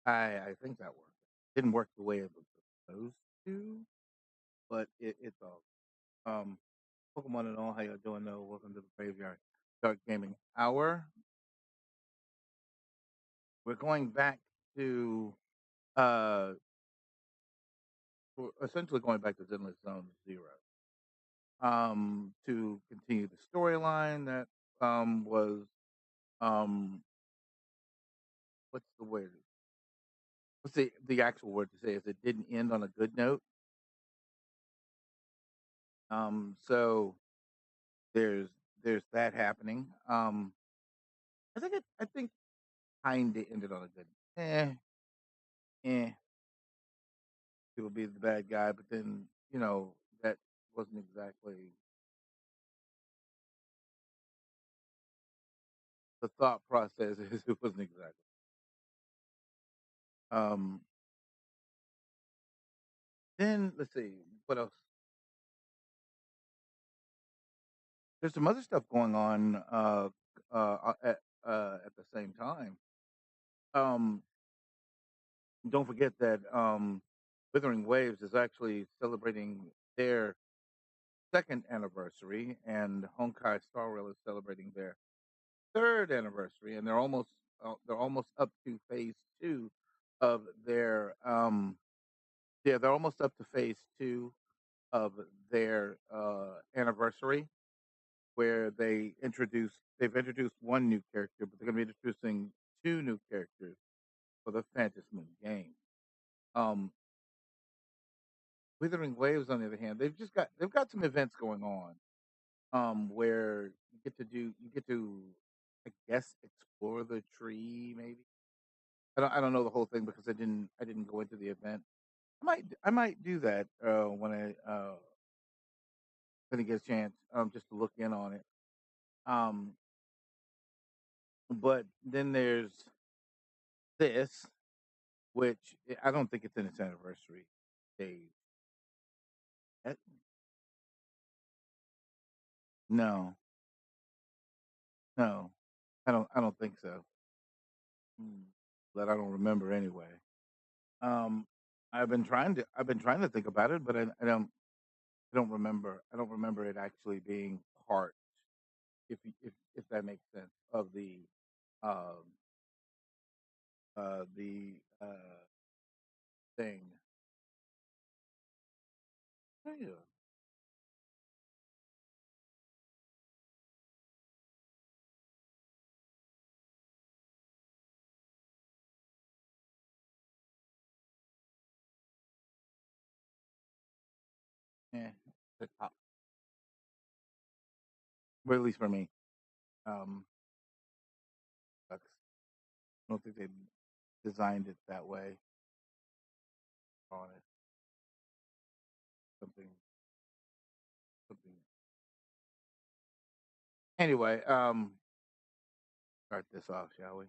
I think that worked. Didn't work the way it was supposed to, but it's all um Pokemon and all. How y'all doing? Though, welcome to the graveyard. Dark Gaming Hour. We're going back to uh, we're essentially going back to Zenless Zone Zero. To continue the storyline that was um what's the word? What's the actual word to say? Is it didn't end on a good note? So there's that happening. I think kinda ended on a good eh, he would be the bad guy, but then, that wasn't exactly the thought process it wasn't exactly. Um, then let's see, what else? There's some other stuff going on, at the same time. Um, don't forget that, Withering Waves is actually celebrating their 2nd anniversary, and Honkai Star Rail is celebrating their 3rd anniversary, and they're almost up to phase 2 of their, yeah, they're almost up to phase 2 of their, anniversary, where they've introduced 1 new character, but they're gonna be introducing 2 new characters for the Phantasm game. Um, Withering Waves, on the other hand, they've got some events going on, where you get to, I guess, explore the tree, maybe? I don't know the whole thing because I didn't go into the event. I might do that, when I get a chance, just to look in on it. Um, but then there's this, which I don't think it's in its anniversary stage. Eh, no, no, I don't think so. That I don't remember anyway. Um, I've been trying to think about it, but I don't remember it actually being part, if that makes sense, of um the thing. Yeah. Yeah, the top, or at least for me. Um, sucks. I don't think they designed it that way on it. Something, something. Anyway, start this off, shall we?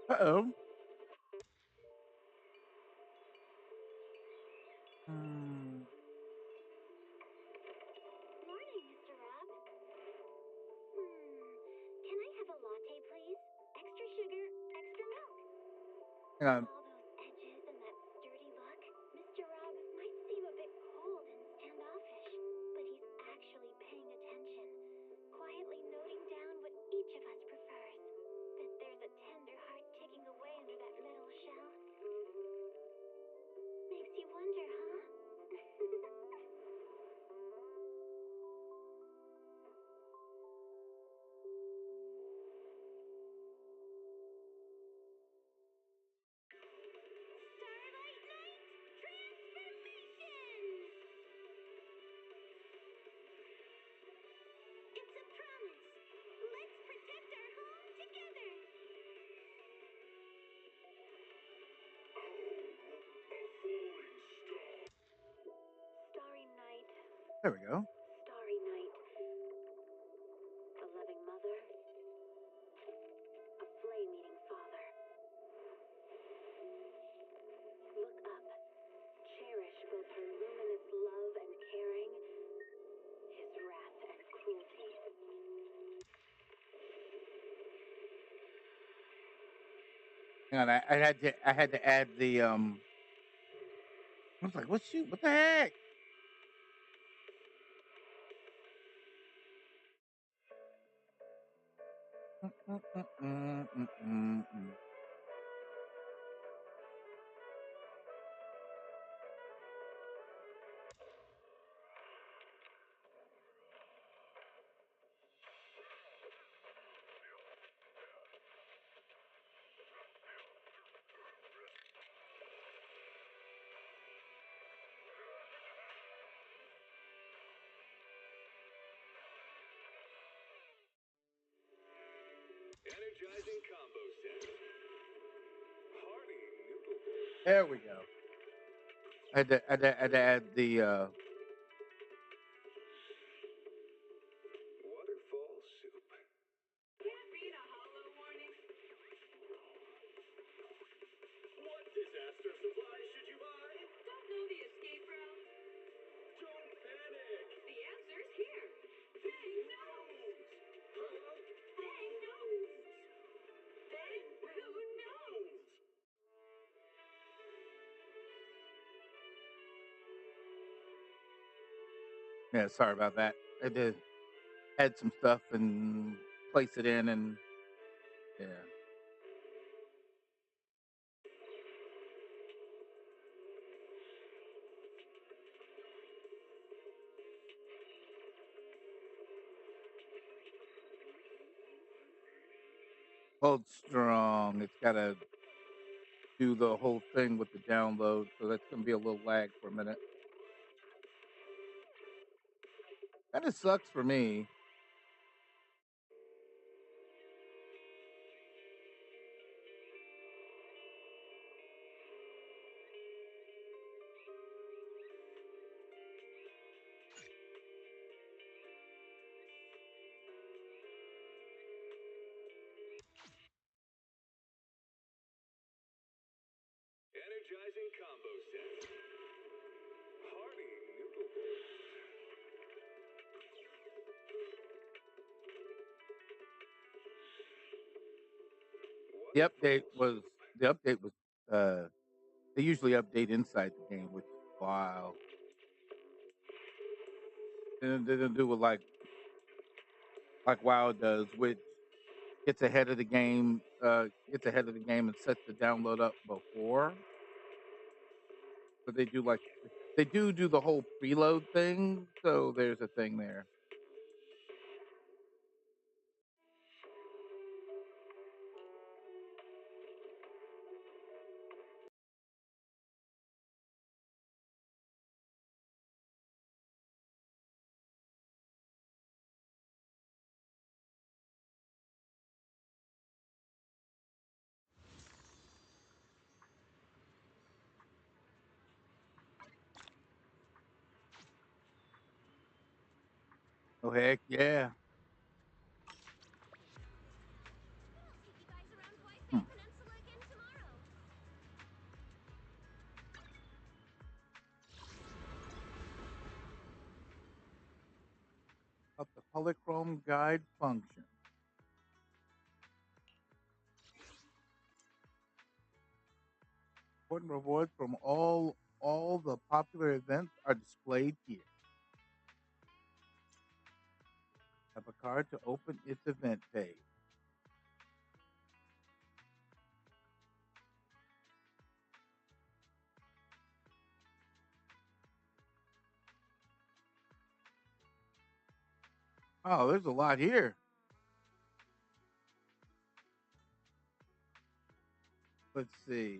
Uh oh. Mm, Morning, Mr. Rob. Can I have a latte, please? Extra sugar, extra milk. hang With on. all those edges and that sturdy look, Mr. Rob might seem a bit cold and standoffish, but he's actually paying attention, quietly noting down what each of us prefers. That there's a tender heart ticking away under that metal shell. Makes you wonder, huh? There we go. Starry night. A loving mother. A flame-eating father. Look up. Cherish both her luminous love and caring, his wrath and cruelty. Hang on, I had to add the I was like, what the heck? Energizing combo set. Hearty noodle bowl. There we go. I had to add the Waterfall soup. Can't read a hollow warning. What disaster supplies should you buy? Don't know the escape route. Don't panic. The answer's here. Bang knows. Bang knows. Bang who knows. yeah, sorry about that. I did add some stuff and place it in and yeah. Hold strong. It's got to do the whole thing with the download, so that's going to be a little lag for a minute. Kind of sucks for me. Energizing combo set. Hearty noodle bowl. The update was they usually update inside the game, which is wild. And they don't do it like WoW does, which gets ahead of the game, and sets the download up before. But they do the whole preload thing, so there's a thing there. Oh heck yeah! I'll take you guys around White Hmm. Peninsula again tomorrow. Up the polychrome guide function. Important rewards from all the popular events are displayed here. Have a card to open its event page. Oh, there's a lot here. Let's see.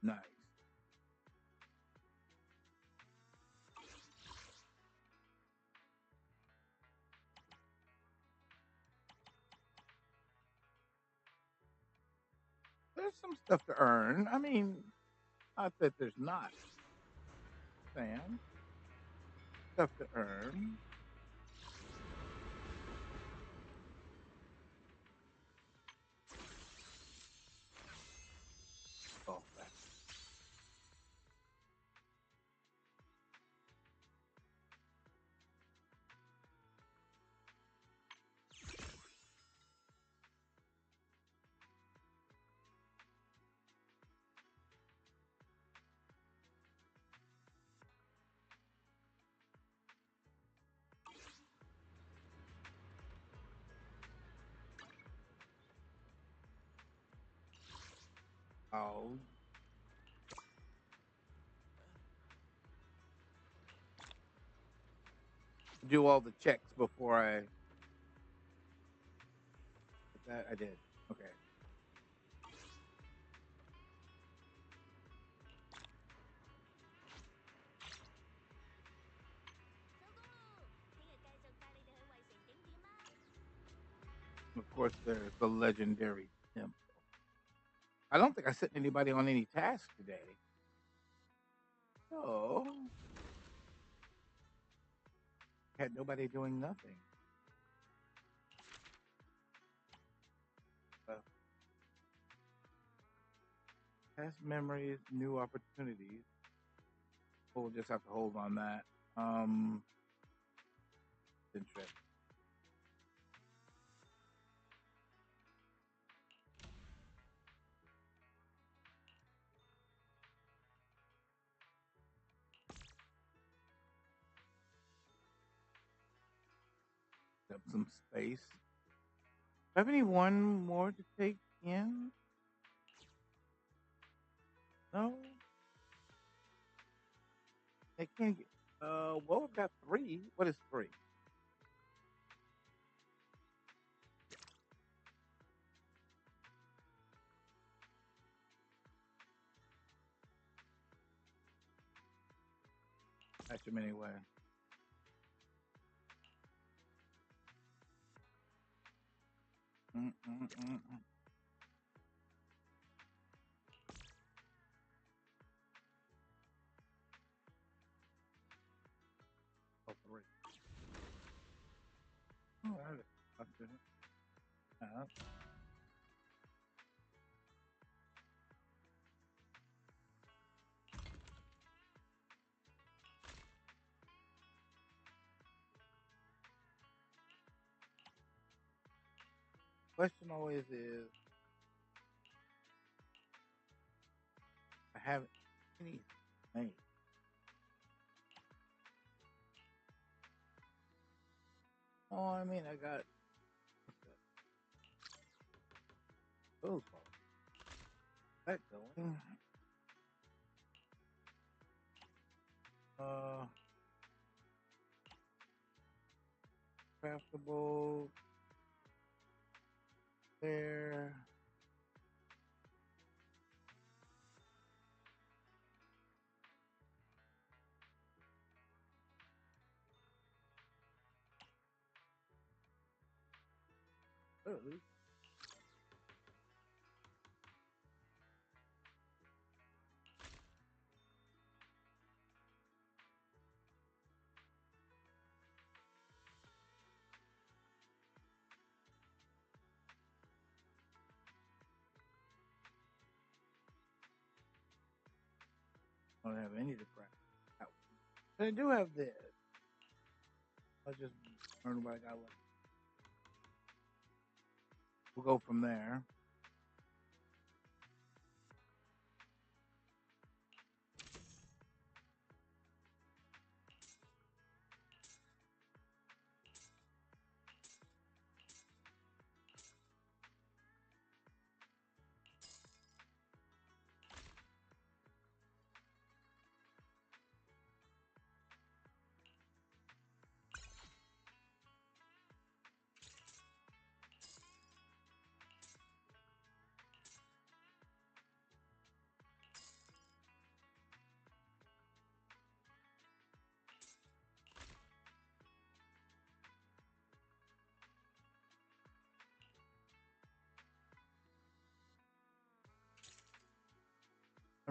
Nice. there's some stuff to earn. I mean, not that there's not, Sam. Stuff to earn. Oh, that. I'll do all the checks before I. That I did. Okay. Of course, there's the legendary temple. I don't think I sent anybody on any tasks today. So, had nobody doing nothing. Past memories, new opportunities. We'll just have to hold on that. Interesting. Up some space. Do I have any one more to take in? No. They can't get. Well, we've got 3. What is 3? Catch them anyway. Mm-mm-mm-mm. Oh, 3. Oh, that is busted. Question always is, I haven't anything. Oh, I mean, I got those that going. Craftable there. Oh, I don't have any to craft. Out. But I do have this. I'll just learn what I got left. We'll go from there.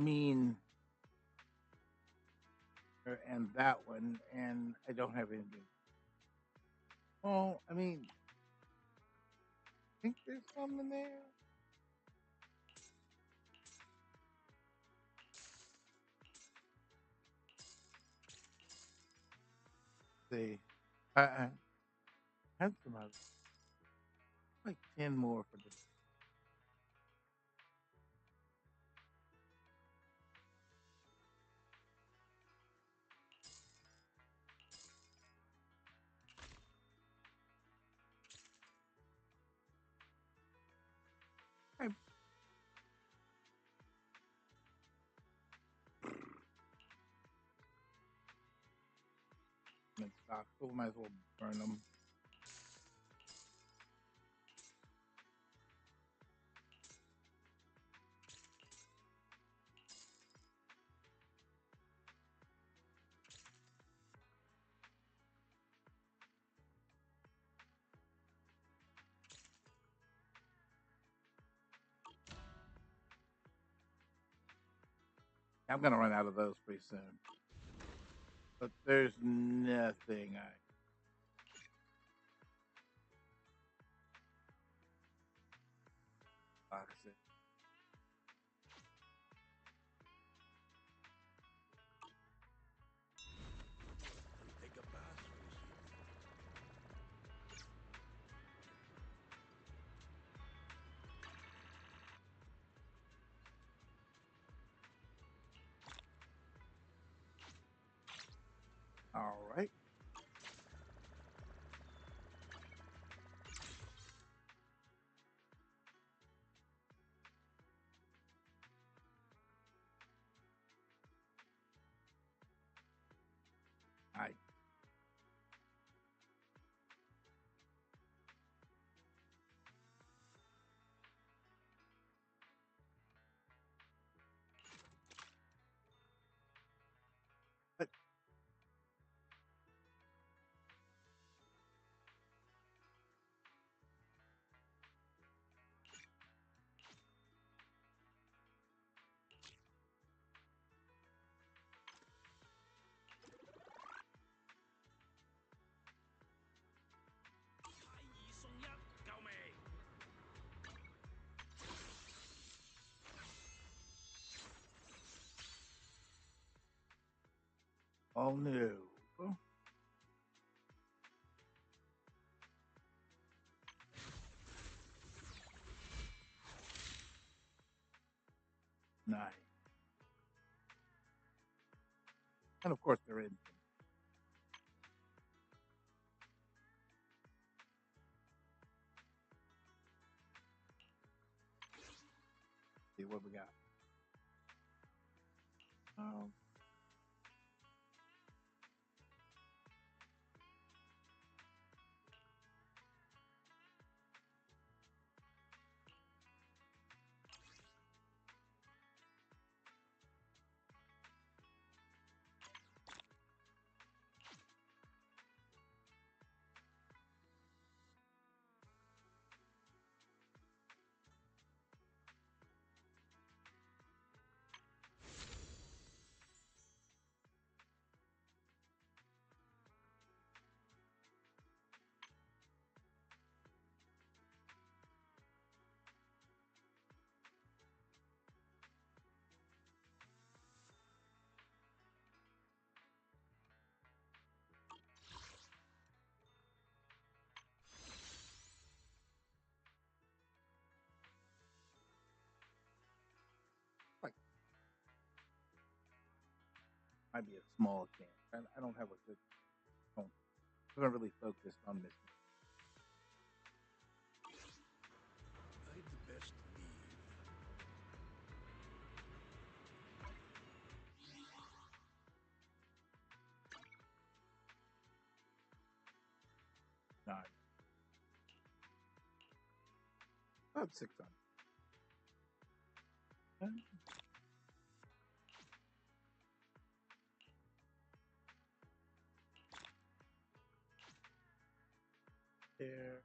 mean, and that one, and I don't have anything. Well, I mean, I think there's some in there. Let's see, I had some other, like 10 more for the. I in stock, so we might as well burn them. I'm gonna run out of those pretty soon. But there's nothing I box it. Take a bath with you. All right. I but oh no. Oh, nice. And of course they're in. See what we got. Um, like might be a small chance. I don't have a good. I'm not really focused on this. I'd best leave. Not about 600. There.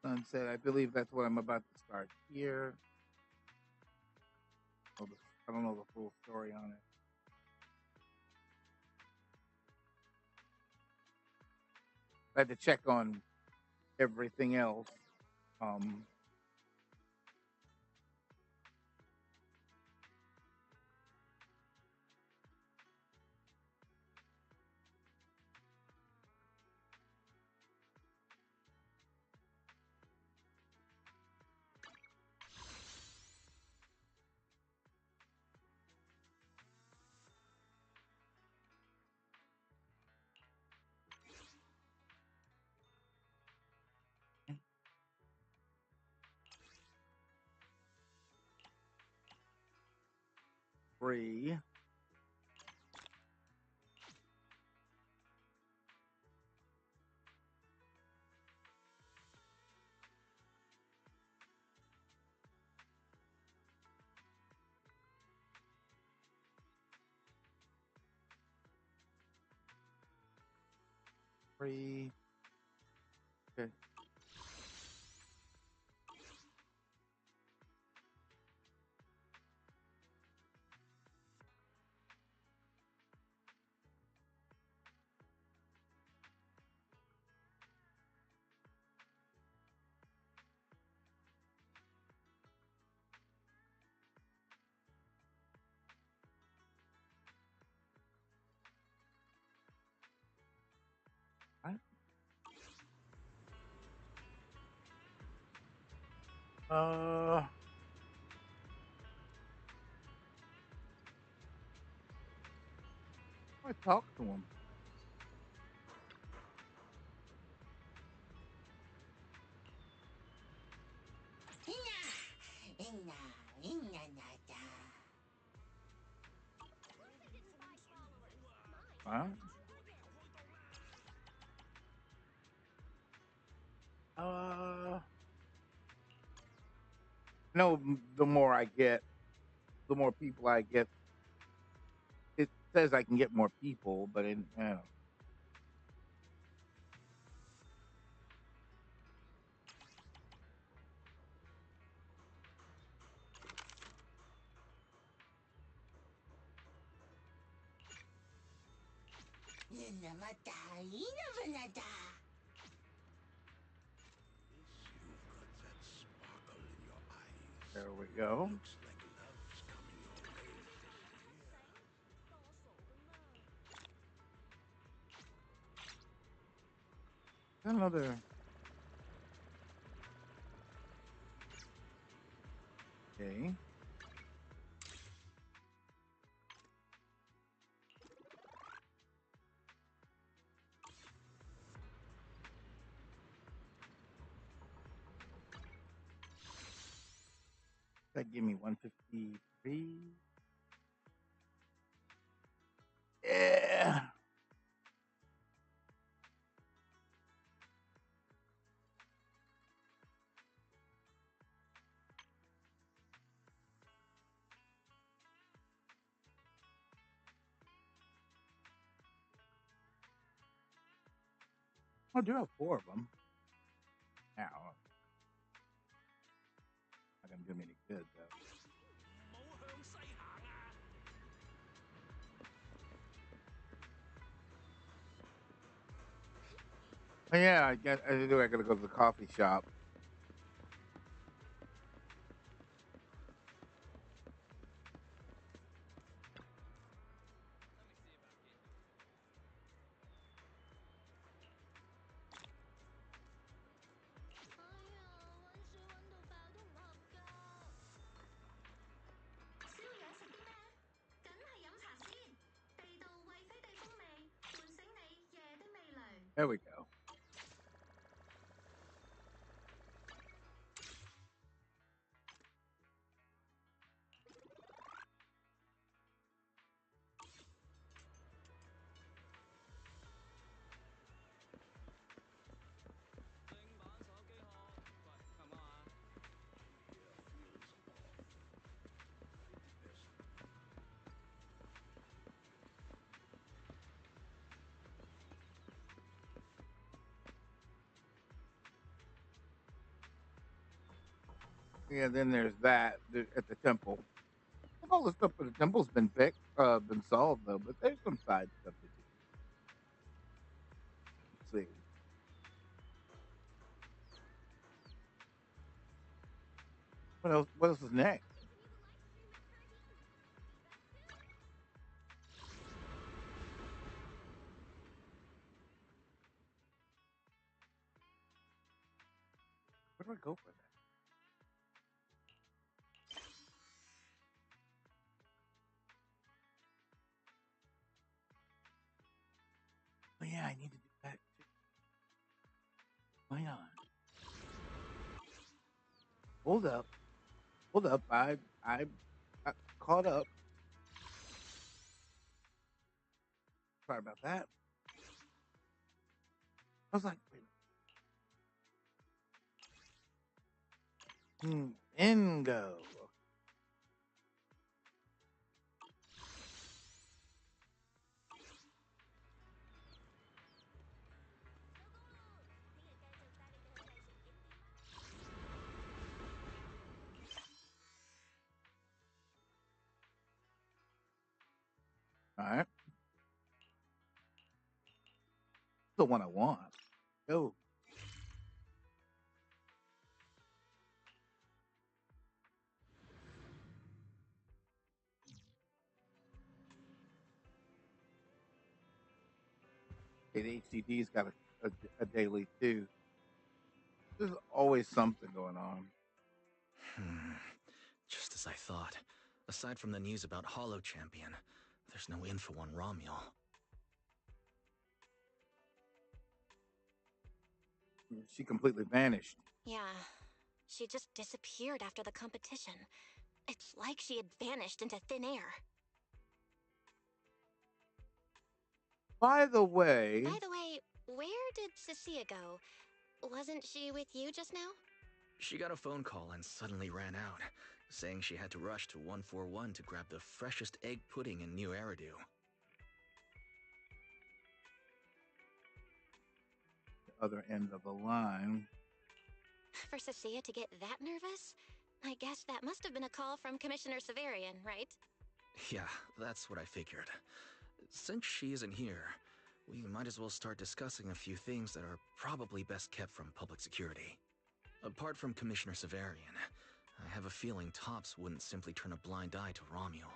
Sunset. I believe that's what I'm about to start here. I don't know the full story on it. I had to check on everything else. Free. Free. Okay. Right. I talked to him. Huh? No, the more I get, the more people I get. It says I can get more people, but there we go. Another. Okay. That give me 153. Yeah. I do have 4 of them. Now, not gonna do me any good though. Oh, yeah, I do. I gotta go to the coffee shop. There we go. Yeah, then there's that at the temple. All the stuff at the temple's been been solved though, but there's some side stuff to do. Let's see. What else? What else is next? Where do I go for that? Oh yeah, I need to do that too. Why on? Hold up. Hold up. I caught up. Sorry about that. I was like, wait. Bingo. All right. The one I want. Go. Hey, the HDD's got a daily too. There's always something going on. Just as I thought. Aside from the news about Hollow Champion, there's no info on Romuel. She completely vanished. Yeah, she just disappeared after the competition. It's like she had vanished into thin air. By the way, Where did Cecilia go? Wasn't she with you just now? She got a phone call and suddenly ran out, saying she had to rush to 141 to grab the freshest egg pudding in New Eridu. the other end of the line. For Cecilia to get that nervous? I guess that must have been a call from Commissioner Severian, right? Yeah, that's what I figured. Since she isn't here, we might as well start discussing a few things that are probably best kept from public security. Apart from Commissioner Severian, I have a feeling Tops wouldn't simply turn a blind eye to Romuel.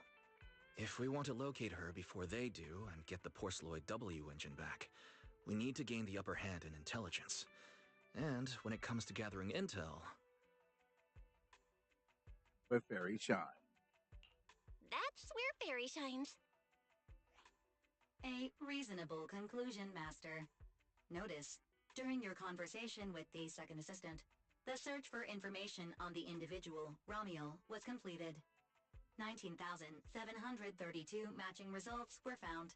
If we want to locate her before they do and get the Porceloid W engine back, we need to gain the upper hand in intelligence. And when it comes to gathering intel... Where fairy shine. That's where Fairy shines. A reasonable conclusion, Master. Notice, during your conversation with the second assistant, the search for information on the individual, Romuel, was completed. 19,732 matching results were found.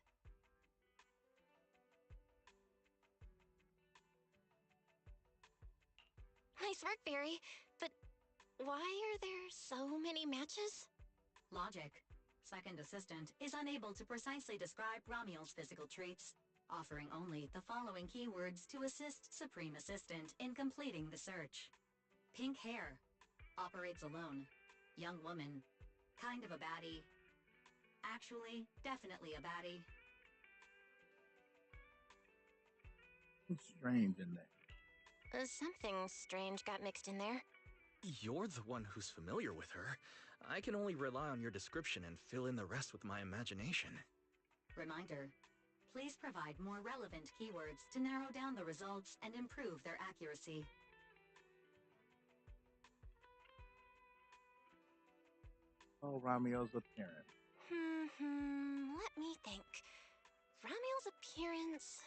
Nice work, Fairy. But why are there so many matches? Logic. Second assistant is unable to precisely describe Romuel's physical traits, offering only the following keywords to assist Supreme Assistant in completing the search. Pink hair. Operates alone. Young woman. Kind of a baddie. Actually, definitely a baddie. It's strange in there. Something strange got mixed in there. You're the one who's familiar with her. I can only rely on your description and fill in the rest with my imagination. Reminder. Please provide more relevant keywords to narrow down the results and improve their accuracy. Oh, Romeo's appearance. Let me think. Romuel's appearance...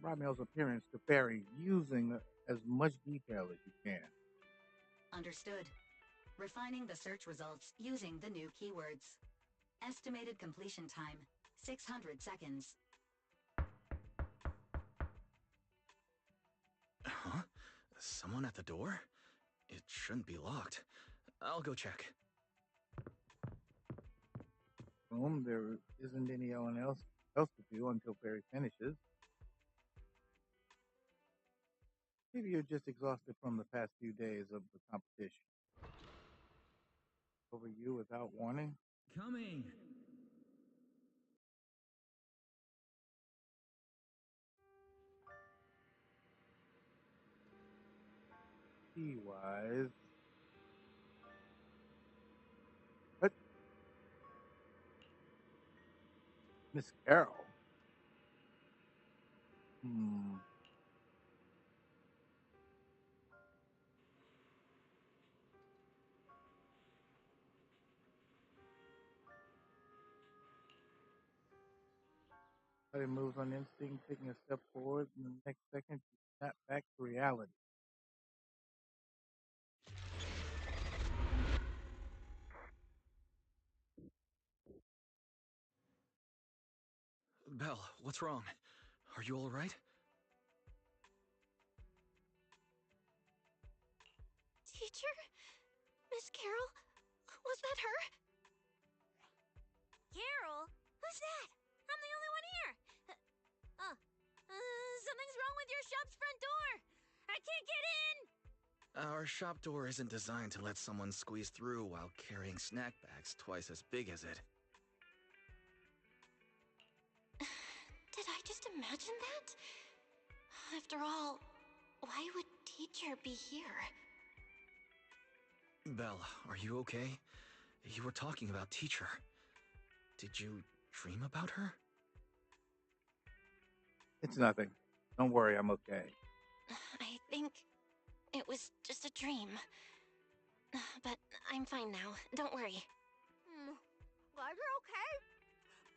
Romeo's appearance to fairy using as much detail as you can. Understood. Refining the search results using the new keywords. Estimated completion time, 600 seconds. Huh? Someone at the door? It shouldn't be locked. I'll go check. Boom, there isn't anyone else to do until fairy finishes. Maybe you're just exhausted from the past few days of the competition. Over you without warning? Coming! Wise. What? Miss Carol? Hmm. Body moves on instinct, taking a step forward, and the next second, you snap back to reality. Belle, what's wrong? Are you alright? Teacher? Miss Carol? Was that her? Carol? Who's that? I'm the only one here. Something's wrong with your shop's front door. I can't get in. Our shop door isn't designed to let someone squeeze through while carrying snack bags twice as big as it. Did I just imagine that? After all, why would teacher be here? Belle, are you okay? You were talking about teacher. Did you dream about her? It's nothing. Don't worry, I'm okay. I think it was just a dream. But I'm fine now. Don't worry. Glad you're okay.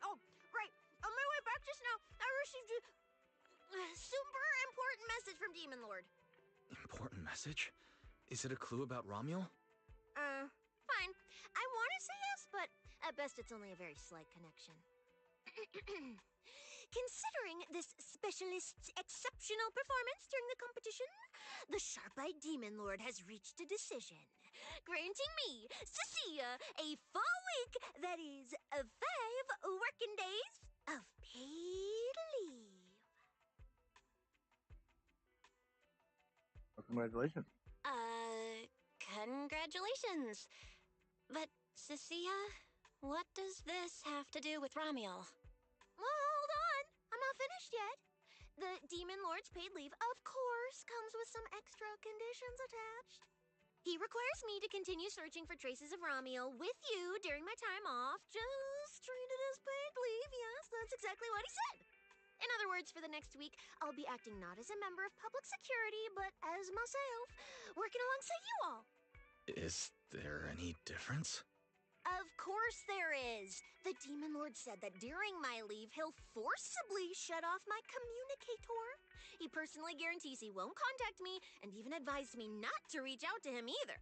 Oh, right. On my way back just now, I received a super important message from Demon Lord. Important message? Is it a clue about Romuald? Fine. I want to say yes, but at best it's only a very slight connection. Considering this specialist's exceptional performance during the competition, the sharp-eyed Demon Lord has reached a decision, granting me, Cecilia, a full week, that is, 5 working days of paid leave. Well, congratulations. Congratulations. But, Cecilia, what does this have to do with Ramiel? Well, hold on. I'm not finished yet. The Demon Lord's paid leave, of course, comes with some extra conditions attached. He requires me to continue searching for traces of Ramiel with you during my time off. Just treat it as paid leave, yes, that's exactly what he said. In other words, for the next week, I'll be acting not as a member of public security, but as myself, working alongside you all. Is there any difference? Of course there is. The Demon Lord said that during my leave, he'll forcibly shut off my communicator. He personally guarantees he won't contact me, and even advised me not to reach out to him either.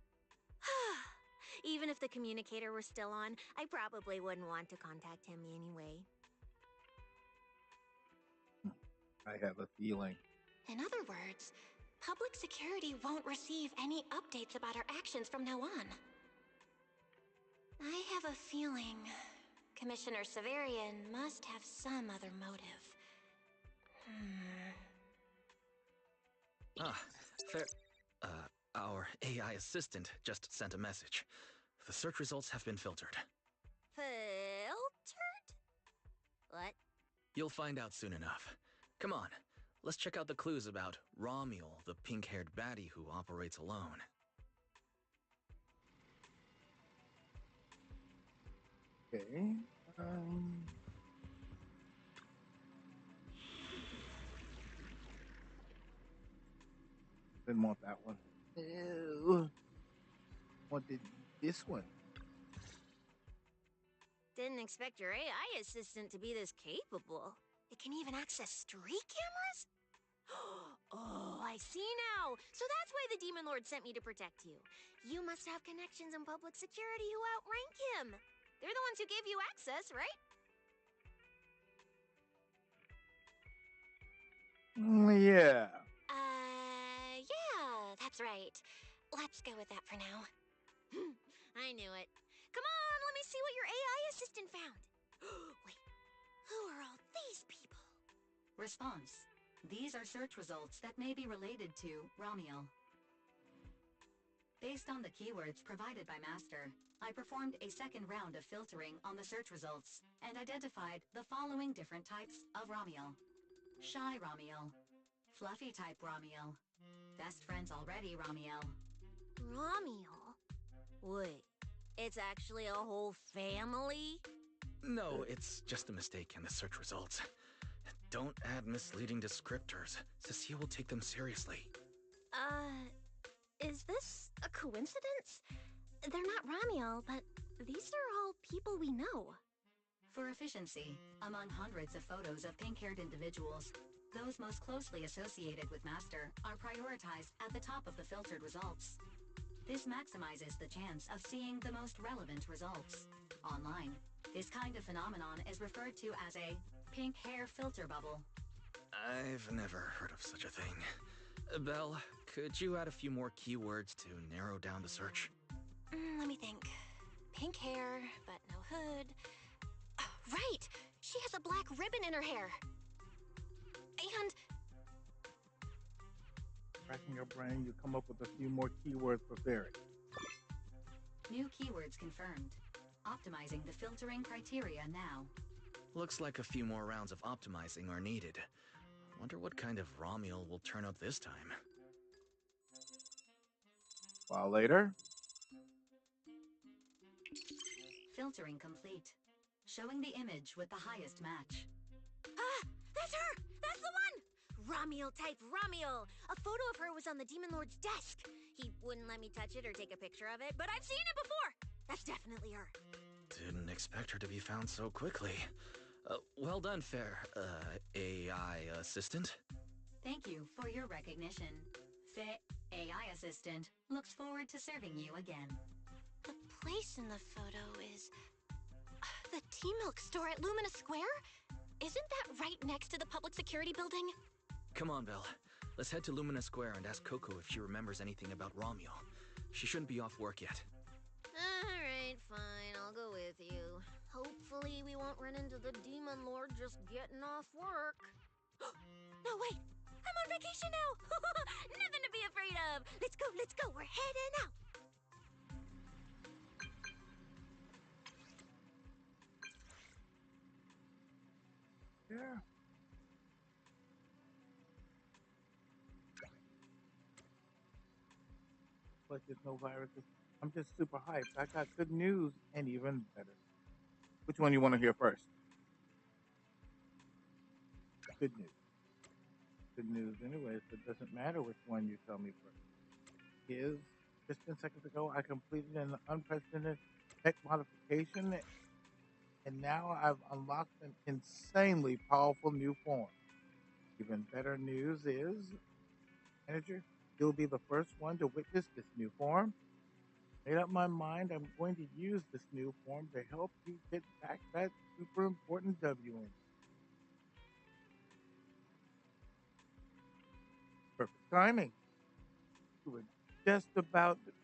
Even if the communicator were still on, I probably wouldn't want to contact him anyway. I have a feeling. In other words, public security won't receive any updates about our actions from now on. I have a feeling Commissioner Severian must have some other motive. Fair. Our AI assistant just sent a message. The search results have been filtered. Filtered? What? You'll find out soon enough. Come on, let's check out the clues about Romuald, the pink-haired baddie who operates alone. Okay. Didn't want that one. Ew. Wanted this one. Didn't expect your AI assistant to be this capable. It can even access street cameras? Oh, I see now. So that's why the Demon Lord sent me to protect you. You must have connections in public security who outrank him. They're the ones who gave you access, right? Yeah. Yeah, that's right. Let's go with that for now. I knew it. Come on, let me see what your AI assistant found. Wait, who are all these people? Response. These are search results that may be related to Romiel. Based on the keywords provided by Master, I performed a second round of filtering on the search results and identified the following different types of Romiel. Shy Romiel, Fluffy type Romiel, Best Friends Already Romiel. Romiel? Wait, it's actually a whole family? No, it's just a mistake in the search results. Don't add misleading descriptors. Cecile will take them seriously. Is this a coincidence? They're not Romiel, but these are all people we know. For efficiency, among hundreds of photos of pink-haired individuals, those most closely associated with Master are prioritized at the top of the filtered results. This maximizes the chance of seeing the most relevant results. Online, this kind of phenomenon is referred to as a pink hair filter bubble. I've never heard of such a thing. Belle, could you add a few more keywords to narrow down the search? Let me think. Pink hair, but no hood. Right! She has a black ribbon in her hair. And Cracking your brain, you come up with a few more keywords for Ferret. New keywords confirmed. Optimizing the filtering criteria now. Looks like a few more rounds of optimizing are needed. Wonder what kind of Romuel will turn up this time. While later, Filtering complete. Showing the image with the highest match. that's her! That's the one! Romiel type Romiel! A photo of her was on the Demon Lord's desk. He wouldn't let me touch it or take a picture of it, but I've seen it before! That's definitely her. Didn't expect her to be found so quickly. Well done, AI assistant. Thank you for your recognition. AI assistant looks forward to serving you again. The place in the photo is... the T-Milk store at Lumina Square? Isn't that right next to the public security building? Come on, Belle. Let's head to Lumina Square and ask Coco if she remembers anything about Romuel. She shouldn't be off work yet. Alright, fine, I'll go with you. Hopefully we won't run into the Demon Lord just getting off work. No, wait! I'm on vacation now! Nothing to be afraid of! Let's go, we're heading out! yeah. But there's no viruses. I'm just super hyped. I got good news and even better. Which one you want to hear first? Good news. Good news anyway, so it doesn't matter which one you tell me first. Is just 10 seconds ago, I completed an unprecedented tech modification, and now I've unlocked an insanely powerful new form. Even better news is, manager, you'll be the first one to witness this new form. Made up my mind, I'm going to use this new form to help you get back that super important W in. Perfect timing. We were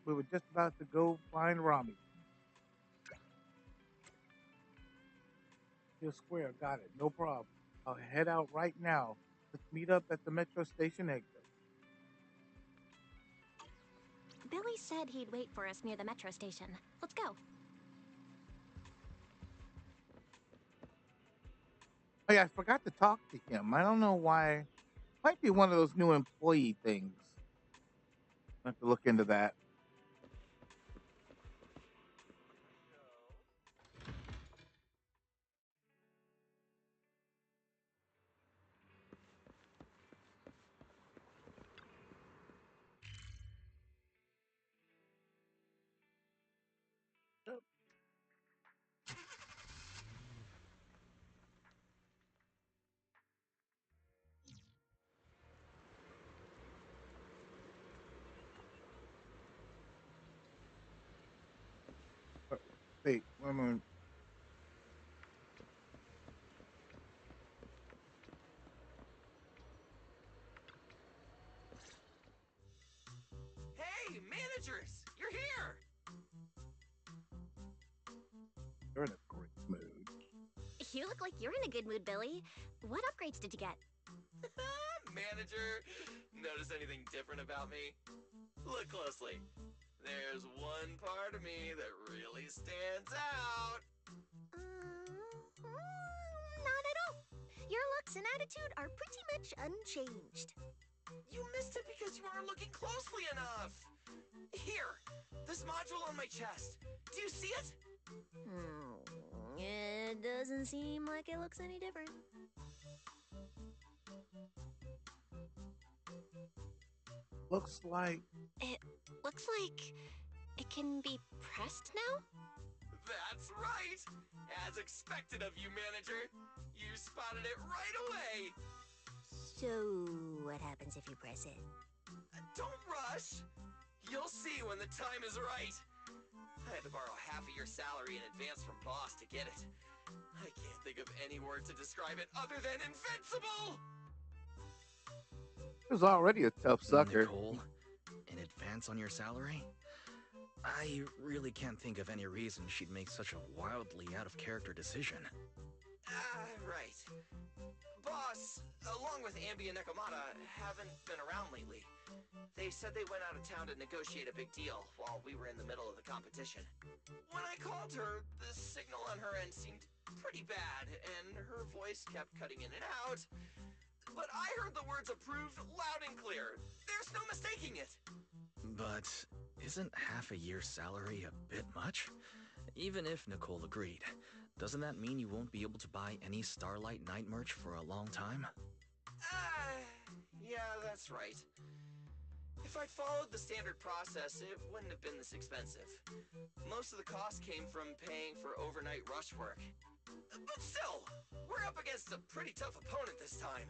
we were just about to go find Rami. Your square, got it, no problem. I'll head out right now. Let's meet up at the metro station exit. Billy said he'd wait for us near the metro station. Let's go. Oh yeah, I forgot to talk to him. I don't know why. Might be one of those new employee things. I have to look into that. Wait, one moment. Hey, managers! You're here! You're in a great mood. You look like you're in a good mood, Billy. What upgrades did you get? Manager, notice anything different about me? Look closely. There's one part of me that really stands out. Not at all. Your looks and attitude are pretty much unchanged. You missed it because you aren't looking closely enough. Here, this module on my chest. Do you see it? It doesn't seem like it looks any different. Looks like It looks like it can be pressed now? That's right! As expected of you, Manager. You spotted it right away. So, what happens if you press it? Don't rush. You'll see when the time is right. I had to borrow half of your salary in advance from boss to get it. I can't think of any word to describe it other than invincible! he was already a tough sucker. Nicole, in advance on your salary? I really can't think of any reason she'd make such a wildly out-of-character decision. Right. Boss, along with Ambi and Nekomata, haven't been around lately. They said they went out of town to negotiate a big deal while we were in the middle of the competition. When I called her, the signal on her end seemed pretty bad, and her voice kept cutting in and out. But I heard the words approved loud and clear. There's no mistaking it. But isn't half a year's salary a bit much? Even if Nicole agreed, doesn't that mean you won't be able to buy any Starlight Night merch for a long time? Yeah, that's right. If I'd followed the standard process, it wouldn't have been this expensive. Most of the cost came from paying for overnight rush work. But still, we're up against a pretty tough opponent this time.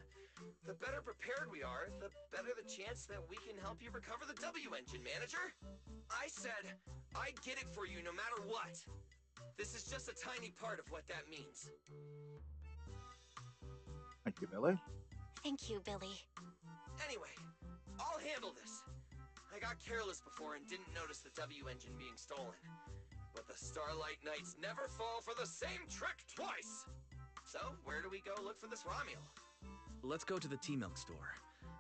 The better prepared we are, the better the chance that we can help you recover the W engine, Manager. I said I'd get it for you no matter what. This is just a tiny part of what that means. Thank you, Billy. Thank you, Billy. Anyway, I'll handle this. I got careless before and didn't notice the W engine being stolen. But the Starlight Knights never fall for the same trick twice! So, where do we go look for this Romuel? Let's go to the T-Milk store.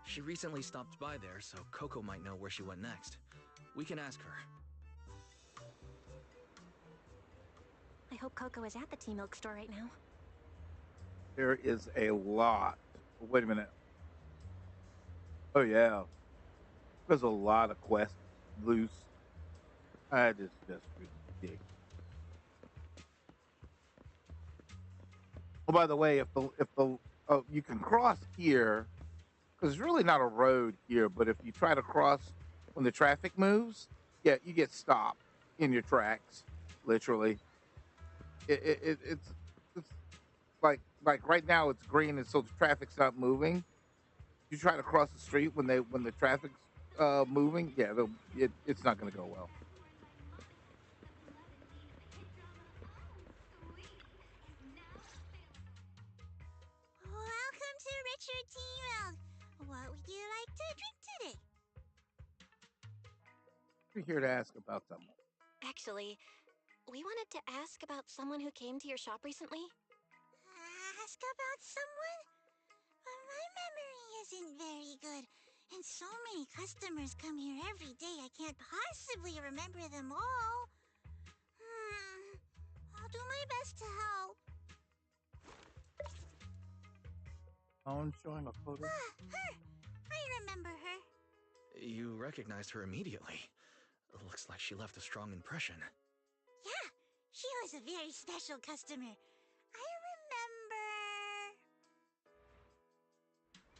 She recently stopped by there, so Coco might know where she went next. We can ask her. I hope Coco is at the T-Milk store right now. There is a lot. Wait a minute. Oh yeah, there's a lot of quests loose. I just ridiculous. Oh, by the way, if the you can cross here, because it's really not a road here, but if you try to cross when the traffic moves, yeah, you get stopped in your tracks, literally. It's like right now it's green, and so the traffic's not moving. You try to cross the street when the traffic's moving, yeah, it's not going to go well. Welcome to Richard T-Milk. What would you like to drink today? We're here to ask about something. Actually, we wanted to ask about someone who came to your shop recently. Ask about someone? My memory isn't very good, and so many customers come here every day I can't possibly remember them all. I'll do my best to help. Phone showing a photo. Her! I remember her. You recognized her immediately. Looks like she left a strong impression. Yeah, she was a very special customer. I remember.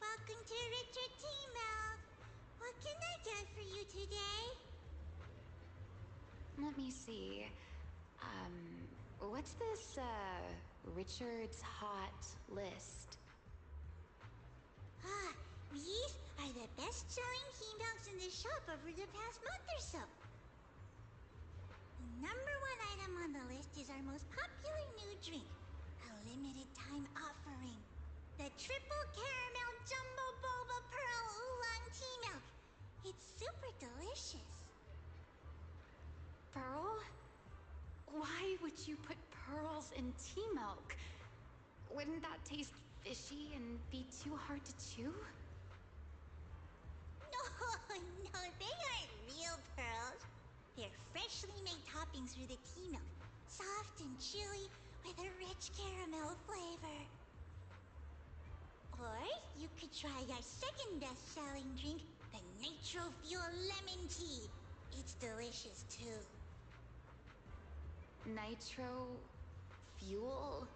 Welcome to Richard T-Milk. What can I get for you today? Let me see. What's this, Richard's Hot List? These are the best-selling T-Milks in the shop over the past month or so. The number one item on the list is our most popular new drink, a limited-time offering. The Triple Caramel Jumbo Boba Pearl Oolong T-Milk. It's super delicious. Pearl? Why would you put pearls in tea milk? Wouldn't that taste fishy and be too hard to chew? no, they aren't real pearls. They're freshly made toppings for the tea milk, soft and chewy with a rich caramel flavor. Or you could try our second best-selling drink, the Nitro Fuel Lemon Tea. It's delicious too. Nitro fuel?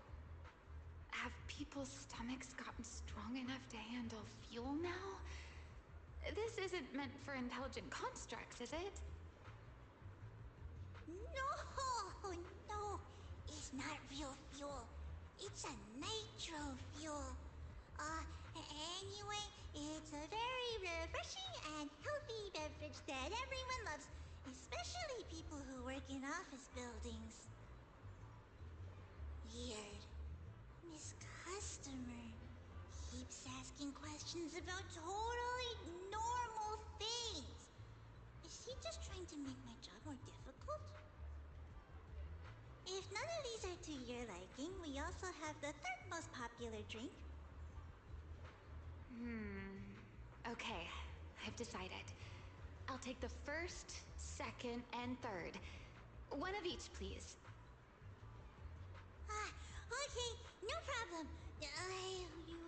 Have people's stomachs gotten strong enough to handle fuel now? This isn't meant for intelligent constructs, is it? No, no, it's not real fuel. It's a nitro fuel. Anyway, it's a very refreshing and healthy beverage that everyone loves, especially people who work in office buildings. Weird. This customer keeps asking questions about totally normal things. Is he just trying to make my job more difficult? If none of these are to your liking, we also have the third most popular drink. Okay, I've decided. I'll take the first, second, and third. One of each, please. Okay, no problem.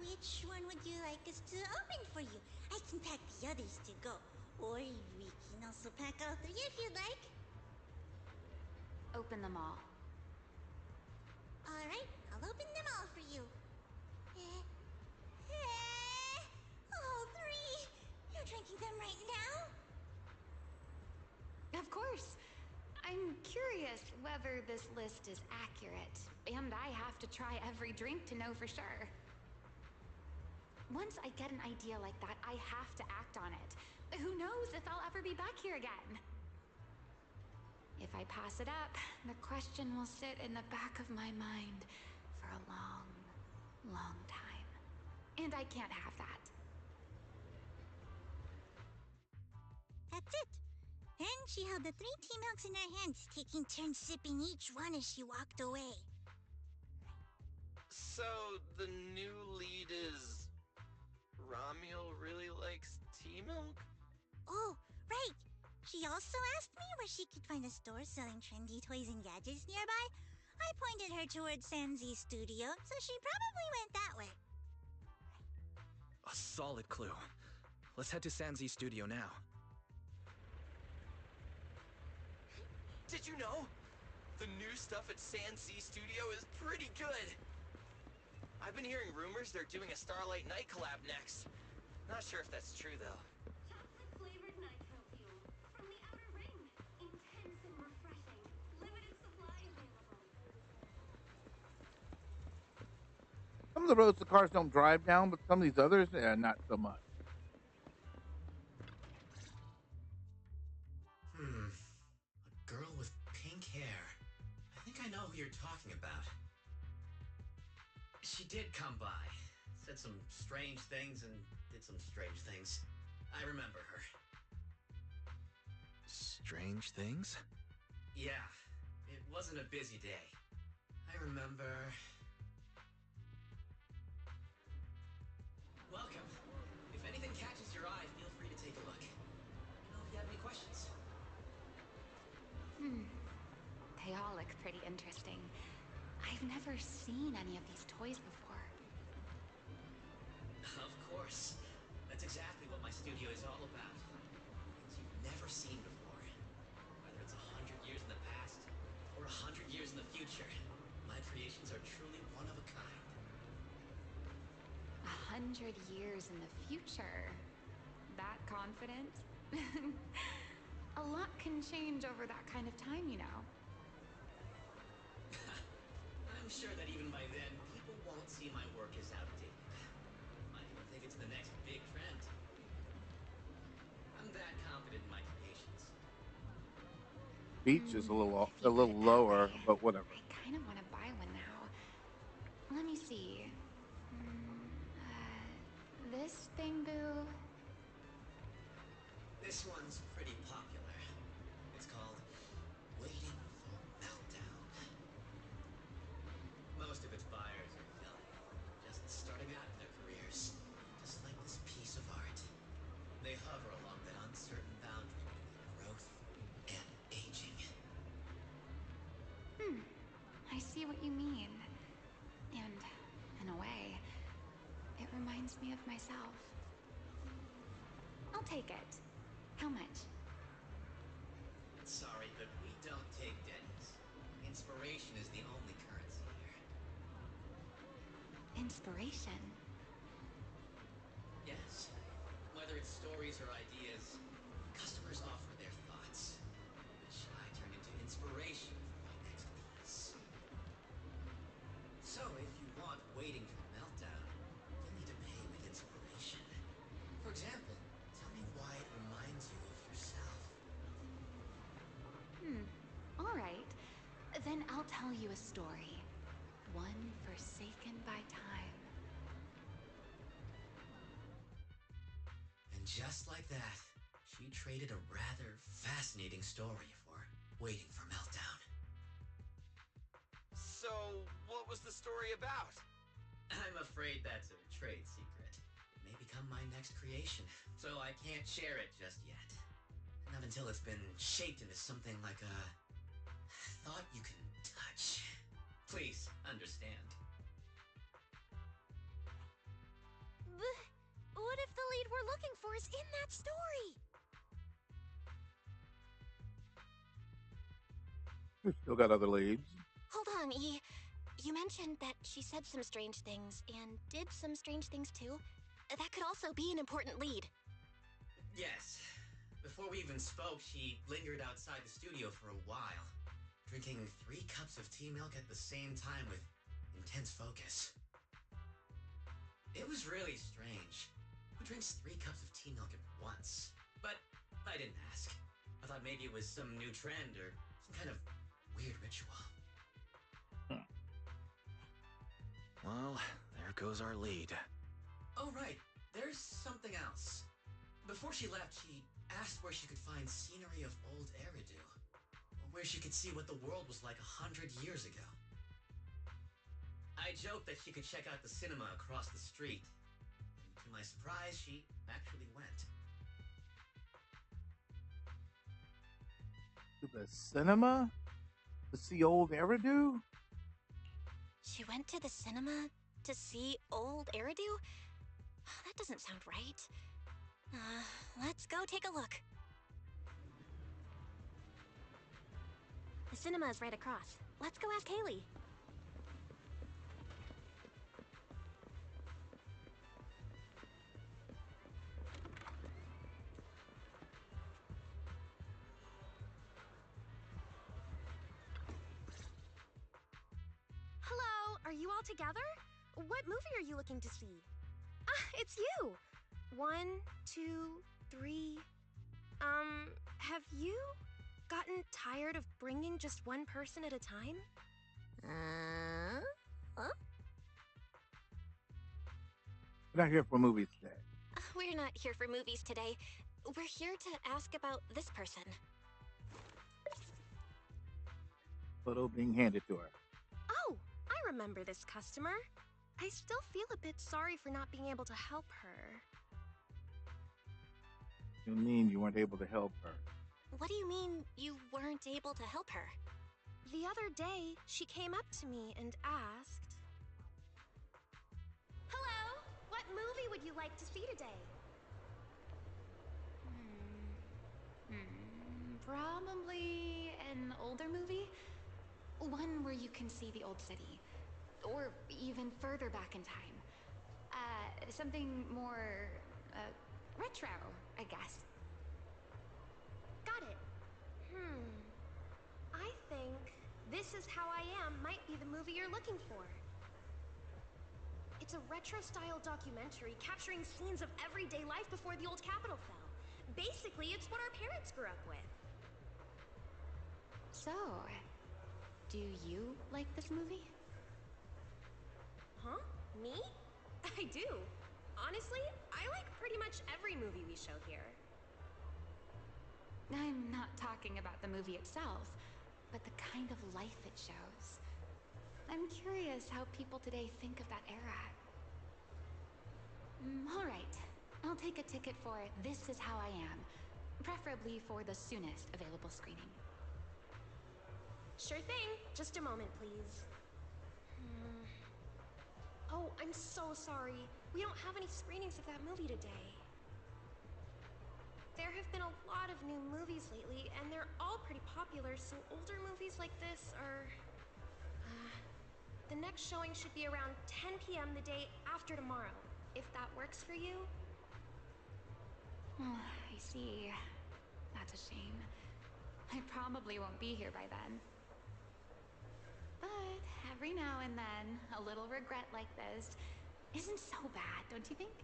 Which one would you like us to open for you? I can pack the others to go. Or we can also pack all three if you'd like. Open them all. Alright, I'll open them all for you. All three! You're drinking them right now? Of course. I'm curious whether this list is accurate, and I have to try every drink to know for sure. Once I get an idea like that, I have to act on it. Who knows if I'll ever be back here again? If I pass it up, the question will sit in the back of my mind for a long, long time. And I can't have that. That's it. Then she held the three tea milks in her hands, taking turns sipping each one as she walked away. So, the new lead is... Ramiel really likes tea milk? Oh, right. She also asked me where she could find a store selling trendy toys and gadgets nearby. I pointed her towards Sanzi's studio, so she probably went that way. A solid clue. Let's head to Sanzi's studio now. Did you know? The new stuff at Sanzi Studio is pretty good. I've been hearing rumors they're doing a Starlight Night collab next. Not sure if that's true, though. Chocolate-flavored nitro fuel from the Outer Ring. Intense and refreshing. Limited supply available. Some of the roads the cars don't drive down, but some of these others, not so much. A girl with pink hair. I think I know who you're talking about. She did come by. Said some strange things and did some strange things. I remember her. Strange things? Yeah, it wasn't a busy day. I remember... Welcome. If anything catches your eye, feel free to take a look. Let me know if you have any questions. They all look pretty interesting. I've never seen any of these toys before. Of course. That's exactly what my studio is all about. Things you've never seen before. Whether it's 100 years in the past or 100 years in the future, my creations are truly one of a kind. 100 years in the future? That confident? A lot can change over that kind of time, you know. I'm sure that even by then, people won't see my work as outdated. Might even think it's the next big trend. I'm that confident in my creations. Beach is If you a put it little that lower, way, but whatever. I kind of want to buy one now. Let me see. This thing, boo. This one's pretty popular. It's called Waiting for Meltdown. Most of its buyers are young, just starting out in their careers, just like this piece of art. They hover along that uncertain reminds me of myself. I'll take it. How much? Sorry, but we don't take debts. Inspiration is the only currency here. Inspiration? Yes. Whether it's stories or ideas, customers offer their thoughts, which I turn into inspiration for my next piece. So if you want waiting for meltdown, you'll need to pay with inspiration. For example, tell me why it reminds you of yourself. All right. Then I'll tell you a story. One forsaken by time. And just like that, she traded a rather fascinating story for waiting for meltdown. So, what was the story about? I'm afraid that's a trade secret. It may become my next creation, so I can't share it just yet. Not until it's been shaped into something like a thought you can touch. Please understand. What if the lead we're looking for is in that story? We've still got other leads. Hold on, E. You mentioned that she said some strange things and did some strange things too. That could also be an important lead. Yes. Before we even spoke, she lingered outside the studio for a while, drinking 3 cups of tea milk at the same time with intense focus. It was really strange. Who drinks 3 cups of tea milk at once? But I didn't ask. I thought maybe it was some new trend or some kind of weird ritual. Well, there goes our lead. Oh, right. There's something else. Before she left, she asked where she could find scenery of old Eridu, where she could see what the world was like 100 years ago. I joked that she could check out the cinema across the street. And to my surprise, she actually went. To the cinema? To see old Eridu? She went to the cinema to see old Eridu? That doesn't sound right. Let's go take a look. The cinema is right across. Let's go ask Haley. Hello, are you all together? What movie are you looking to see? Ah, it's you! 1, 2, 3. Have you gotten tired of bringing just one person at a time? Huh? We're not here for movies today. We're not here for movies today. We're here to ask about this person. Photo being handed to her. Oh, I remember this customer. I still feel a bit sorry for not being able to help her. You mean you weren't able to help her? What do you mean you weren't able to help her? The other day, she came up to me and asked, "Hello, what movie would you like to see today?" Probably an older movie? One where you can see the old city. Or even further back in time. Something more, retro, I guess. Got it. I think This Is How I Am might be the movie you're looking for. It's a retro-style documentary capturing scenes of everyday life before the old capital fell. Basically, it's what our parents grew up with. So, do you like this movie? Huh? Me? I do. Honestly, I like pretty much every movie we show here. I'm not talking about the movie itself, but the kind of life it shows. I'm curious how people today think of that era. All right, I'll take a ticket for This Is How I Am, preferably for the soonest available screening. Sure thing. Just a moment, please. Oh, I'm so sorry. We don't have any screenings of that movie today. There have been a lot of new movies lately, and they're all pretty popular, so older movies like this are... the next showing should be around 10 p.m. the day after tomorrow, if that works for you. Oh, I see. That's a shame. I probably won't be here by then. But every now and then, a little regret like this isn't so bad, don't you think?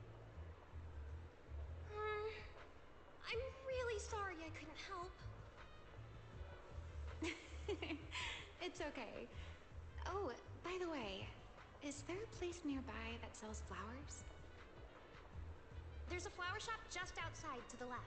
I'm really sorry I couldn't help. It's okay. Oh, by the way, is there a place nearby that sells flowers? There's a flower shop just outside to the left.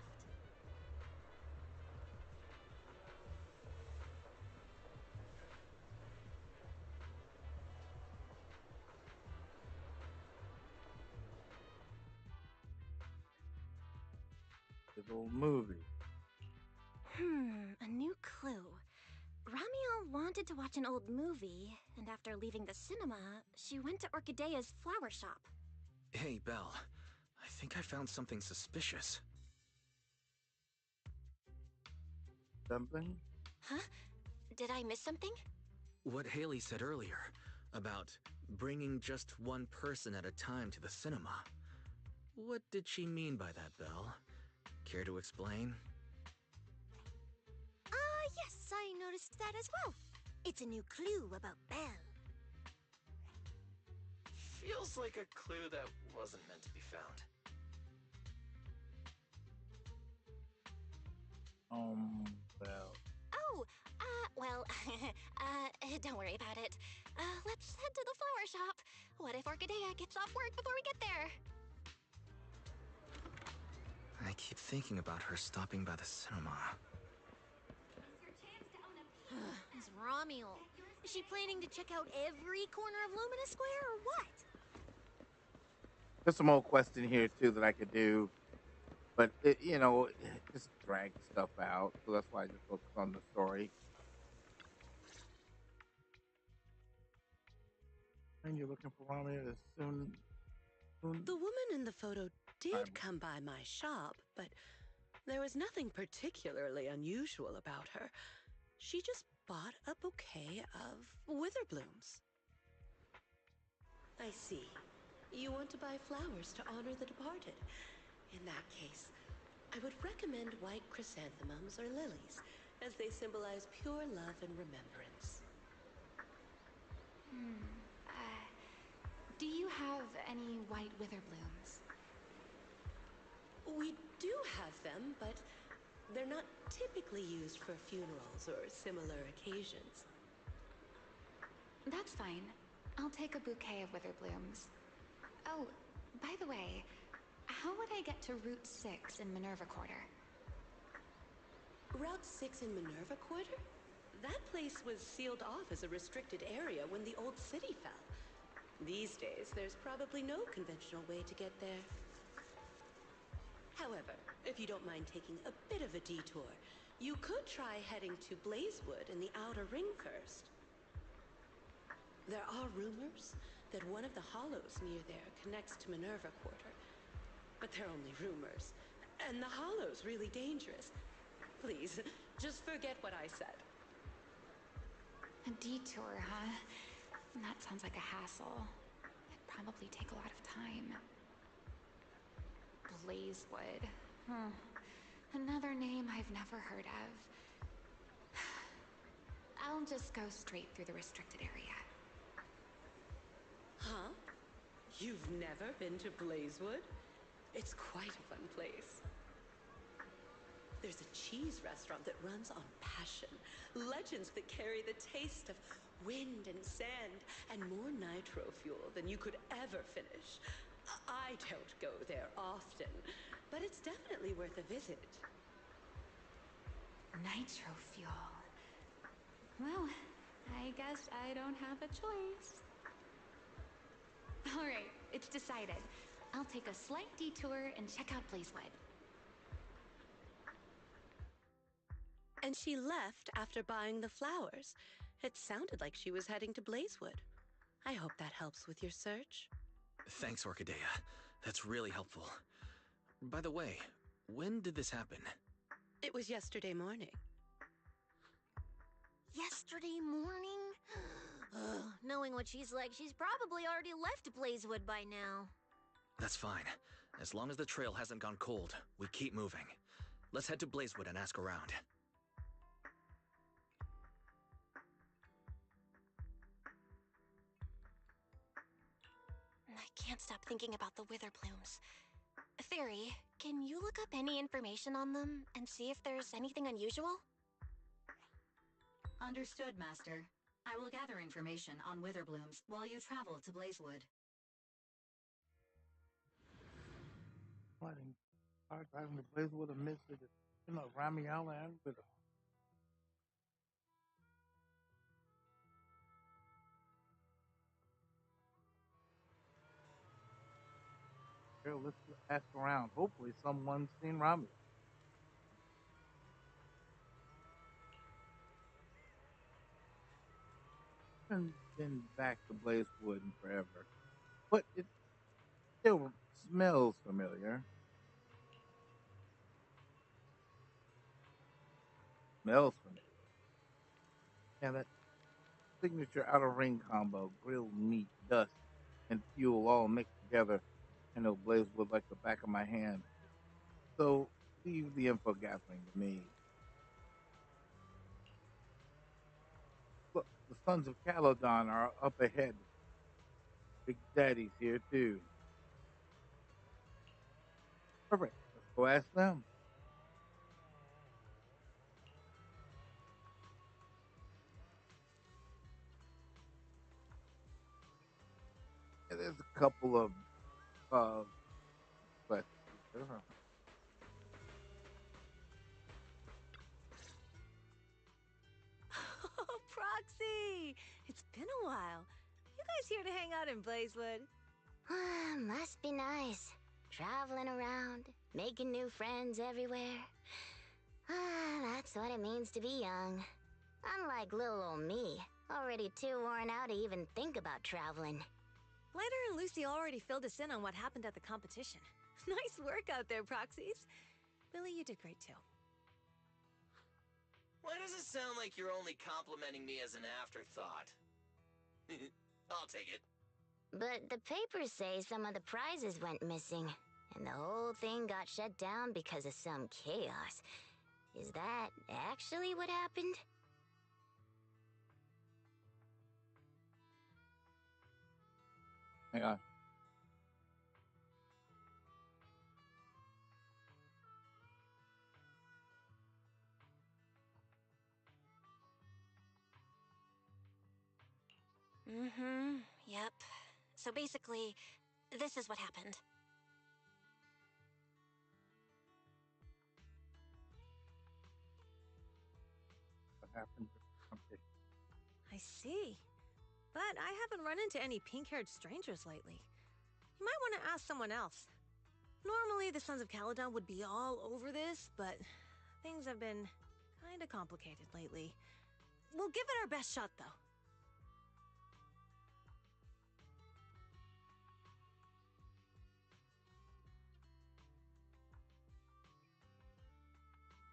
The old movie. A new clue. Ramiel wanted to watch an old movie, and after leaving the cinema, she went to Orchidea's flower shop. Hey, Belle. I think I found something suspicious. Something? Huh? Did I miss something? What Haley said earlier about bringing just one person at a time to the cinema. What did she mean by that, Belle? Care to explain? Yes, I noticed that as well. It's a new clue about Belle. Feels like a clue that wasn't meant to be found. Well. Oh, well, don't worry about it. Let's head to the flower shop. What if Orchidea gets off work before we get there? I keep thinking about her stopping by the cinema. It's Ramiel. Is she planning to check out every corner of Lumina Square or what? There's some old quests in here too that I could do, but just drag stuff out. So that's why I just focus on the story. And you're looking for Rami as soon. The woman in the photo did I'm- come by my shop, but there was nothing particularly unusual about her. She just bought a bouquet of wither blooms. I see. You want to buy flowers to honor the departed. In that case, I would recommend white chrysanthemums or lilies, as they symbolize pure love and remembrance. Do you have any white wither blooms? We do have them, but they're not typically used for funerals or similar occasions. That's fine. I'll take a bouquet of wither blooms. Oh, by the way, how would I get to Route 6 in Minerva Quarter? Route 6 in Minerva Quarter? That place was sealed off as a restricted area when the old city fell. These days, there's probably no conventional way to get there. However, if you don't mind taking a bit of a detour, you could try heading to Blazewood in the Outer Ring first. There are rumors that one of the hollows near there connects to Minerva Quarter. But they're only rumors, and the hollow's really dangerous. Please, just forget what I said. A detour, huh? That sounds like a hassle. It'd probably take a lot of time. Blazewood. Another name I've never heard of. I'll just go straight through the restricted area. Huh? You've never been to Blazewood? It's quite a fun place. There's a cheese restaurant that runs on passion. Legends that carry the taste of wind and sand and more nitro fuel than you could ever finish. I don't go there often, but it's definitely worth a visit. Nitro fuel. Well, I guess I don't have a choice. All right, it's decided. I'll take a slight detour and check out Blazewood. And she left after buying the flowers. It sounded like she was heading to Blazewood. I hope that helps with your search. Thanks, Orchidea. That's really helpful. By the way, when did this happen? It was yesterday morning. Yesterday morning? Ugh, knowing what she's like, she's probably already left Blazewood by now. That's fine. As long as the trail hasn't gone cold, we keep moving. Let's head to Blazewood and ask around. I can't stop thinking about the wither plumes. Fairy, can you look up any information on them and see if there's anything unusual? Understood, Master. I will gather information on wither blooms while you travel to Blazewood. Fighting hard driving the Blazewood amidst the Ramiala and Widow. Here, let's ask around. Hopefully someone's seen Rami. Haven't been back to Blazewood in forever, but it still smells familiar. Smells familiar. Yeah, that signature outer ring combo, grilled meat, dust, and fuel all mixed together. I know Blazewood like the back of my hand. So leave the info gathering to me. Look, the sons of Caledon are up ahead. Big Daddy's here too. Perfect. Let's go ask them. Yeah, there's a couple of quests here. Oh, Proxy! It's been a while. You guys here to hang out in Blazewood? Must be nice. Traveling around, making new friends everywhere. That's what it means to be young. Unlike little old me, already too worn out to even think about traveling. Lighter and Lucy already filled us in on what happened at the competition. Nice work out there, Proxies. Billy, you did great too. Why does it sound like you're only complimenting me as an afterthought? I'll take it. But the papers say some of the prizes went missing, and the whole thing got shut down because of some chaos. Is that actually what happened? Hang on. Yep. So basically, this is what happened. What happened to the competition? I see. But I haven't run into any pink-haired strangers lately. You might want to ask someone else. Normally, the Sons of Caledon would be all over this, but things have been kinda complicated lately. We'll give it our best shot, though.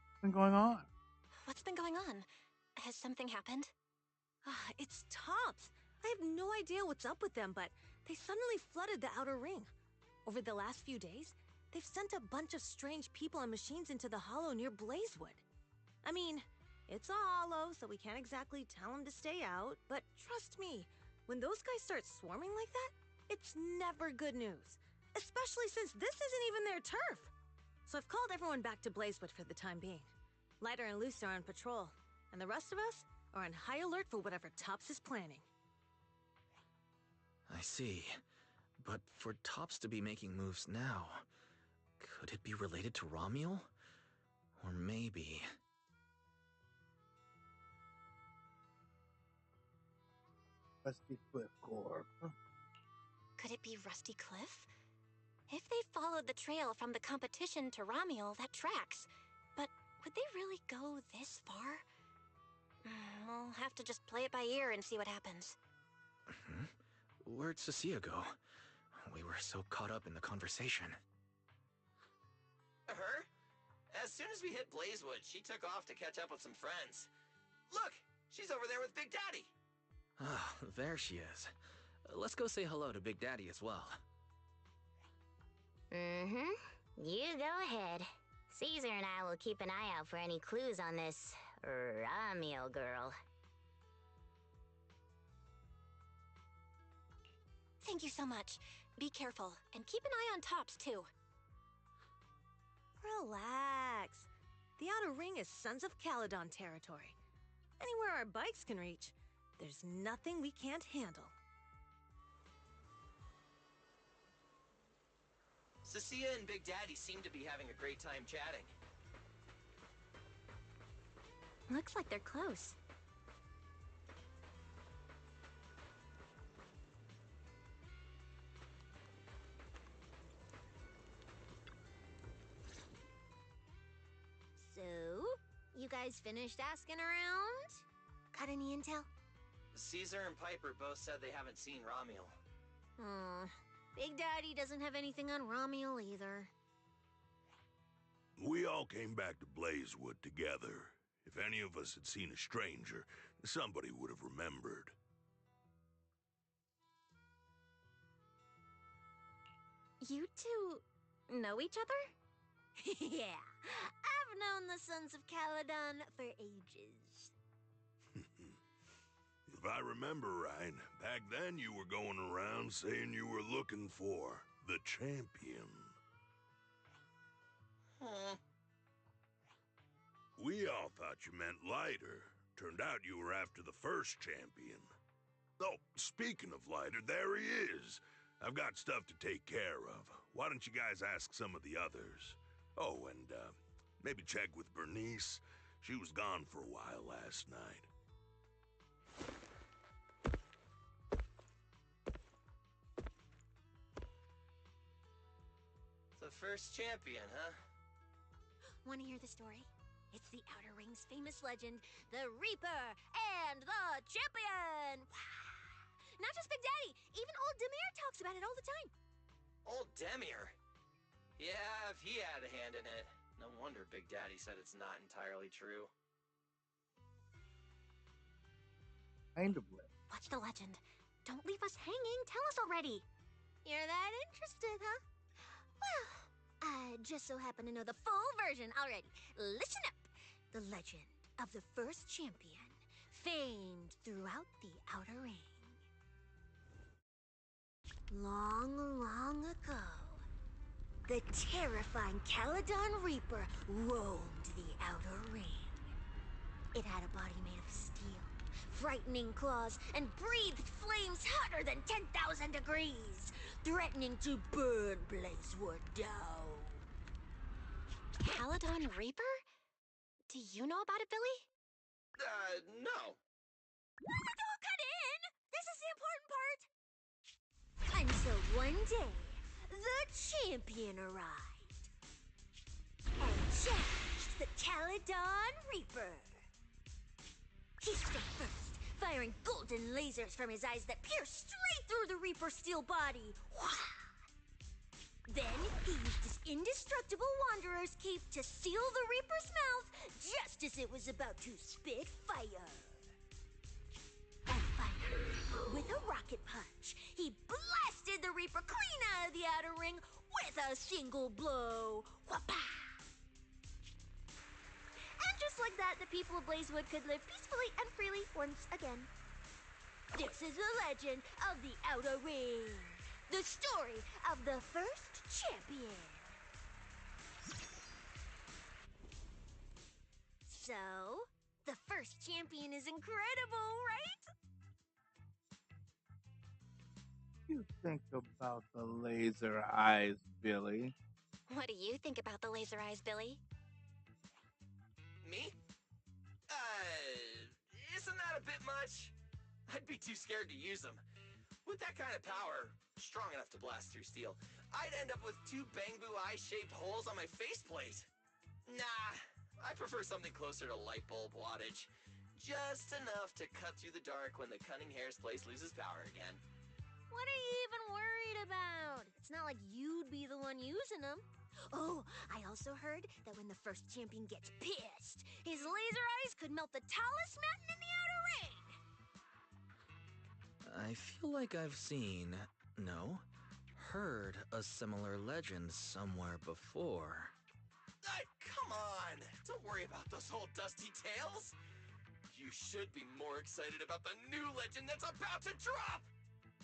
What's been going on? What's been going on? Has something happened? It's Tops. I have no idea what's up with them, but they suddenly flooded the outer ring. Over the last few days, they've sent a bunch of strange people and machines into the hollow near Blazewood. I mean, it's a hollow, so we can't exactly tell them to stay out, but trust me, when those guys start swarming like that, it's never good news. Especially since this isn't even their turf. So I've called everyone back to Blazewood for the time being. Lighter and Lucy are on patrol, and the rest of us are on high alert for whatever Tops is planning. I see. But for Tops to be making moves now, could it be related to Romuel? Or maybe... Rusty Cliff Core. Could it be Rusty Cliff? If they followed the trail from the competition to Ramiel, that tracks. But would they really go this far? We'll have to just play it by ear and see what happens. Where'd Cecilia go? We were so caught up in the conversation. Her? As soon as we hit Blazewood, she took off to catch up with some friends. Look, she's over there with Big Daddy. Ah, there she is. Let's go say hello to Big Daddy as well. Mm-hmm. You go ahead. Caesar and I will keep an eye out for any clues on this Ramiel girl. Thank you so much. Be careful, and keep an eye on Tops, too. Relax. The Outer Ring is Sons of Caledon territory. Anywhere our bikes can reach, there's nothing we can't handle. Cecilia and Big Daddy seem to be having a great time chatting. Looks like they're close. So, you guys finished asking around? Got any intel? Caesar and Piper both said they haven't seen Ramiel. Big Daddy doesn't have anything on Ramiel either. We all came back to Blazewood together. If any of us had seen a stranger, somebody would have remembered. You two know each other? Yeah, I've known the Sons of Caledon for ages. If I remember right, back then you were going around saying you were looking for the champion. We all thought you meant Lighter. Turned out you were after the first champion. Oh, speaking of Lighter, there he is. I've got stuff to take care of. Why don't you guys ask some of the others? Oh, and maybe check with Bernice. She was gone for a while last night. The first champion, huh? Want to hear the story? It's the Outer Ring's famous legend, the Reaper and the Champion! Not just Big Daddy, even old Demir talks about it all the time. Old Demir? Yeah, if he had a hand in it. No wonder Big Daddy said it's not entirely true. Kind of lit. What's the legend? Don't leave us hanging, tell us already. You're that interested, huh? Well, I just so happen to know the full version already. Listen up. The legend of the first champion, famed throughout the Outer Ring. Long, long ago, the terrifying Caledon Reaper roamed the Outer Ring. It had a body made of steel, frightening claws, and breathed flames hotter than 10,000 degrees, threatening to burn Blazewood down. Caledon Reaper? Do you know about it, Billy? No. Don't cut in! This is the important part! Until one day, the champion arrived and challenged the Caledon Reaper. He struck first, firing golden lasers from his eyes that pierced straight through the Reaper's steel body. Then he used his indestructible Wanderer's cape to seal the Reaper's mouth just as it was about to spit fire. And finally, with a rocket punch, he blasted the Reaper clean out of the Outer Ring with a single blow. Whapa! And just like that, the people of Blazewood could live peacefully and freely once again. This is the legend of the Outer Ring. The story of the first champion. So, the first champion is incredible, right? You think about the laser eyes, Billy? What do you think about the laser eyes, Billy? Me? Isn't that a bit much? I'd be too scared to use them. With that kind of power, strong enough to blast through steel, I'd end up with 2 bamboo eye-shaped holes on my faceplate. Nah, I prefer something closer to light bulb wattage. Just enough to cut through the dark when the cunning hair's place loses power again. What are you even worried about? It's not like you'd be the one using them. Oh, I also heard that when the first champion gets pissed, his laser eyes could melt the tallest mountain in the outer ring. I feel like I've seen, no, heard a similar legend somewhere before. Come on! Don't worry about those old dusty tales! You should be more excited about the new legend that's about to drop!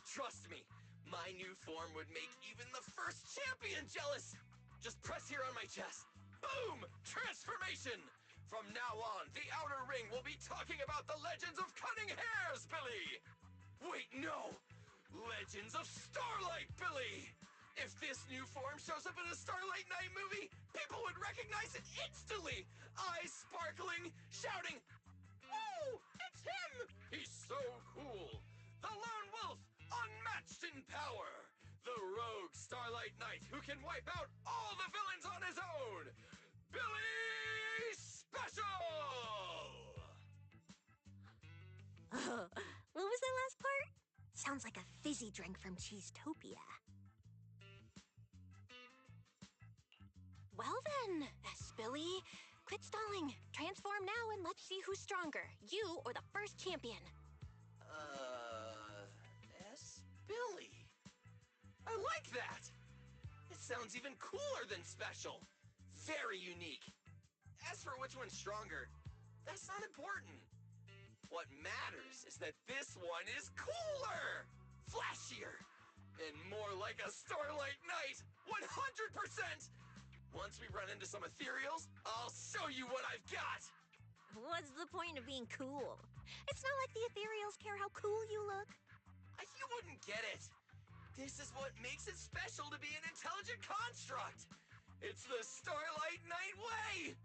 Trust me, my new form would make even the first champion jealous! Just press here on my chest. Boom! Transformation! From now on, the Outer Ring will be talking about the legends of cunning hairs, Billy! Wait, no! Legends of Starlight, Billy! If this new form shows up in a Starlight Night movie, people would recognize it instantly! Eyes sparkling, shouting, "Whoa! It's him! He's so cool! The Lone Wolf, unmatched in power! The rogue Starlight Knight who can wipe out all the villains on his own! Billy Special!" What was that last part? Sounds like a fizzy drink from Cheesetopia. Well then, Billy, quit stalling. Transform now and let's see who's stronger, you or the first champion. Billy. I like that! It sounds even cooler than special. Very unique. As for which one's stronger, that's not important. What matters is that this one is cooler, flashier, and more like a Starlight Knight, 100%! Once we run into some ethereals, I'll show you what I've got! What's the point of being cool? It's not like the ethereals care how cool you look. You wouldn't get it. This is what makes it special to be an intelligent construct. It's the Starlight Knight way!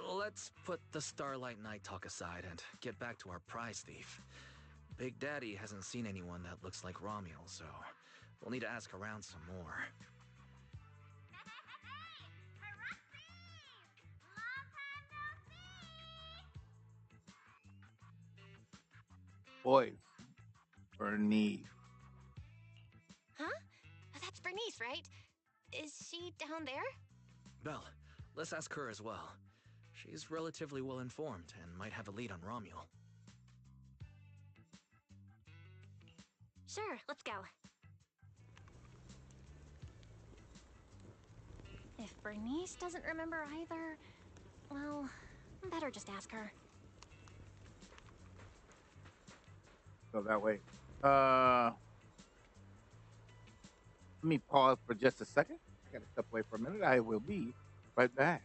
Let's put the Starlight Knight talk aside and get back to our prize thief. Big Daddy hasn't seen anyone that looks like Romuel, so we'll need to ask around some more. Boys, Bernice. Huh? That's Bernice, right? Is she down there? Belle, let's ask her as well. She's relatively well informed and might have a lead on Romuel. Sure, let's go. If Bernice doesn't remember either, well, better just ask her. Go that way. Let me pause for just a second. I gotta step away for a minute. I will be right back.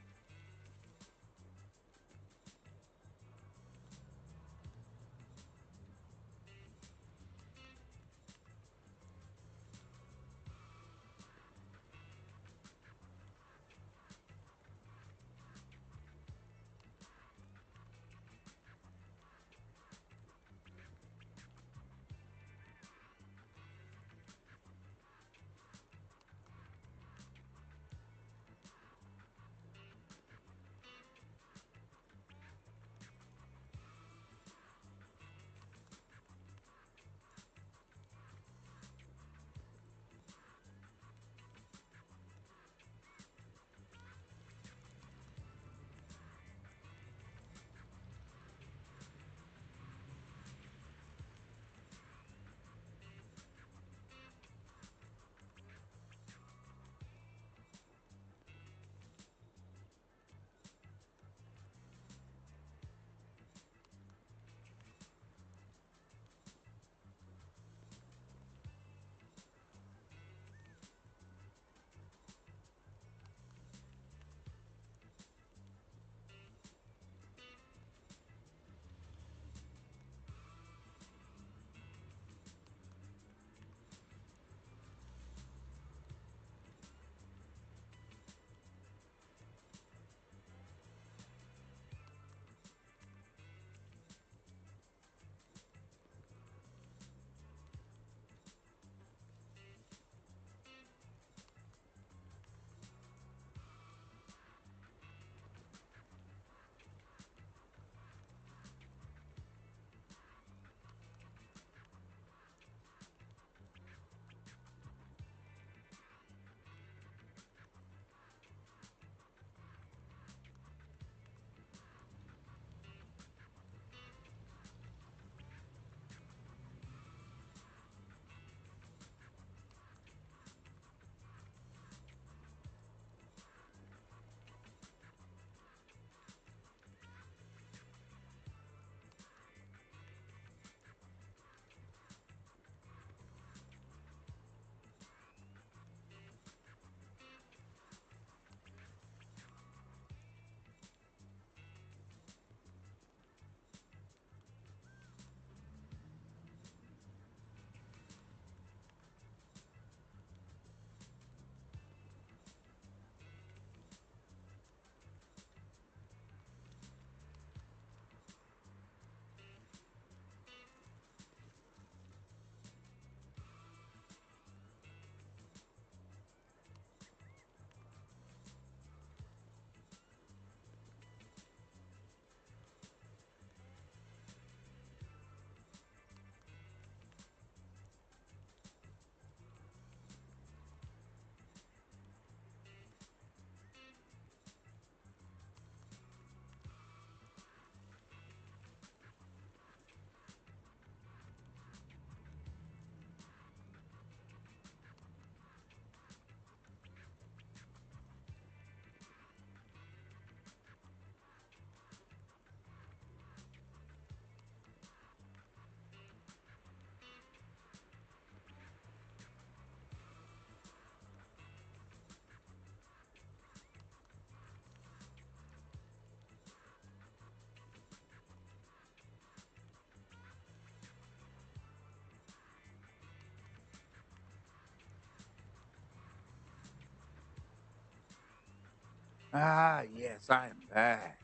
Ah, yes, I am back.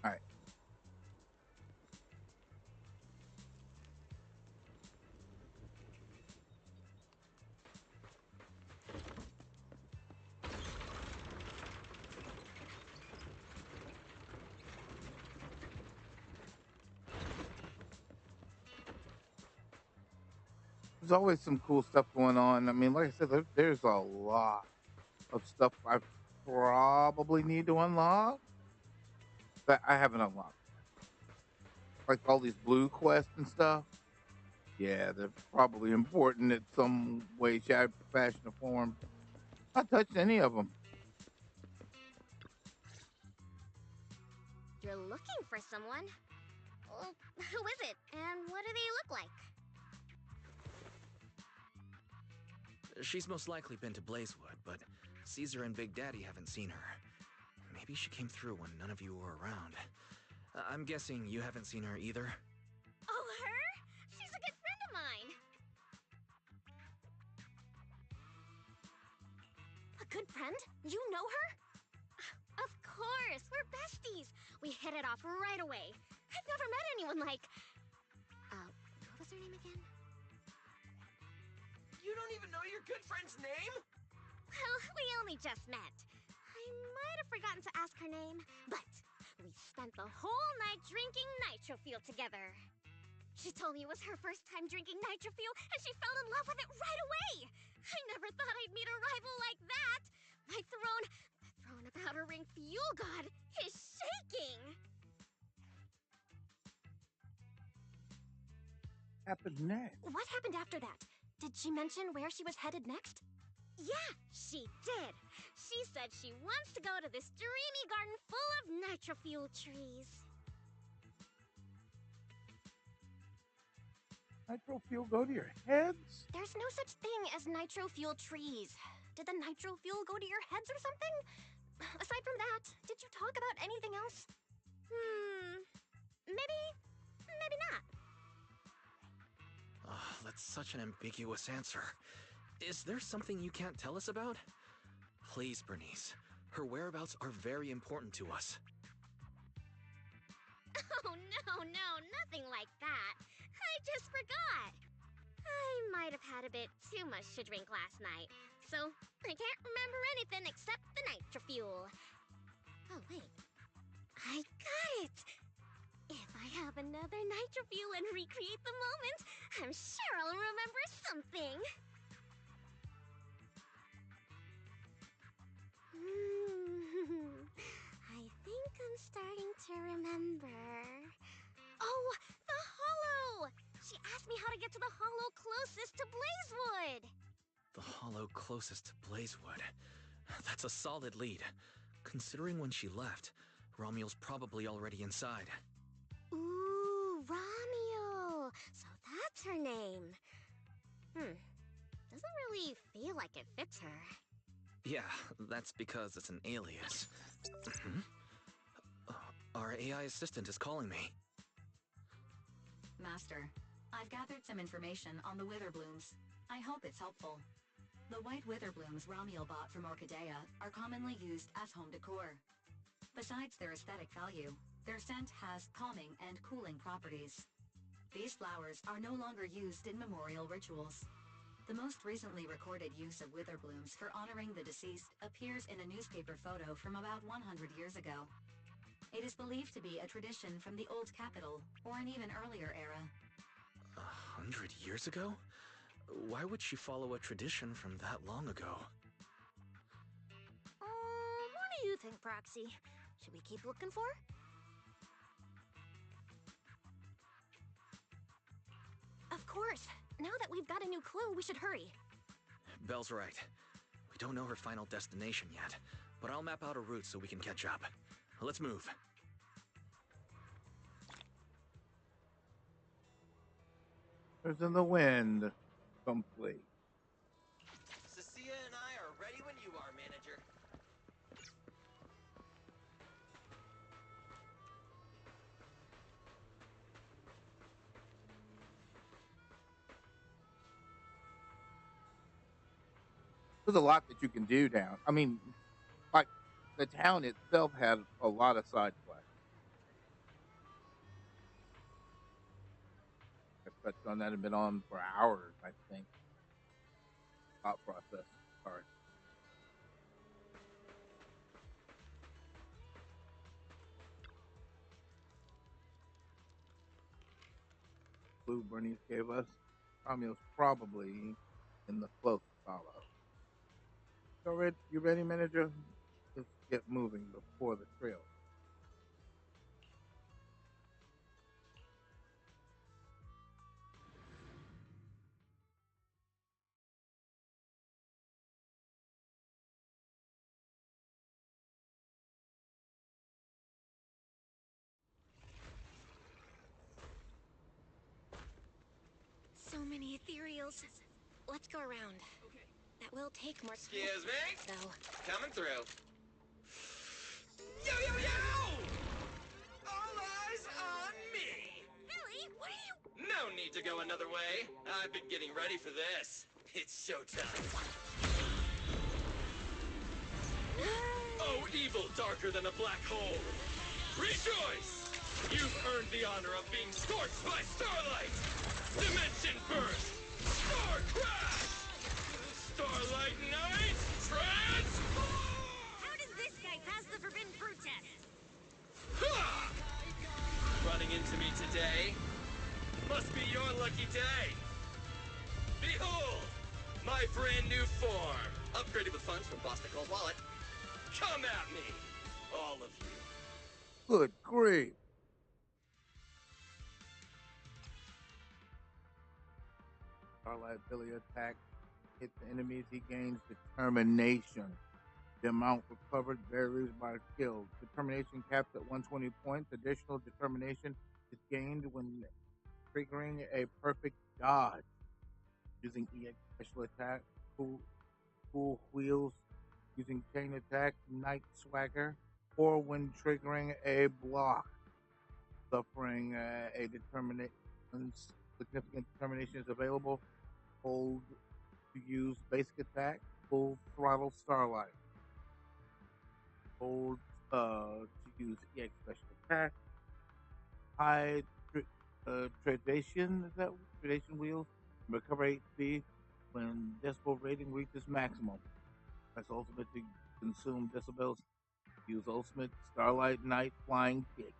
All right. There's always some cool stuff going on. I mean, like I said, there's a lot of stuff I probably need to unlock that I haven't unlocked. Like all these blue quests and stuff. Yeah, they're probably important in some way, shape, fashion, or form. Not touched any of them. You're looking for someone? Well, who is it, and what do they look like? She's most likely been to Blazewood, but Caesar and Big Daddy haven't seen her. Maybe she came through when none of you were around. I'm guessing you haven't seen her either? Oh, her? She's a good friend of mine. A good friend? You know her? Of course, we're besties. We hit it off right away. I've never met anyone like... what was her name again? You don't even know your good friend's name? Well, we only just met. I might have forgotten to ask her name, but we spent the whole night drinking nitro fuel together. She told me it was her first time drinking nitro fuel, and she fell in love with it right away. I never thought I'd meet a rival like that. The throne of Outer Ring Fuel God is shaking. Happened next. What happened after that? Did she mention where she was headed next? Yeah, she did. She said she wants to go to this dreamy garden full of nitro fuel trees. Nitro fuel go to your heads? There's no such thing as nitro fuel trees. Did the nitro fuel go to your heads or something? Aside from that, did you talk about anything else? Maybe not. Oh, that's such an ambiguous answer. Is there something you can't tell us about? Please, Bernice. Her whereabouts are very important to us. Oh, no, nothing like that. I just forgot. I might have had a bit too much to drink last night, so I can't remember anything except the nitro fuel. Oh, wait. I got it! If I have another nitro fuel and recreate the moment, I'm sure I'll remember something. I think I'm starting to remember. Oh, the hollow! She asked me how to get to the hollow closest to Blazewood. The hollow closest to Blazewood. That's a solid lead. Considering when she left, Romual's probably already inside. Ooh, Romual! So that's her name. Doesn't really feel like it fits her. Yeah, that's because it's an alias. Our AI assistant is calling me. Master, I've gathered some information on the Witherblooms. I hope it's helpful. The white Witherblooms Romual bought from Orchidea are commonly used as home decor. Besides their aesthetic value, their scent has calming and cooling properties. These flowers are no longer used in memorial rituals. The most recently recorded use of Witherblooms for honoring the deceased appears in a newspaper photo from about 100 years ago. It is believed to be a tradition from the Old Capital, or an even earlier era. 100 years ago? Why would she follow a tradition from that long ago? What do you think, Proxy? Should we keep looking for? Of course. Now that we've got a new clue, we should hurry. Belle's right. We don't know her final destination yet, but I'll map out a route so we can catch up. Let's move. There's in the wind. Complete. Cecilia and I are ready when you are, manager. there's a lot that you can do down. I mean, like the town itself had a lot of side quests. I touched on that and been on for hours, I think. Thought process. Sorry. Blue Bernice gave us. Romulus probably in the close follow. So, Red, you ready, manager? Let's get moving before the trail. So many ethereals. Let's go around. That will take more. Excuse me? Though. Coming through. Yo, yo, yo! All eyes on me! Billy, what are you? No need to go another way. I've been getting ready for this. It's showtime. Oh, evil darker than a black hole. Rejoice! You've earned the honor of being scorched by starlight! Dimension burst! Star crash! Starlight night! Transform! How does this guy pass the forbidden fruit test? Ha! Running into me today? Must be your lucky day. Behold! My brand new form! Upgraded with funds from Boston Cold Wallet. Come at me! All of you. Good grief. Starlight Billy attack hits enemies, he gains determination. The amount recovered varies by skill. Determination capped at 120 points. Additional determination is gained when triggering a perfect dodge. Using EX special attack, cool wheels, using chain attack, night swagger, or when triggering a block. Suffering a significant determination is available. Hold to use basic attack, full throttle starlight. Hold to use EX special attack. High tradition, is that tradition wheel? Recover HP when decibel rating reaches maximum. Press ultimate to consume decibels. Use ultimate starlight night flying kick.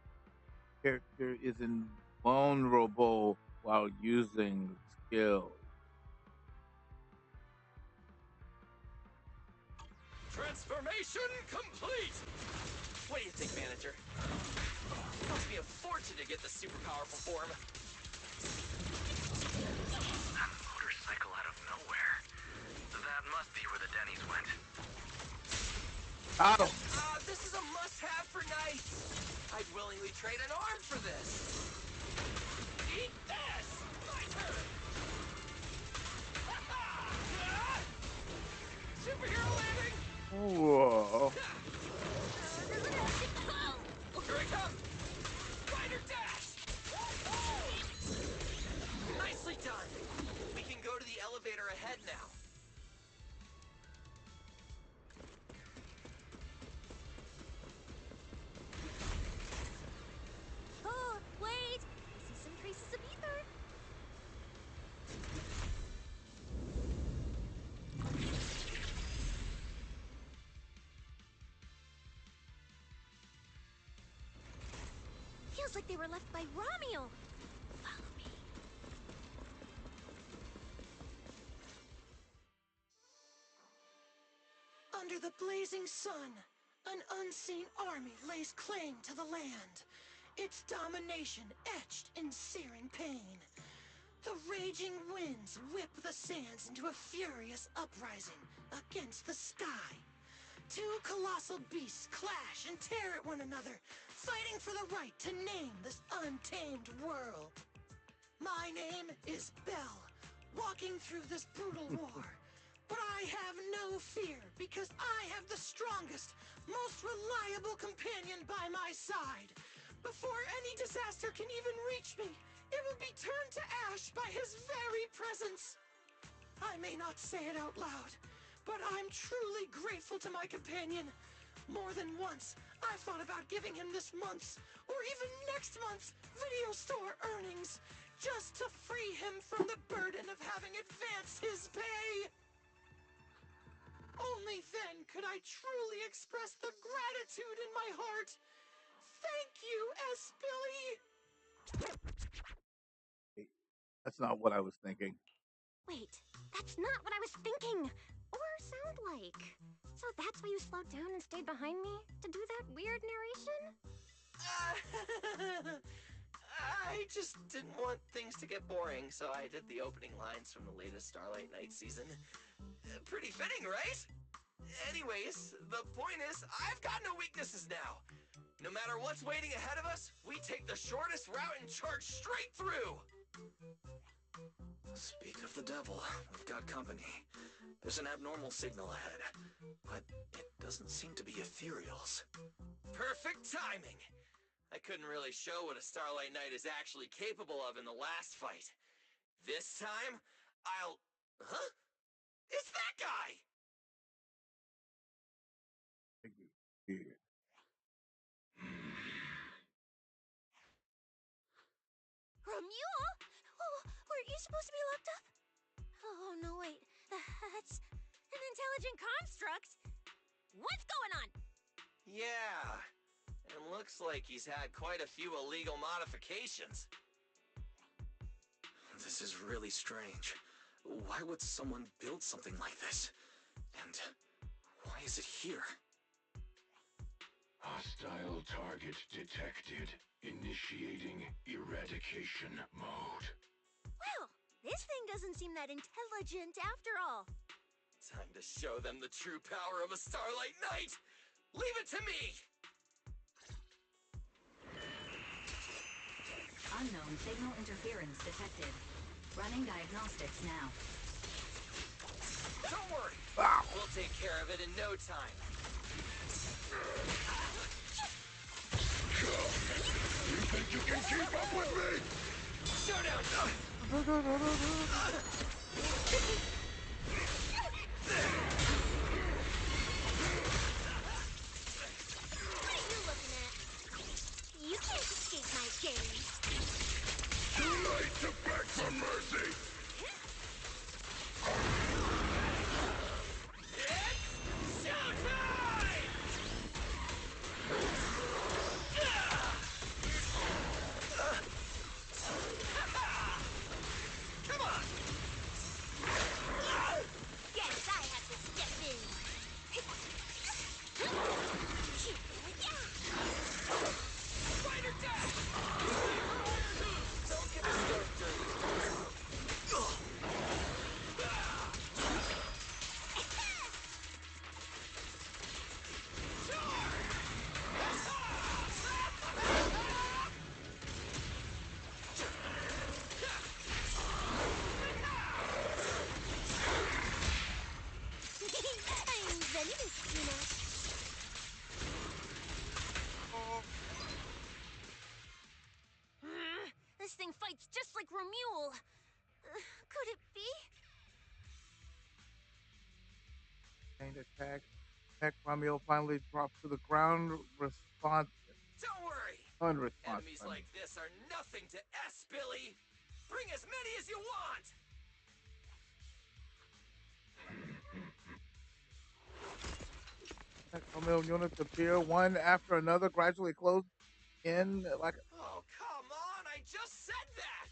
Character is invulnerable while using skill. Transformation complete! What do you think, manager? It must be a fortune to get the super powerful form. That motorcycle out of nowhere. That must be where the Denny's went. Oh. This is a must-have for night. I'd willingly trade an arm for this. Eat this! My turn! Superhero landing! Whoa. Here I come! Rider dash! Nicely done! We can go to the elevator ahead now. Oh, wait! I see some traces of ether. Feels like they were left by Romeo. Follow me. Under the blazing sun, an unseen army lays claim to the land, its domination etched in searing pain. The raging winds whip the sands into a furious uprising against the sky. Two colossal beasts clash and tear at one another, fighting for the right to name this untamed world. My name is Belle, walking through this brutal war. But I have no fear, because I have the strongest, most reliable companion by my side. Before any disaster can even reach me, it will be turned to ash by his very presence. I may not say it out loud, but I'm truly grateful to my companion. More than once, I've thought about giving him this month's, or even next month's, video store earnings, just to free him from the burden of having advanced his pay. Only then could I truly express the gratitude in my heart. Thank you, S. Billy. That's not what I was thinking. Wait, that's not what I was thinking! Or sound like. So that's why you slowed down and stayed behind me? To do that weird narration? I just didn't want things to get boring, so I did the opening lines from the latest Starlight Night season. Pretty fitting, right? Anyways, the point is, I've got no weaknesses now. No matter what's waiting ahead of us, we take the shortest route and charge straight through! Speak of the devil, we've got company. There's an abnormal signal ahead, but it doesn't seem to be ethereals. Perfect timing! I couldn't really show what a Starlight Knight is actually capable of in the last fight. This time, I'll... Huh? It's that guy! Yeah. Romulo? Oh, weren't you supposed to be locked up? Oh, no, wait. That's an intelligent construct. What's going on? Yeah, and looks like he's had quite a few illegal modifications. This is really strange. Why would someone build something like this? And why is it here? Hostile target detected. Initiating eradication mode. Well, this thing doesn't seem that intelligent after all. Time to show them the true power of a Starlight Knight! Leave it to me! Unknown signal interference detected. Running diagnostics now. Don't worry! We'll take care of it in no time. You think you can keep up with me? Showdown! What are you looking at? You can't escape my gaze. Too late to beg for mercy! It's showtime! Come on! Guess I have to step in. Spider dash! Don't get me started during these I'm venomous, you know. This thing fights just like Romulo. Could it be? Chain attack. Attack Romeo finally drops to the ground. Responsive. Don't worry! Unresponsive. Enemies like this are nothing to S, Billy! Bring as many as you want! Attack Romeo units appear one after another, gradually close in like. Oh, come on! I just said that!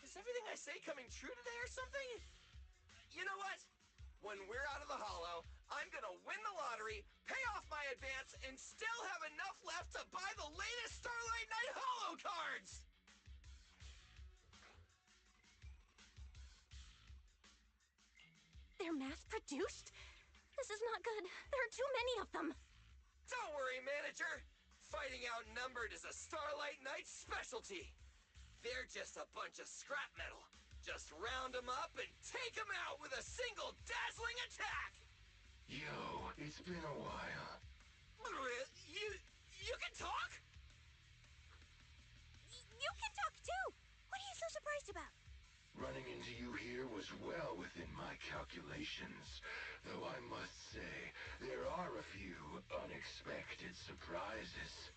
Is everything I say coming true today or something? You know what? When we're out of the hollow, I'm gonna win the lottery, pay off my advance, and still have enough left to buy the latest Starlight Night Hollow cards! They're mass-produced? This is not good. There are too many of them. Don't worry, manager! Fighting outnumbered is a Starlight Knight specialty! They're just a bunch of scrap metal. Just round them up and take them out with a single dazzling attack! Yo, it's been a while. You can talk? You can talk too! What are you so surprised about? Running into you here here was well within my calculations, though I must say, there are a few unexpected surprises.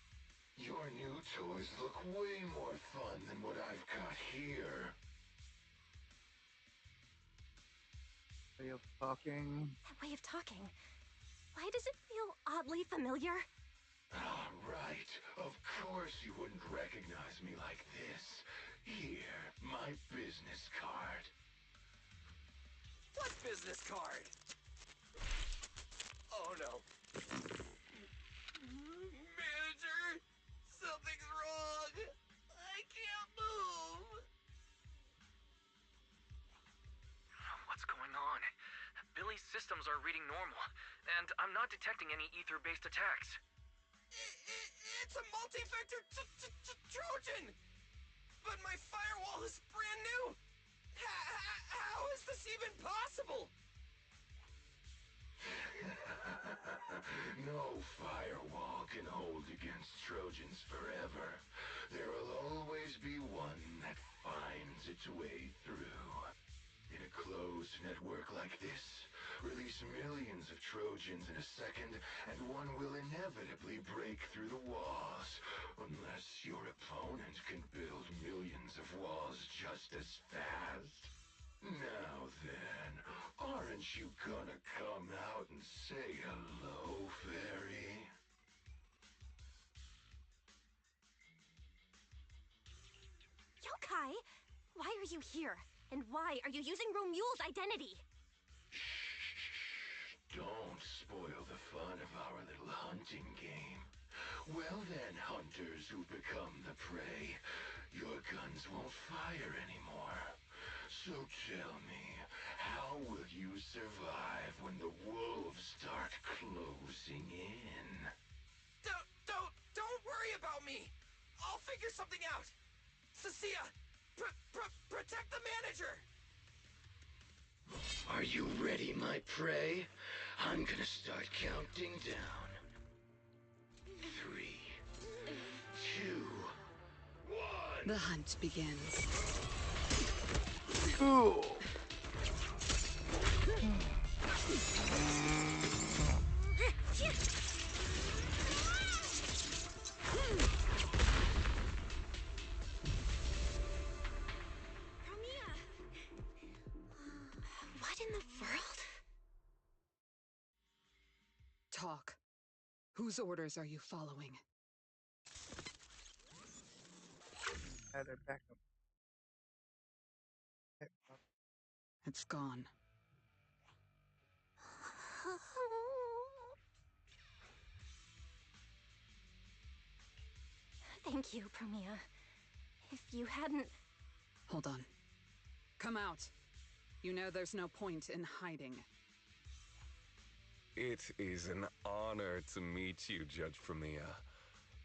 Your new toys look way more fun than what I've got here. Way of talking. That way of talking. Why does it feel oddly familiar? Ah, right. Of course you wouldn't recognize me like this. Here, my business card. What business card? Oh no. Manager! Something's wrong! I can't move! What's going on? Billy's systems are reading normal, and I'm not detecting any ether-based attacks. It's a multi-vector Trojan! But my firewall is brand new! How is this even possible? No firewall can hold against Trojans forever. There will always be one that finds its way through. In a closed network like this, release millions of Trojans in a second, and one will inevitably break through the walls. Unless your opponent can build millions of walls just as fast. Now then, aren't you gonna come out and say hello, fairy? Yokai! Why are you here? And why are you using Romule's identity? Don't spoil the fun of our little hunting game. Well then, hunters who've become the prey, your guns won't fire anymore. So tell me, how will you survive when the wolves start closing in? Don't worry about me! I'll figure something out! Cecilia, protect the manager! Are you ready, my prey? I'm gonna start counting down. 3, 2, 1. The hunt begins. Ooh. What in the world? Talk. Whose orders are you following? Had her back up. It's gone. Thank you, Premia. If you hadn't... Hold on. Come out. You know there's no point in hiding. It is an honor to meet you, Judge Premia.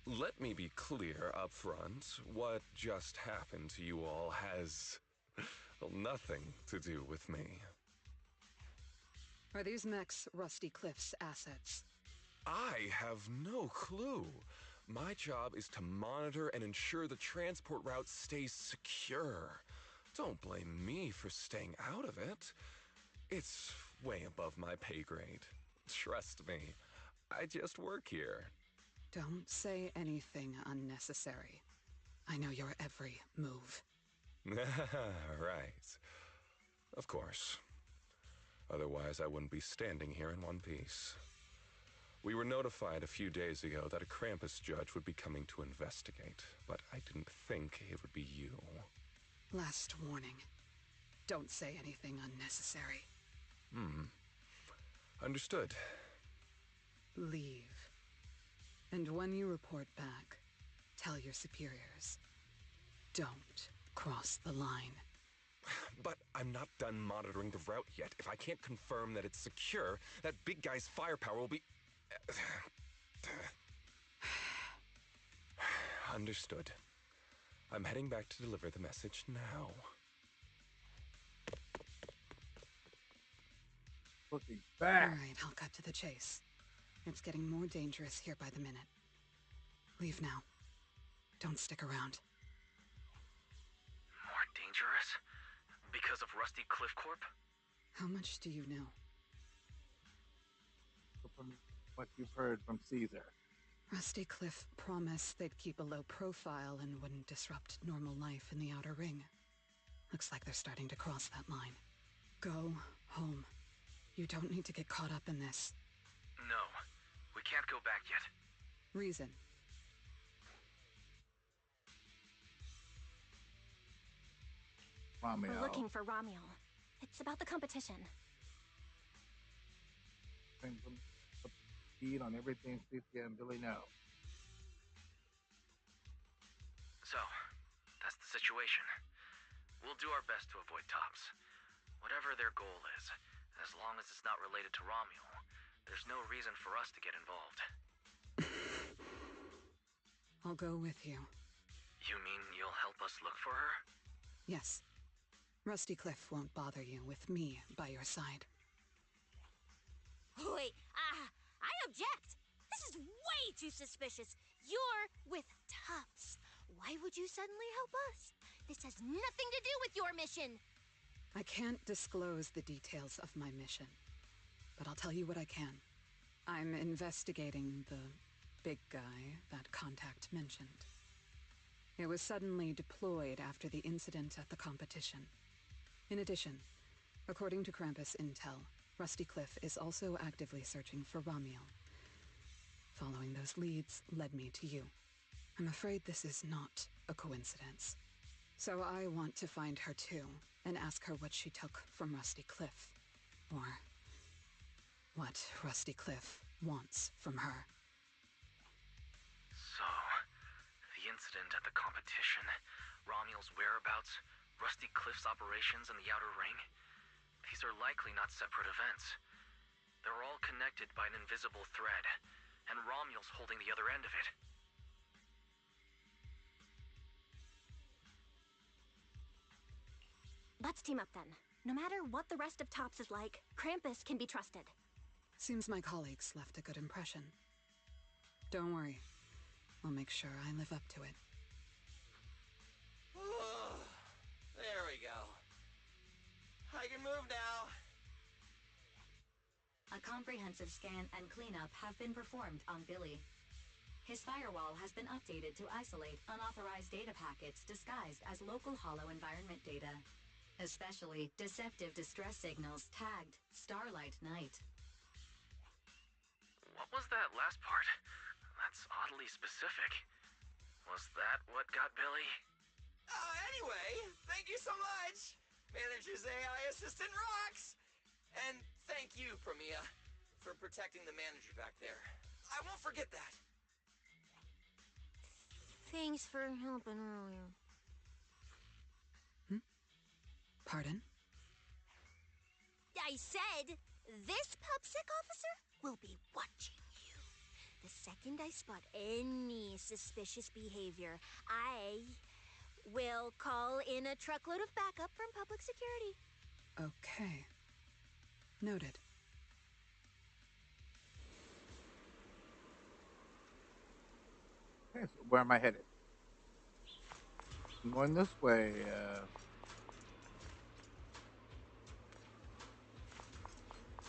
Let me be clear up front. What just happened to you all has nothing to do with me. Are these mechs Rusty Cliff's assets? I have no clue. My job is to monitor and ensure the transport route stays secure. Don't blame me for staying out of it. It's way above my pay grade. Trust me, I just work here. Don't say anything unnecessary. I know your every move. Right. Of course. Otherwise, I wouldn't be standing here in one piece. We were notified a few days ago that a Krampus judge would be coming to investigate, but I didn't think it would be you. Last warning. Don't say anything unnecessary. Understood. Leave. And when you report back, tell your superiors. Don't cross the line. But I'm not done monitoring the route yet. If I can't confirm that it's secure, that big guy's firepower will be... Understood. I'm heading back to deliver the message now. Looking back. All right, I'll cut to the chase. It's getting more dangerous here by the minute. Leave now. Don't stick around. More dangerous? Because of Rusty Rusty Cliff Corp? How much do you know? From what you've heard from Caesar. Rusty Cliff promised they'd keep a low profile and wouldn't disrupt normal life in the Outer Ring. Looks like they're starting to cross that line. Go home. You don't need to get caught up in this. No, we can't go back yet. Reason. Ramiel. We're looking for Ramiel. It's about the competition. Bring them up to speed on everything Cynthia and Billy know. So, that's the situation. We'll do our best to avoid tops. Whatever their goal is, as long as it's not related to Ramiel, there's no reason for us to get involved. I'll go with you. You mean you'll help us look for her? Yes. Rusty Cliff won't bother you with me by your side. Wait, I object! This is way too suspicious. You're with Tufts. Why would you suddenly help us? This has nothing to do with your mission. I can't disclose the details of my mission, but I'll tell you what I can. I'm investigating the big guy that Contact mentioned. It was suddenly deployed after the incident at the competition. In addition, according to Krampus intel, Rusty Cliff is also actively searching for Ramiel. Following those leads led me to you. I'm afraid this is not a coincidence. So I want to find her too, and ask her what she took from Rusty Cliff. Or what Rusty Cliff wants from her. So, the incident at the competition, Ramiel's whereabouts, Rusty Cliff's operations in the Outer Ring, these are likely not separate events. They're all connected by an invisible thread, and Ramiel's holding the other end of it. Let's team up then. No matter what the rest of Tops is like, Krampus can be trusted. Seems my colleagues left a good impression. Don't worry. I'll make sure I live up to it. There we go. I can move now. A comprehensive scan and cleanup have been performed on Billy. His firewall has been updated to isolate unauthorized data packets disguised as local hollow environment data, especially deceptive distress signals tagged Starlight Night. What was that last part? That's oddly specific. Was that what got Billy? Anyway, thank you so much! Manager's AI assistant rocks! And thank you, Promia, for protecting the manager back there. I won't forget that. Thanks for helping earlier. Pardon? I said, this PubSec officer will be watching you. The second I spot any suspicious behavior, I will call in a truckload of backup from public security. Okay. Noted. Okay, so where am I headed? I'm going this way.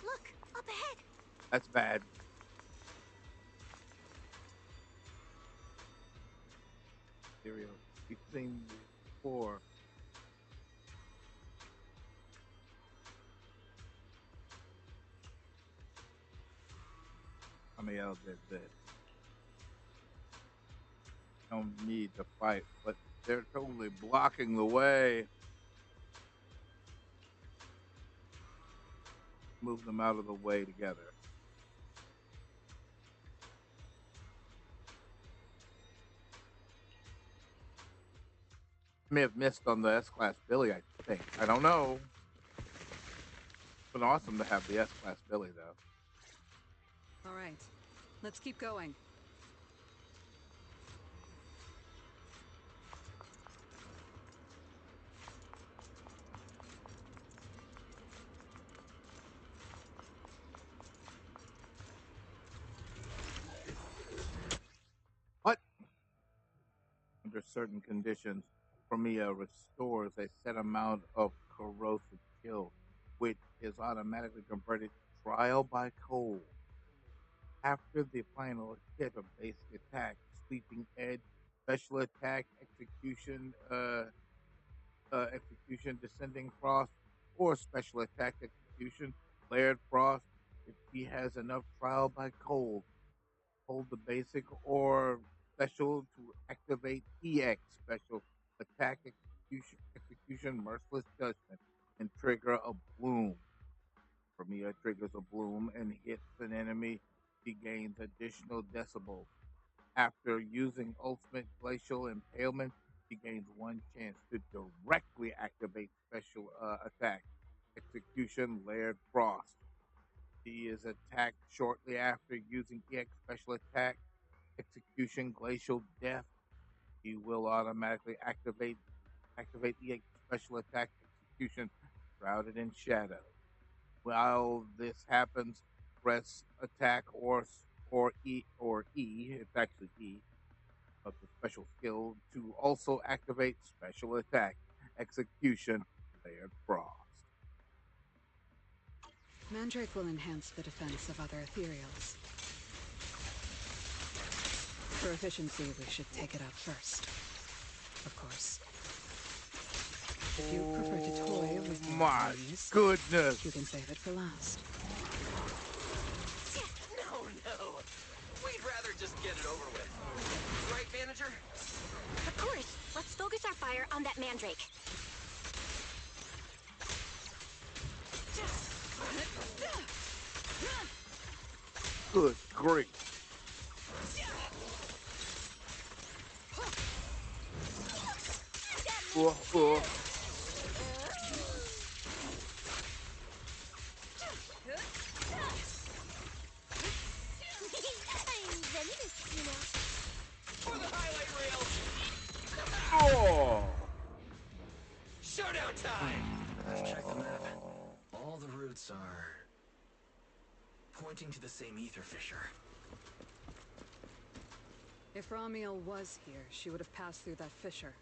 Look, up ahead. That's bad. Stereo. You've seen before. Ramiel did this. Don't need to fight, but they're totally blocking the way. Move them out of the way together. May have missed on the S-Class Billy, I think. I don't know. It's been awesome to have the S-Class Billy, though. All right. Let's keep going. What? Under certain conditions, Premia restores a set amount of corrosive chill, which is automatically converted to trial by cold. After the final hit of basic attack, sweeping edge, special attack, execution, descending frost, or special attack execution, layered frost. If he has enough trial by cold, hold the basic or special to activate EX special attack execution merciless judgment and trigger a bloom. Premia triggers a bloom and hits an enemy. He gains additional decibels. After using ultimate glacial impalement, he gains one chance to directly activate special attack execution layered frost. He is attacked shortly after using EX special attack execution glacial death. He will automatically activate EX special attack execution shrouded in shadow. While this happens, press attack or E or E. It's actually E of the special skill to also activate special attack execution layered frost. Mandrake will enhance the defense of other ethereals. For efficiency, we should take it out first. Of course. If you prefer to toy with your My enemies, goodness! you can save it for last. No. We'd rather just get it over with. Right, manager? Of course. Let's focus our fire on that mandrake. Good grief. For the highlight reel! Oh! Showdown time! I've checked the map. All the routes are pointing to the same ether fissure. If Ramiel was here, she would have passed through that fissure.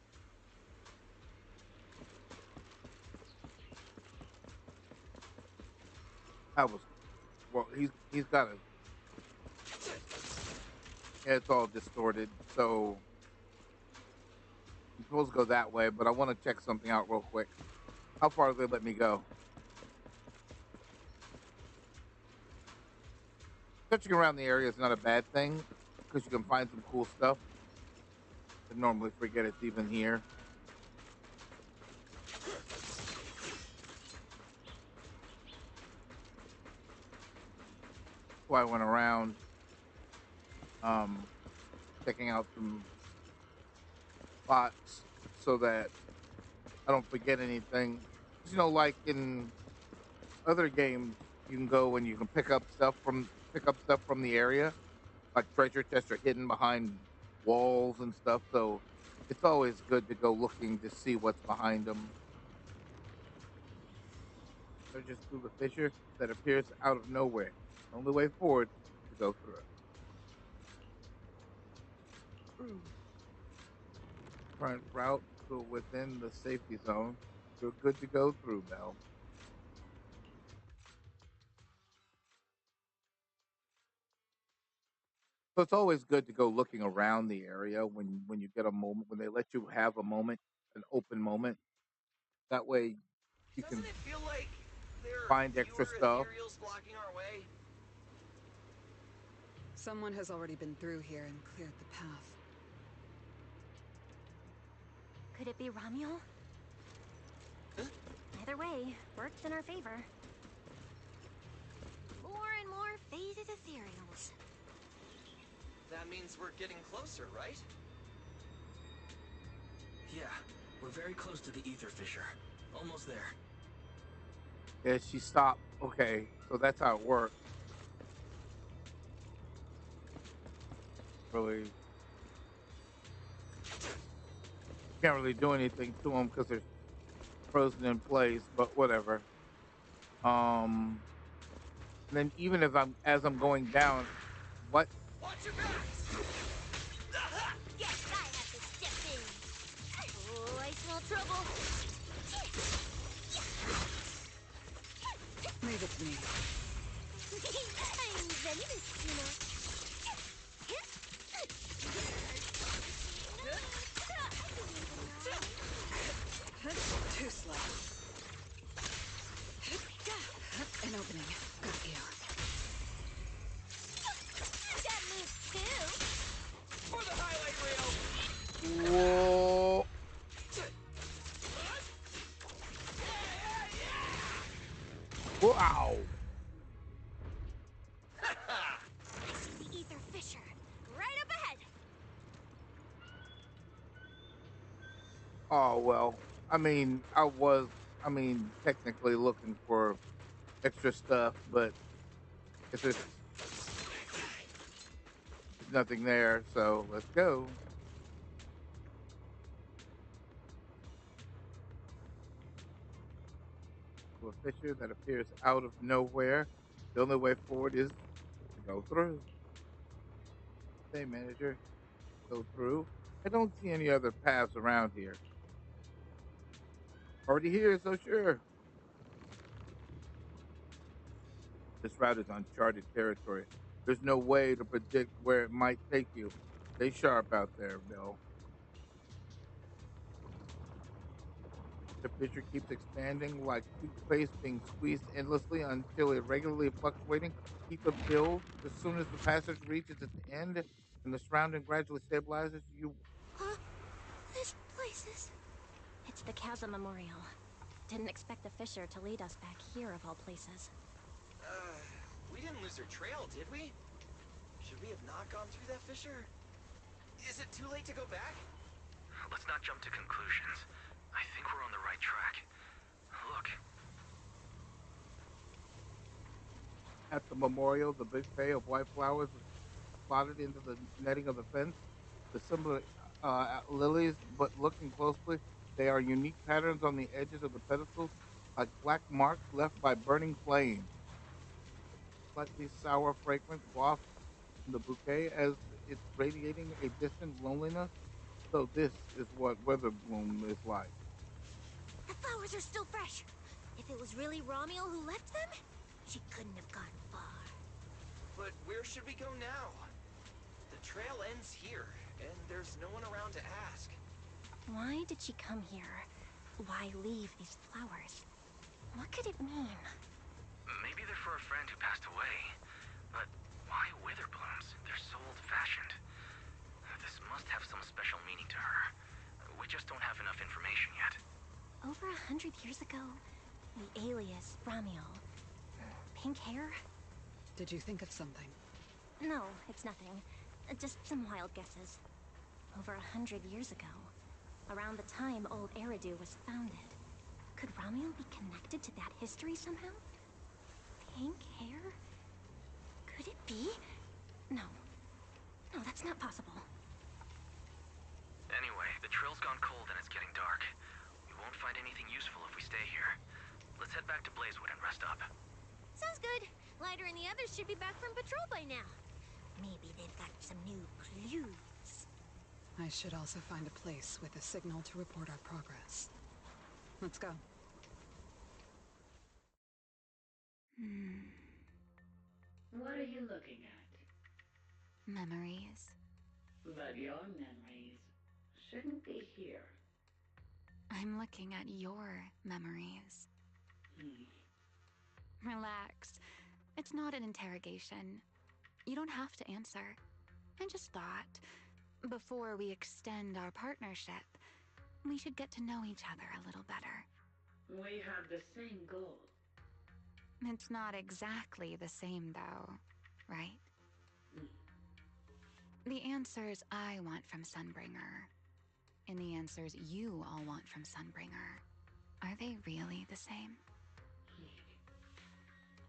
He's got it. Yeah, it's all distorted, so I'm supposed to go that way, but I want to check something out real quick. How far do they let me go? Searching around the area is not a bad thing, because you can find some cool stuff. I normally forget it's even here. So I went around checking out some spots so that I don't forget anything. You know, like in other games, you can go and you can pick up stuff from the area, like treasure chests are hidden behind walls and stuff. So it's always good to go looking to see what's behind them. They're just through the fissure that appears out of nowhere. The only way forward is to go through it. Current route to within the safety zone. You're good to go through, Bell. So it's always good to go looking around the area when you get a moment, when they let you have a moment, an open moment. That way you Doesn't can it feel like there are find extra fewer stuff. ethereals blocking our way? Someone has already been through here and cleared the path. Could it be Ramiel? Huh? Either way, works in our favor. More and more faded ethereals. That means we're getting closer, right? Yeah, we're very close to the ether fissure. Almost there. Yeah, she stopped. Okay, so that's how it works. Really, can't really do anything to them because they're frozen in place. But whatever. And then even as I'm going down, what? Watch your backs! Yes, I have to step in. Oh, I small trouble. Leave it to me. I'm Zenless, you know. Too slow. An opening. Got you. That moves too. For the highlight reel! Whoa! Wow! I see the ether fissure. Right up ahead. Oh, well, I mean, technically looking for extra stuff, but if there's nothing there, so let's go. To a fissure that appears out of nowhere. The only way forward is to go through. Say, manager, go through. I don't see any other paths around here. Already here, so sure. This route is uncharted territory. There's no way to predict where it might take you. Stay sharp out there, Bill. The fissure keeps expanding like toothpaste being squeezed endlessly until irregularly fluctuating ether builds. As soon as the passage reaches its end and the surrounding gradually stabilizes, you... Huh? This place is... It's the Chasm Memorial. Didn't expect the fissure to lead us back here of all places. We didn't lose our trail, did we? Should we have not gone through that fissure? Is it too late to go back? Let's not jump to conclusions. I think we're on the right track. Look. At the memorial, the big bay of white flowers is slotted into the netting of the fence. The similar lilies, but looking closely, they are unique patterns on the edges of the pedestals, like black marks left by burning flames. Slightly sour, fragrance wafts from the bouquet as it's radiating a distant loneliness. So this is what Witherbloom is like. The flowers are still fresh. If it was really Romiel who left them, she couldn't have gone far. But where should we go now? The trail ends here, and there's no one around to ask. Why did she come here? Why leave these flowers? What could it mean? Maybe they're for a friend who passed away. But why Witherblooms? They're so old-fashioned. This must have some special meaning to her. We just don't have enough information yet. Over 100 years ago, the alias Romiel. Pink hair? Did you think of something? No, it's nothing. Just some wild guesses. Over 100 years ago, around the time old Eridu was founded, could Romiel be connected to that history somehow? Pink hair? Could it be? No. No, that's not possible. Anyway, the trail's gone cold and it's getting dark. We won't find anything useful if we stay here. Let's head back to Blazewood and rest up. Sounds good. Lighter and the others should be back from patrol by now. Maybe they've got some new clues. I should also find a place with a signal to report our progress. Let's go. What are you looking at? Memories. But your memories shouldn't be here. I'm looking at your memories. Relax. It's not an interrogation. You don't have to answer. I just thought, before we extend our partnership, we should get to know each other a little better. We have the same goal. It's not exactly the same, though, right? The answers I want from Sunbringer, and the answers you all want from Sunbringer, are they really the same?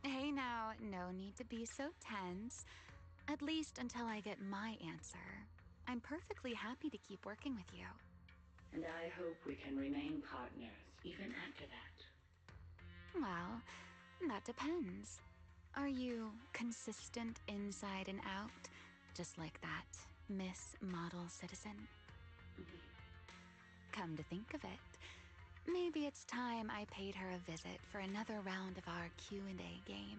Hey now, no need to be so tense. At least until I get my answer. I'm perfectly happy to keep working with you. And I hope we can remain partners even after that. Well, that depends. Are you consistent inside and out, just like that Miss Model Citizen? Come to think of it, maybe it's time I paid her a visit for another round of our Q&A game.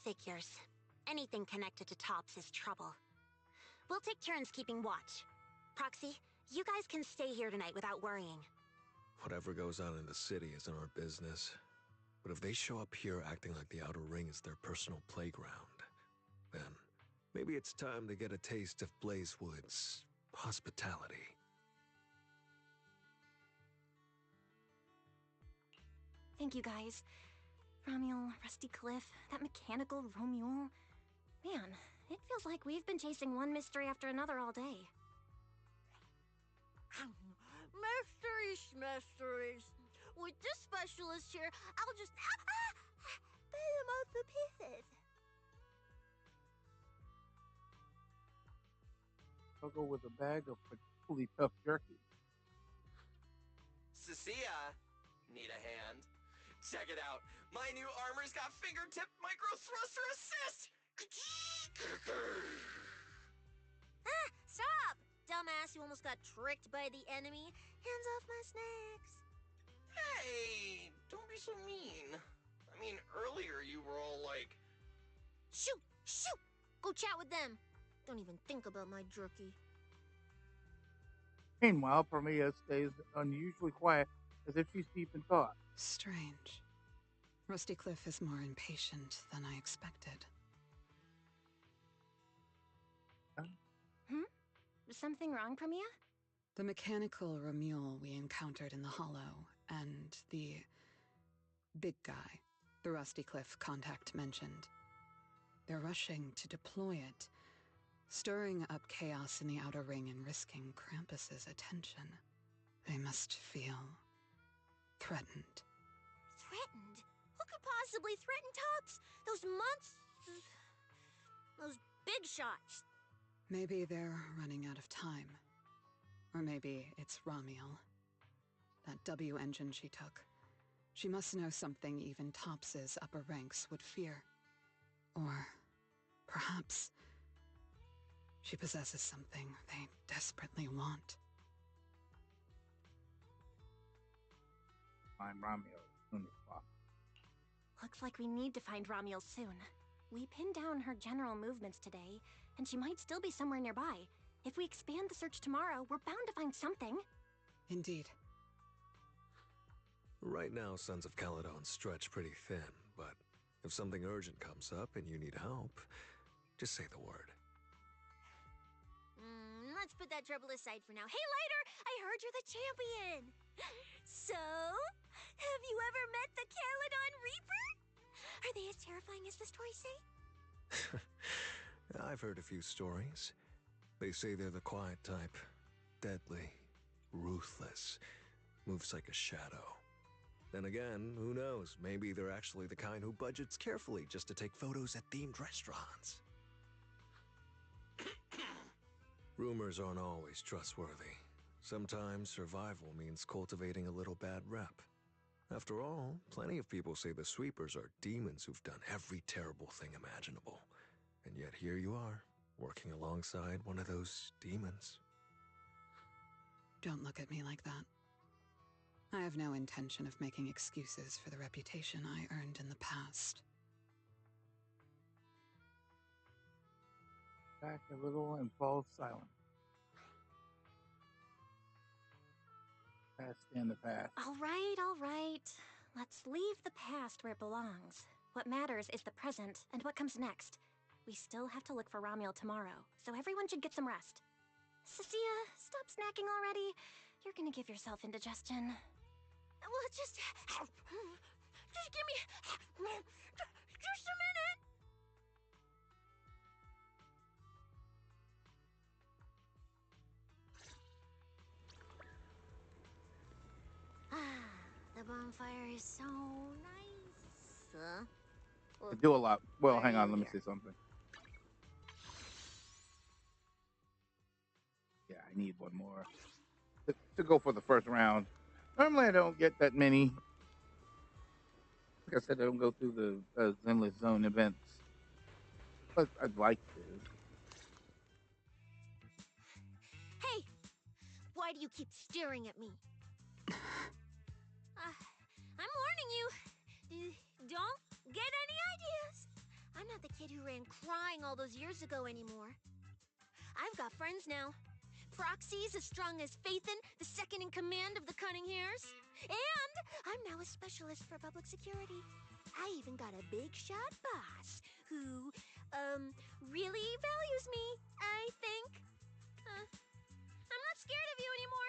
Figures. Anything connected to Tops is trouble. We'll take turns keeping watch. Proxy, you guys can stay here tonight without worrying. Whatever goes on in the city isn't our business. But if they show up here acting like the Outer Ring is their personal playground, then maybe it's time to get a taste of Blazewood's hospitality. Thank you guys. Romuel, Rusty Cliff, that mechanical Romuel. Man, it feels like we've been chasing one mystery after another all day. Mysteries. With this specialist here, I'll just put him up to pieces. I'll go with a bag of particularly tough jerky. Cecilia, need a hand? Check it out. My new armor's got fingertip micro thruster assist. Stop! Dumbass, you almost got tricked by the enemy. Hands off my snacks. Hey, don't be so mean. I mean, earlier you were all like, Shoot! Shoot! Go chat with them. Don't even think about my jerky. Meanwhile, Parmia stays unusually quiet, as if she's deep in thought. Strange. Rusty Cliff is more impatient than I expected. Something wrong, Parmia? The mechanical Romuel we encountered in the Hollow, and the big guy the Rusty Cliff contact mentioned. They're rushing to deploy it, stirring up chaos in the Outer Ring and risking Krampus's attention. They must feel threatened. Threatened? Who could possibly threaten Tops? Those monsters... Those big shots. Maybe they're running out of time. Or maybe it's Romuel. That W engine she took. She must know something even Tops's upper ranks would fear. Or perhaps she possesses something they desperately want. Find Romeo as soon as possible. Looks like we need to find Romuel soon. We pinned down her general movements today, and she might still be somewhere nearby. If we expand the search tomorrow, we're bound to find something. Indeed. Right now, Sons of Caledon stretch pretty thin, but if something urgent comes up and you need help, just say the word. Let's put that trouble aside for now. Hey, Lighter! I heard you're the champion! So, have you ever met the Caledon Reaper? Are they as terrifying as the stories say? I've heard a few stories. They say they're the quiet type. Deadly. Ruthless. Moves like a shadow. Then again, who knows? Maybe they're actually the kind who budgets carefully just to take photos at themed restaurants. Rumors aren't always trustworthy. Sometimes survival means cultivating a little bad rep. After all, plenty of people say the sweepers are demons who've done every terrible thing imaginable. And yet here you are, working alongside one of those demons. Don't look at me like that. I have no intention of making excuses for the reputation I earned in the past. Back a little and fall silent. Past in the past. All right, all right. Let's leave the past where it belongs. What matters is the present and what comes next. We still have to look for Romuel tomorrow, so everyone should get some rest. Cecilia, stop snacking already. You're gonna give yourself indigestion. Well, just give me just a minute. The bonfire is so nice. I do a lot. Well, Why are hang on. you Let me here? say something. Yeah, I need one more to go for the first round. Normally, I don't get that many. Like I said, I don't go through the Zenless Zone events, but I'd like to. Hey! Why do you keep staring at me? I'm warning you. Don't get any ideas. I'm not the kid who ran crying all those years ago anymore. I've got friends now. Proxies as strong as Phaethon, the second in command of the Cunning Hares. And I'm now a specialist for public security. I even got a big shot boss who, really values me, I think. I'm not scared of you anymore.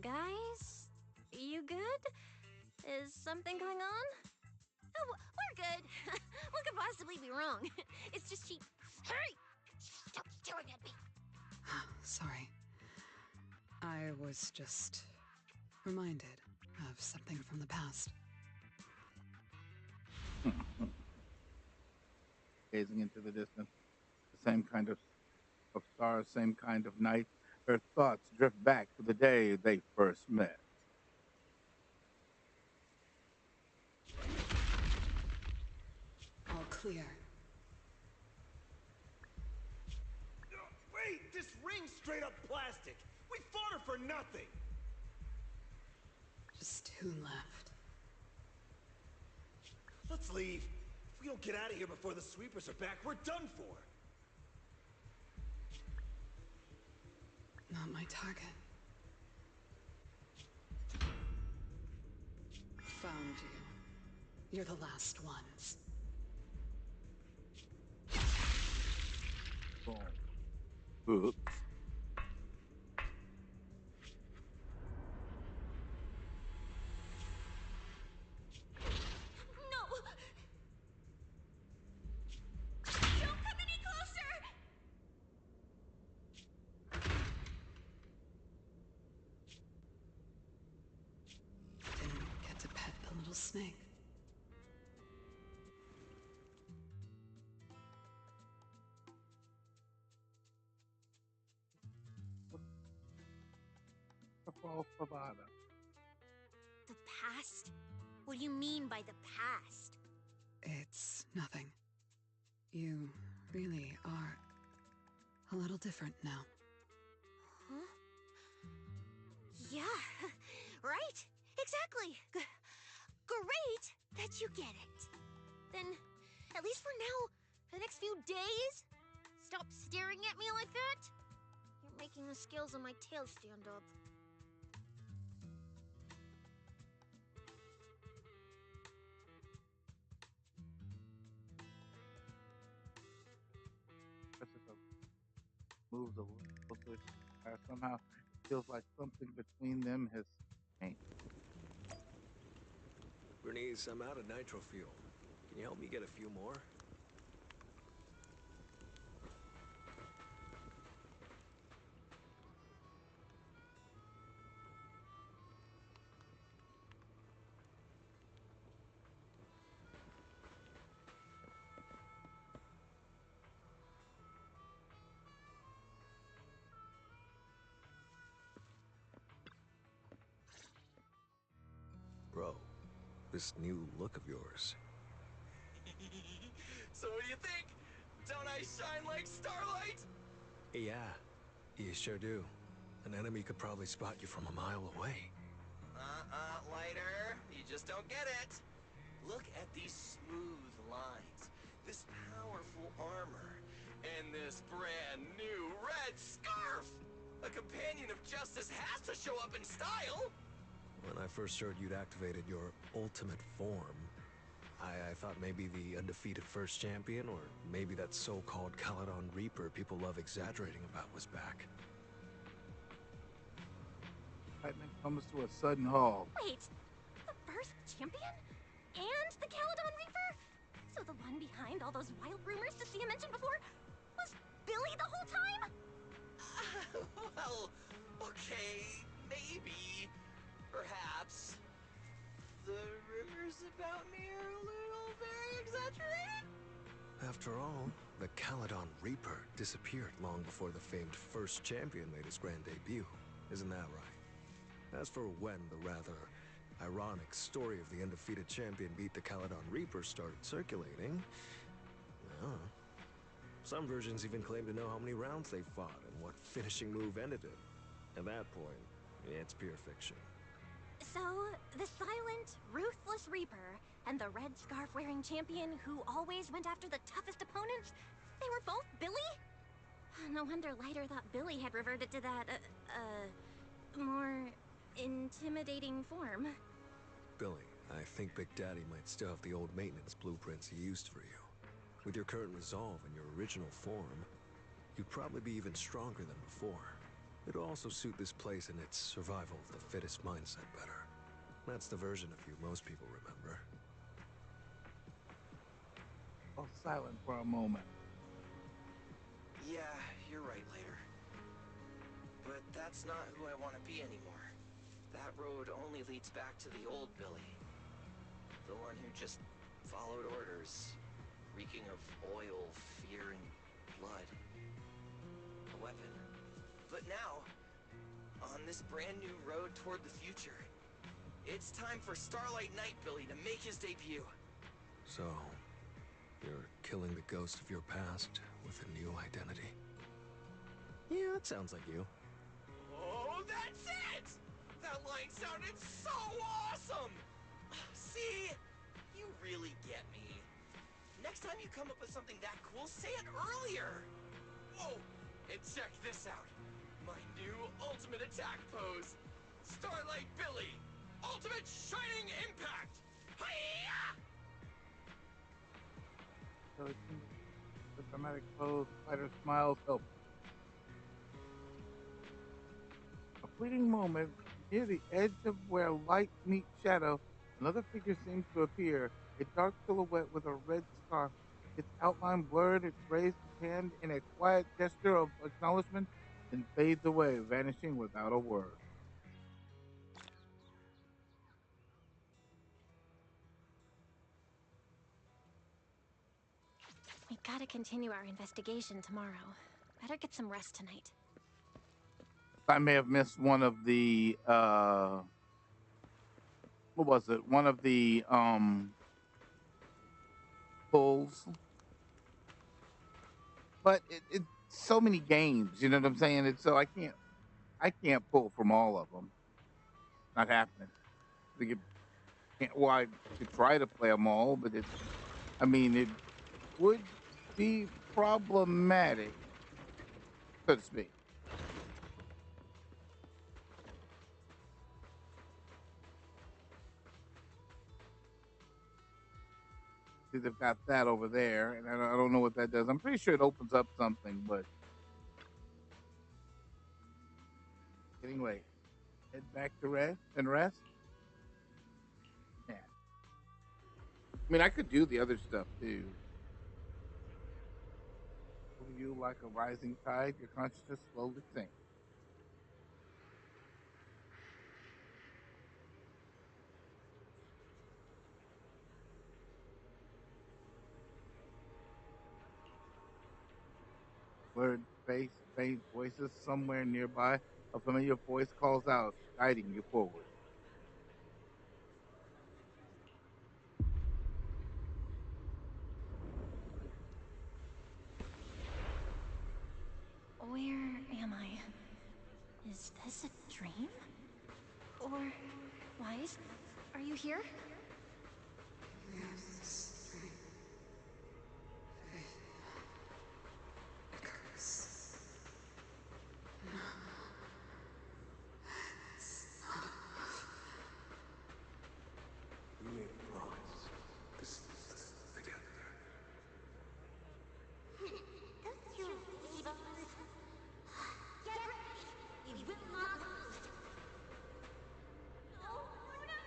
Guys, you good? Is something going on? Oh, we're good. What could possibly be wrong? It's just she... Hey! Stop staring at me! Sorry. I was just reminded of something from the past. Gazing into the distance, the same kind of stars, same kind of night. Her thoughts drift back to the day they first met. All clear. Wait, this ring's straight up plastic. We fought her for nothing. Just 2 left. Let's leave. If we don't get out of here before the sweepers are back, we're done for. Not my target. Found you. You're the last ones. Oops. No! Don't come any closer! Didn't get to pet the little snake. The past? What do you mean by the past? It's nothing. You really are a little different now. Huh? Yeah, right? Exactly. Great that you get it. Then, at least for now, the next few days, stop staring at me like that. You're making the scales on my tail stand up. Moves a little closer. Somehow it feels like something between them has changed. Bernice, I'm out of nitro fuel. Can you help me get a few more? Bro, this new look of yours. So what do you think? Don't I shine like starlight? Yeah, you sure do. An enemy could probably spot you from a mile away. Lighter. You just don't get it. Look at these smooth lines, this powerful armor, and this brand new red scarf! A companion of justice has to show up in style! When I first heard you'd activated your ultimate form, I thought maybe the undefeated first champion, or maybe that so-called Caledon Reaper people love exaggerating about was back. Lightning comes to a sudden halt. Wait, the first champion? And the Caledon Reaper? So the one behind all those wild rumors Cecilia mentioned before was Billy the whole time? Well, okay, maybe, perhaps, the rumors about me are a little very exaggerated? After all, the Caledon Reaper disappeared long before the famed first champion made his grand debut. Isn't that right? As for when the rather ironic story of the undefeated champion beat the Caledon Reaper started circulating, well, some versions even claim to know how many rounds they fought and what finishing move ended it. At that point, it's pure fiction. So, the silent, ruthless Reaper and the red scarf-wearing champion who always went after the toughest opponents, they were both Billy? No wonder Lighter thought Billy had reverted to that, more intimidating form. Billy, I think Big Daddy might still have the old maintenance blueprints he used for you. With your current resolve and your original form, you'd probably be even stronger than before. It'll also suit this place and its survival of the fittest mindset better. That's the version of you most people remember. Oh, silent for a moment. Yeah, you're right, Later. But that's not who I want to be anymore. That road only leads back to the old Billy. The one who just followed orders, reeking of oil, fear, and blood. A weapon. But now, on this brand new road toward the future, it's time for Starlight Knight Billy to make his debut. So, you're killing the ghost of your past with a new identity. Yeah, that sounds like you. Oh, that's it! That line sounded so awesome! See? You really get me. Next time you come up with something that cool, say it earlier! Oh, and check this out. My new ultimate attack pose. Starlight Billy. Ultimate Shining Impact. Hi-ya! So it's the dramatic pose, fighter smiles, help. A fleeting moment, near the edge of where light meets shadow, another figure seems to appear, a dark silhouette with a red scarf, its outline blurred, it raised its hand in a quiet gesture of acknowledgement, then fades away, vanishing without a word. We gotta continue our investigation tomorrow. Better get some rest tonight. I may have missed one of the what was it? One of the pulls. But it's so many games, you know what I'm saying? It's so I can't pull from all of them. Not happening. I think it can't, well, I could try to play them all, but it would be problematic, so to speak. See, they've got that over there, and I don't know what that does. I'm pretty sure it opens up something, but getting late. Head back to rest. Yeah. I mean, I could do the other stuff too. Over you like a rising tide, your consciousness slowly sinks. Blurred face, faint voices somewhere nearby. A familiar voice calls out, guiding you forward. Where am I? Is this a dream? Or, Wise, are you here? We made a promise. This is together. Don't you leave us? Get ready! We will not lose! No, no, no!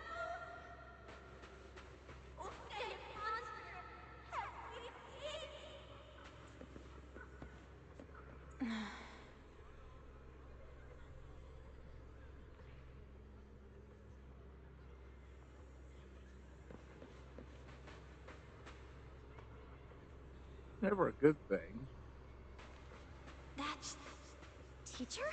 never a good thing. That teacher?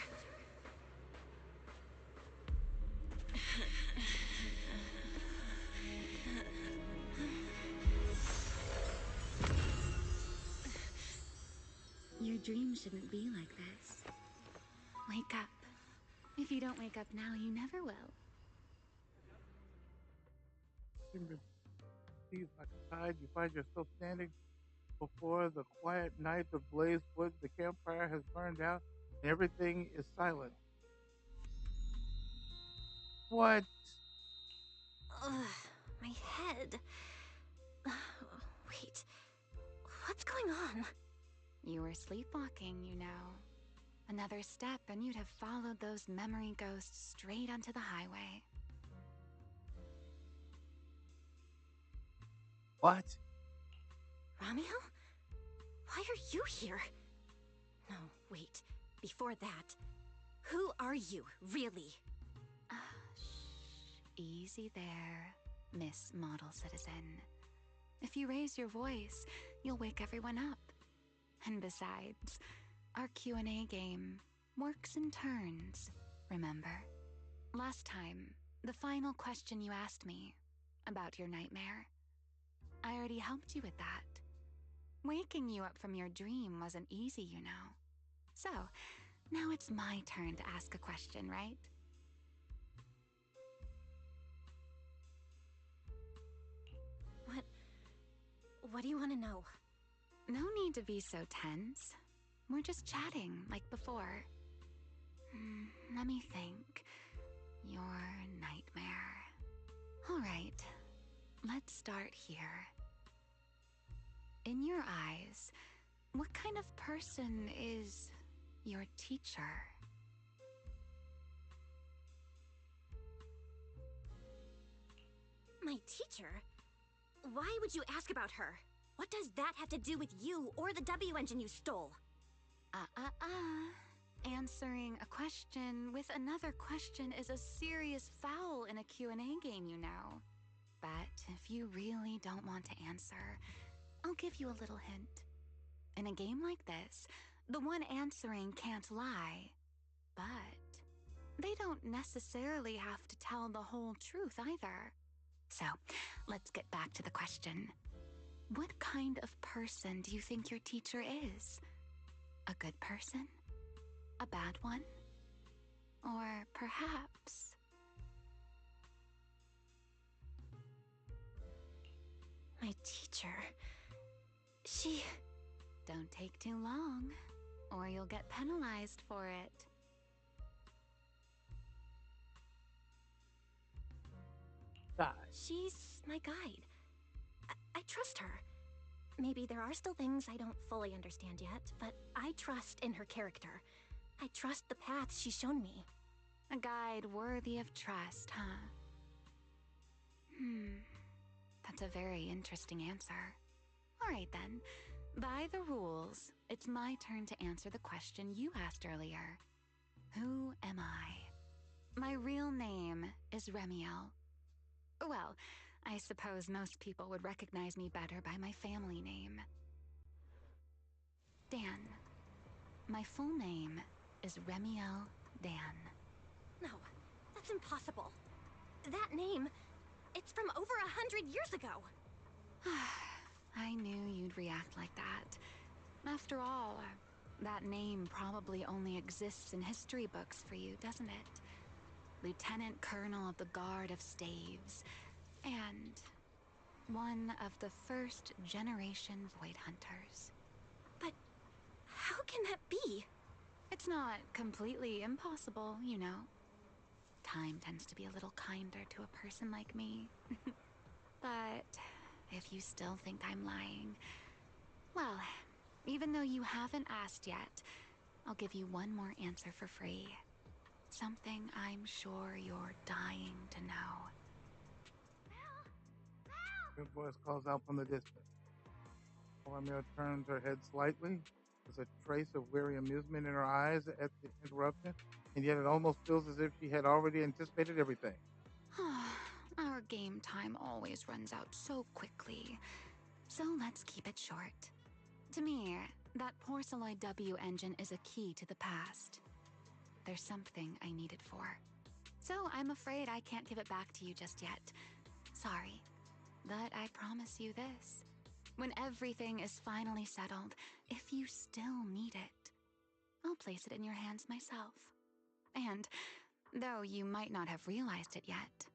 Your dream shouldn't be like this. Wake up. If you don't wake up now, you never will. See like a tide, you find yourself standing before the quiet night, the blazed wood, the campfire has burned out, and everything is silent. What? Ugh, my head. Wait, what's going on? You were sleepwalking, you know. Another step and you'd have followed those memory ghosts straight onto the highway. What? Romeo? Why are you here? No, wait. Before that, who are you, really? Shh. Easy there, Miss Model Citizen. If you raise your voice, you'll wake everyone up. And besides, our Q&A game works in turns, remember? Last time, the final question you asked me about your nightmare, I already helped you with that. Waking you up from your dream wasn't easy, you know. So, now it's my turn to ask a question, right? What do you want to know? No need to be so tense. We're just chatting, like before. Let me think. Your nightmare. All right, let's start here. In your eyes, what kind of person is your teacher? My teacher? Why would you ask about her? What does that have to do with you or the W engine you stole? Answering a question with another question is a serious foul in a Q&A game, you know. But if you really don't want to answer, I'll give you a little hint. In a game like this, the one answering can't lie. But they don't necessarily have to tell the whole truth either. So, let's get back to the question. What kind of person do you think your teacher is? A good person? A bad one? Or perhaps... My teacher... She... Don't take too long, or you'll get penalized for it. She's my guide. I trust her. Maybe there are still things I don't fully understand yet, but I trust in her character. I trust the path she's shown me. A guide worthy of trust, huh? That's a very interesting answer. All right then. By the rules, it's my turn to answer the question you asked earlier. Who am I? My real name is Remiel. Well, I suppose most people would recognize me better by my family name. Dan. My full name is Remiel Dan. No, that's impossible. That name, it's from over 100 years ago. I knew you'd react like that. After all, that name probably only exists in history books for you, doesn't it? Lieutenant Colonel of the Guard of Staves, and one of the first generation Void Hunters. But how can that be? It's not completely impossible, you know. Time tends to be a little kinder to a person like me. But if you still think I'm lying, well, even though you haven't asked yet, I'll give you one more answer for free. Something I'm sure you're dying to know. Your voice calls out from the distance. Romeo turns her head slightly. There's a trace of weary amusement in her eyes at the interruption, and yet it almost feels as if she had already anticipated everything. Our game time always runs out so quickly, so let's keep it short. To me, that Porceloid W engine is a key to the past. There's something I need it for. So I'm afraid I can't give it back to you just yet. Sorry. But I promise you this. When everything is finally settled, if you still need it, I'll place it in your hands myself. And, though you might not have realized it yet,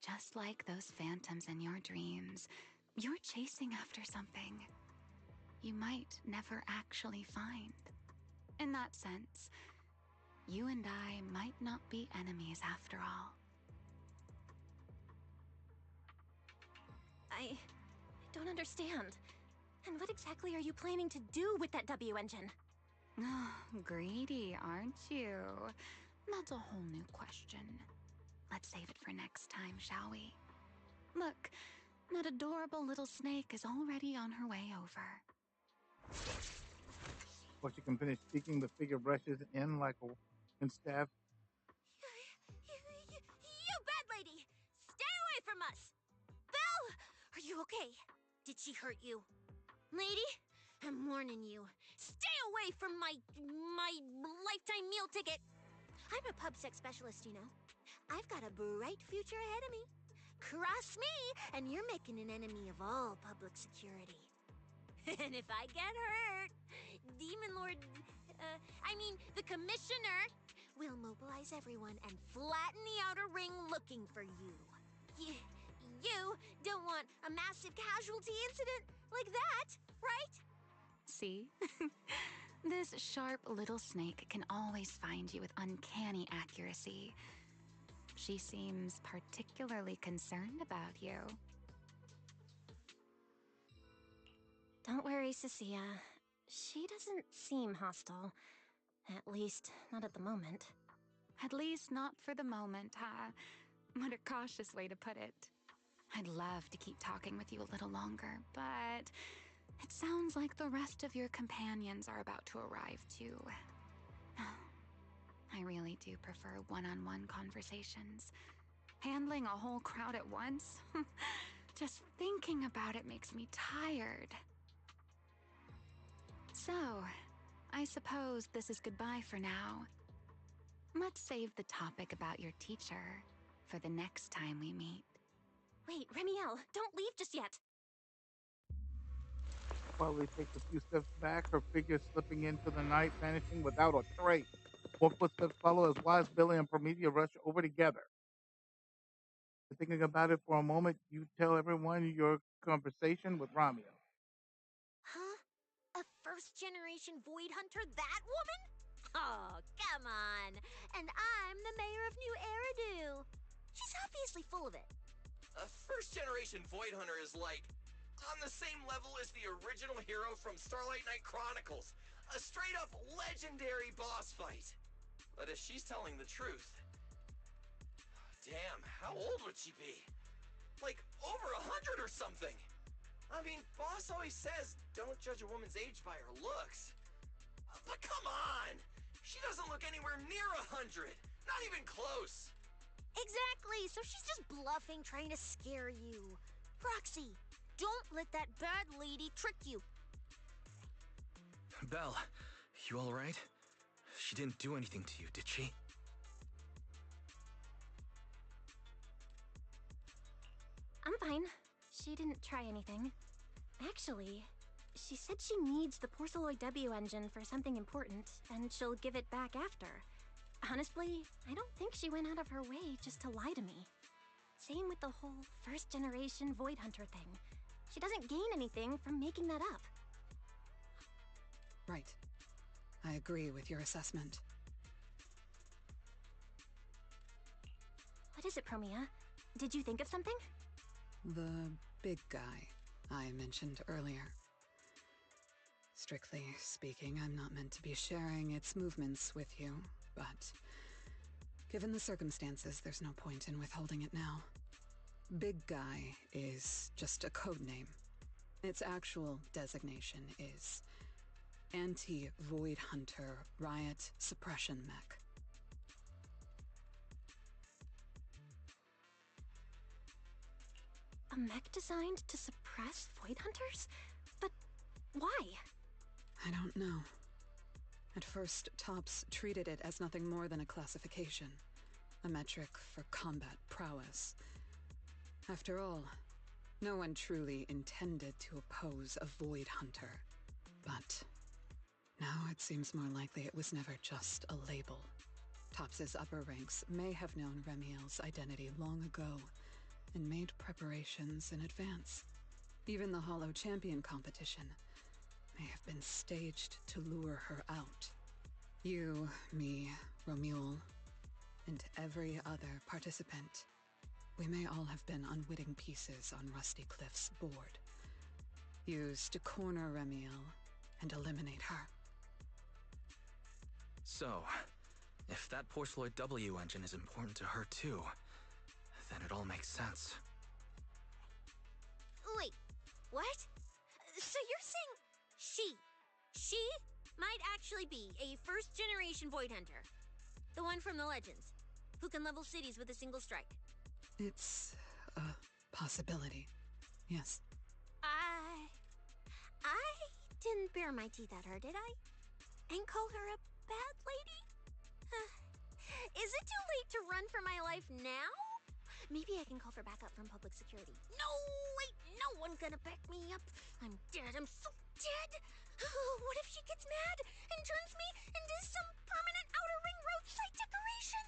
just like those phantoms in your dreams, you're chasing after something you might never actually find. In that sense, you and I might not be enemies after all. I don't understand. And what exactly are you planning to do with that W engine? Greedy, aren't you? That's a whole new question. Let's save it for next time, shall we? Look, that adorable little snake is already on her way over. Before she can finish speaking, the figure brushes in like a and staff. You bad lady! Stay away from us! Belle! Are you okay? Did she hurt you? Lady, I'm warning you. Stay away from my lifetime meal ticket! I'm a PubSec specialist, you know. I've got a bright future ahead of me. Cross me, and you're making an enemy of all public security. And if I get hurt, Demon Lord, the Commissioner will mobilize everyone and flatten the outer ring looking for you. You don't want a massive casualty incident like that, right? See? This sharp little snake can always find you with uncanny accuracy. She seems particularly concerned about you. Don't worry, Cecilia. She doesn't seem hostile. At least, not at the moment. At least not for the moment, huh? What a cautious way to put it. I'd love to keep talking with you a little longer, but it sounds like the rest of your companions are about to arrive too. I really do prefer one-on-one conversations. Handling a whole crowd at once? Just thinking about it makes me tired. So, I suppose this is goodbye for now. Let's save the topic about your teacher for the next time we meet. Wait, Remiel, don't leave just yet! Quietly takes a few steps back, her figure slipping into the night, vanishing without a trace. More footsteps follow as Wise, Billy, and Prometheus rush over together. Thinking about it for a moment, you tell everyone your conversation with Romeo. Huh? A first-generation Void Hunter, that woman? Oh, come on. And I'm the mayor of New Eridu. She's obviously full of it. A first-generation Void Hunter is like on the same level as the original hero from Starlight Knight Chronicles. A straight-up legendary boss fight. But if she's telling the truth... Damn, how old would she be? Like, over 100 or something! I mean, boss always says, don't judge a woman's age by her looks. But come on! She doesn't look anywhere near 100! Not even close! Exactly, so she's just bluffing, trying to scare you. Proxy, don't let that bad lady trick you. Belle, you alright? She didn't do anything to you, did she? I'm fine. She didn't try anything. Actually, she said she needs the Porceloid W engine for something important, and she'll give it back after. Honestly, I don't think she went out of her way just to lie to me. Same with the whole first-generation Void Hunter thing. She doesn't gain anything from making that up. Right. I agree with your assessment. What is it, Promia? Did you think of something? The big guy I mentioned earlier. Strictly speaking, I'm not meant to be sharing its movements with you, but given the circumstances, there's no point in withholding it now. Big Guy is just a code name. Its actual designation is Anti-Void Hunter Riot Suppression Mech. A mech designed to suppress Void Hunters? But why? I don't know. At first, Tops treated it as nothing more than a classification, a metric for combat prowess. After all, no one truly intended to oppose a Void Hunter. But now it seems more likely it was never just a label. Tops's upper ranks may have known Remiel's identity long ago and made preparations in advance. Even the Hollow Champion competition may have been staged to lure her out. You, me, Romuald, and every other participant, we may all have been unwitting pieces on Rusty Cliff's board, used to corner Remiel and eliminate her. So, if that Porceloid W engine is important to her too, then it all makes sense. Wait, what? So you're saying she might actually be a first-generation Void Hunter? The one from the Legends, who can level cities with a single strike? It's a possibility, yes. I didn't bare my teeth at her, did I? And call her a bad lady? Is it too late to run for my life now? Maybe I can call for backup from public security. No, wait, no one's gonna back me up. I'm dead, I'm so dead. What if she gets mad and turns me into some permanent outer ring roadside decoration?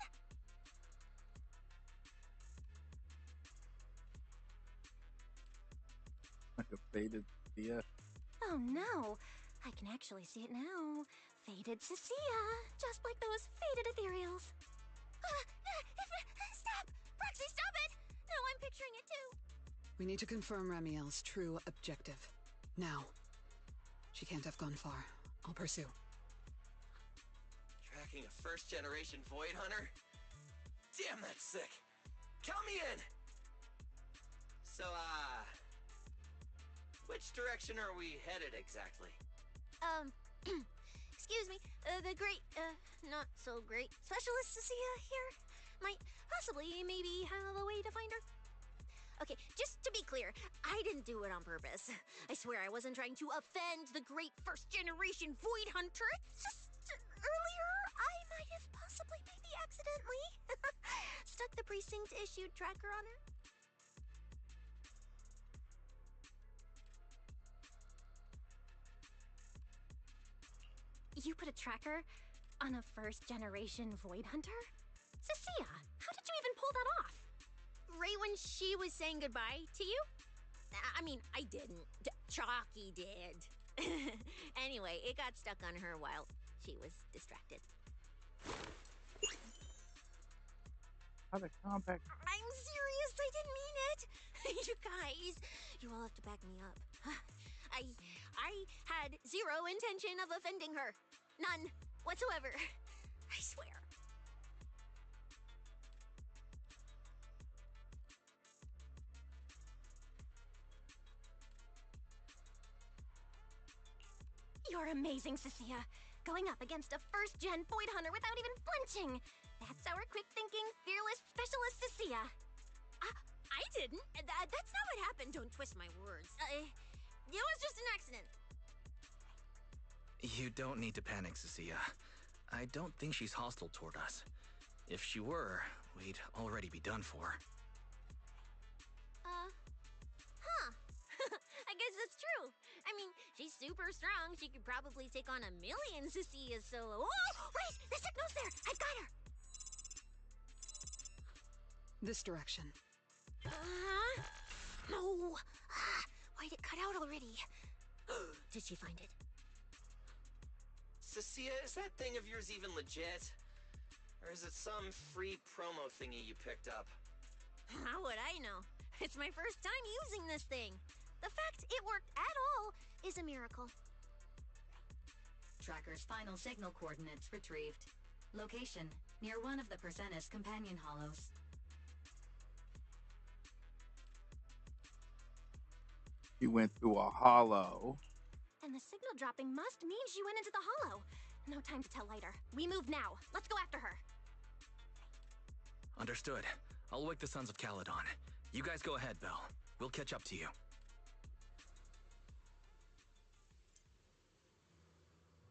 Like a faded Sia. Oh no, I can actually see it now. Faded Cecilia, just like those faded ethereals. Stop! Roxy, stop it! No, I'm picturing it too. We need to confirm Remiel's true objective. Now. She can't have gone far. I'll pursue. Tracking a first-generation Void Hunter? Damn, that's sick. Count me in! So, which direction are we headed exactly? Excuse me, the great, not so great specialist Cecilia here might possibly maybe have a way to find her. Okay, just to be clear, I didn't do it on purpose. I swear I wasn't trying to offend the great first-generation Void Hunter. It's just earlier I might have possibly maybe accidentally stuck the precinct-issued tracker on her. You put a tracker on a first-generation Void Hunter? Cecilia, how did you even pull that off? Right when she was saying goodbye to you? I mean, I didn't. Chalky did. Anyway, it got stuck on her while she was distracted. How to combat? I'm serious, I didn't mean it. You guys, you all have to back me up. I had zero intention of offending her. None whatsoever. I swear. You're amazing, Cecilia. Going up against a first-gen Void Hunter without even flinching. That's our quick-thinking, fearless specialist, Cecilia. I didn't. That's not what happened. Don't twist my words. It was just an accident. You don't need to panic, Cecilia. I don't think she's hostile toward us. If she were, we'd already be done for. I guess that's true. I mean, she's super strong. She could probably take on 1,000,000 Cecilias solo. Oh, wait! The signal's there! I've got her! This direction. No! Why'd it cut out already? Did she find it? Cecilia, is that thing of yours even legit? Or is it some free promo thingy you picked up? How would I know? It's my first time using this thing. The fact it worked at all is a miracle. Tracker's final signal coordinates retrieved. Location, near one of the Persenis companion hollows. She went through a hollow. And the signal dropping must mean she went into the hollow. No time to tell Lighter. We move now. Let's go after her. Understood. I'll wake the Sons of Caledon. You guys go ahead, Belle. We'll catch up to you.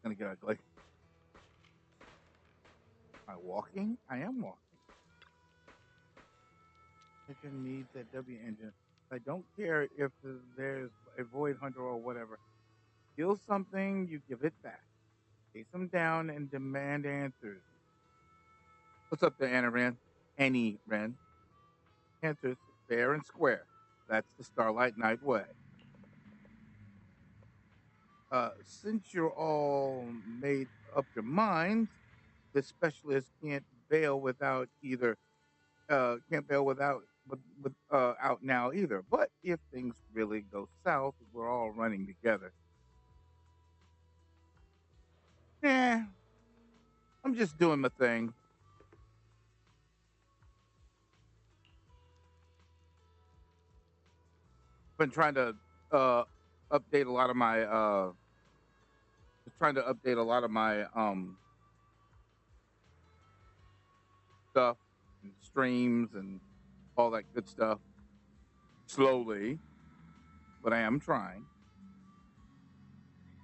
gonna get ugly. Am I walking? I am walking. Engine needs that W engine. I don't care if there's a void hunter or whatever. Steal something, you give it back. Chase them down and demand answers. What's up there, Anna Wren? Annie Wren. Answers fair and square. That's the Starlight Night way. Since you're all made up your minds, the specialist can't bail without out now either. But if things really go south, we're all running together. Eh, I'm just doing my thing. Been trying to update a lot of my stuff and streams and all that good stuff. Slowly, but I am trying.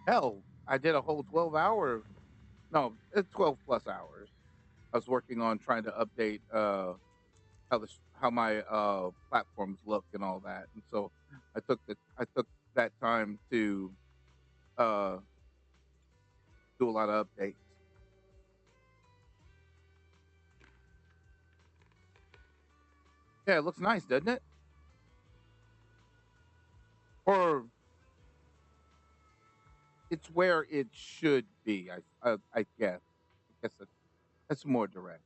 Hell, I did a whole 12 plus hours. I was working on trying to update how my platforms look and all that, and so I took that time to uh, do a lot of updates. Yeah, it looks nice, doesn't it? Or it's where it should be. I guess. I guess that's more direct.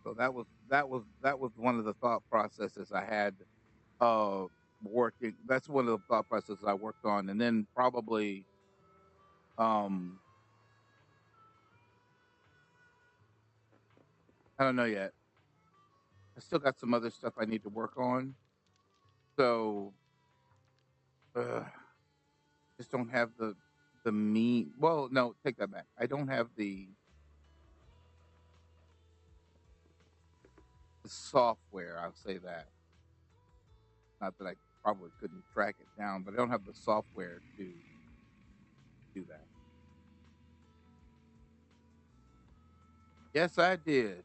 So that was one of the thought processes I had working. That's one of the thought processes I worked on, and then probably I don't know yet. I still got some other stuff I need to work on. So just don't have the mean. Well, no, take that back. I don't have the software. I'll say that. Not that I probably couldn't track it down, but I don't have the software to do that. Yes, I did.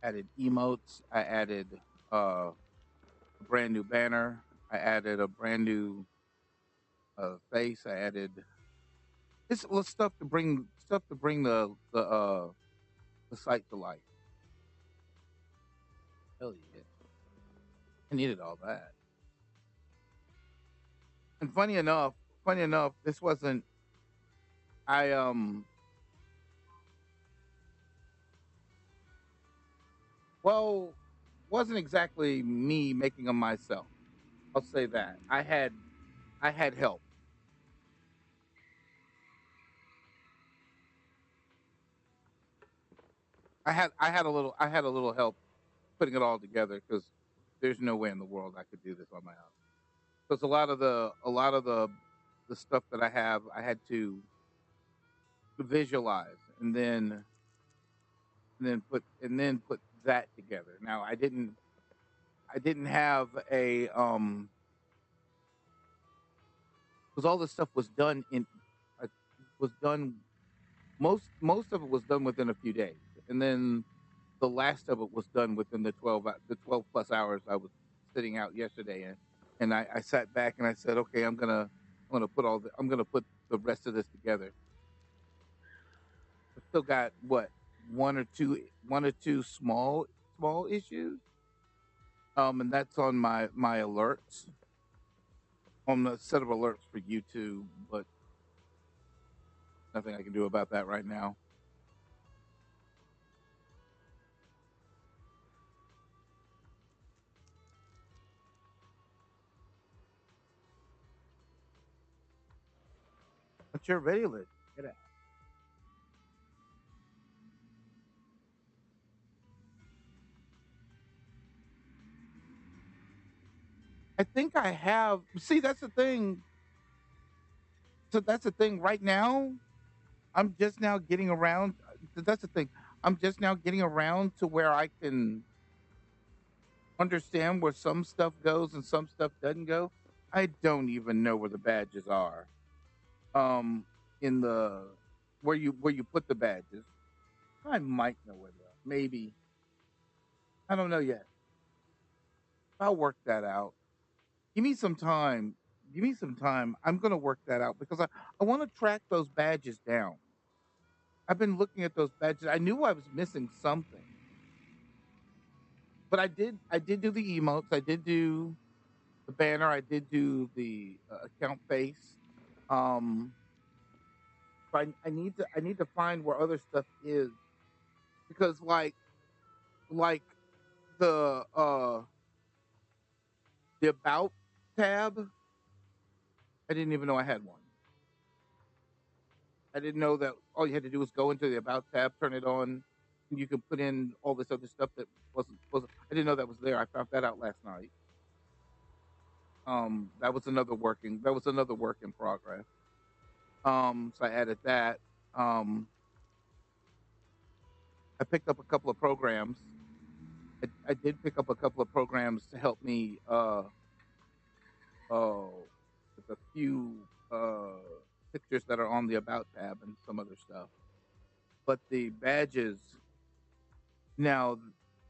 Added emotes. I added a brand new banner. I added a brand new face. I added this little stuff to bring the site to life. Hell yeah! I needed all that. And funny enough, this wasn't. I well, wasn't exactly me making them myself. I'll say that. I had help. I had a little help putting it all together because there's no way in the world I could do this on my own. Because a lot of the stuff that I have, I had to visualize and then put that together. Now I didn't have a because all this stuff was done uh, was done most of it was done within a few days, and then the last of it was done within the 12 plus hours I was sitting out yesterday, and I sat back and I said, okay, I'm gonna put the rest of this together. I still got what one or two small issues, and that's on my alerts, on the set of alerts for YouTube, but nothing I can do about that right now. But you're ready, Liz. Get out. I think I have. See, that's the thing. So that's the thing. Right now, I'm just now getting around. That's the thing. I'm just now getting around to where I can understand where some stuff goes and some stuff doesn't go. I don't even know where the badges are. In the where you put the badges. I might know where they are. Maybe. I don't know yet. I'll work that out. Give me some time. Give me some time. I'm gonna work that out because I want to track those badges down. I've been looking at those badges. I knew I was missing something, but I did do the emotes. I did do the banner. I did do the account face. Um, but I need to find where other stuff is because like the the about tab. I didn't even know I had one. I didn't know that all you had to do was go into the about tab, turn it on, and you could put in all this other stuff that wasn't. I didn't know that was there. I found that out last night. That was another work in progress. So I added that. Um, I picked up a couple of programs. I did pick up a couple of programs to help me with a few pictures that are on the about tab and some other stuff. But the badges now,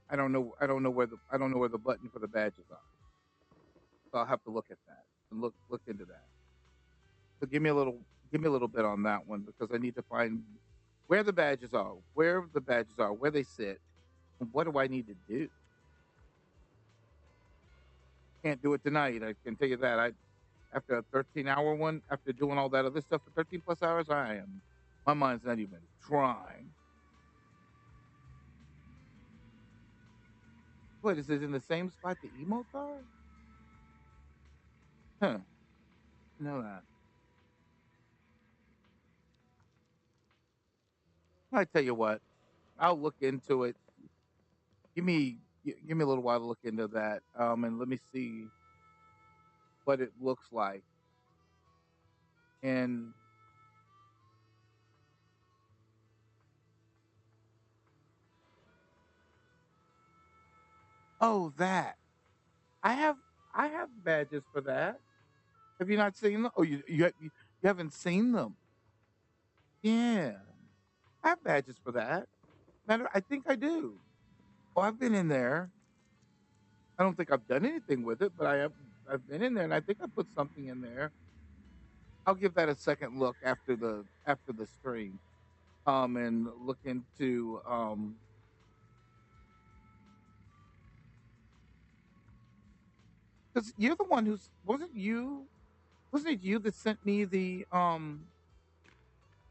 I don't know where the button for the badges are. So I'll have to look at that and look into that. So give me a little bit on that one because I need to find where the badges are, where they sit, and what do I need to do. Can't do it tonight. I can tell you that. I After a 13-hour one, after doing all that other stuff for 13 plus hours, my mind's not even trying. What is it in the same spot the emotes are? Huh. Know that. I tell you what, I'll look into it. Give me a little while to look into that. And let me see what it looks like. And oh, that I have I have badges for that. Have you not seen them? Oh, you haven't seen them? Yeah, I have badges for that. I think I do. Oh, I've been in there. I don't think I've done anything with it, but I've been in there, and I think I put something in there. I'll give that a second look after the stream. And look into because you're the one who's wasn't it you that sent me the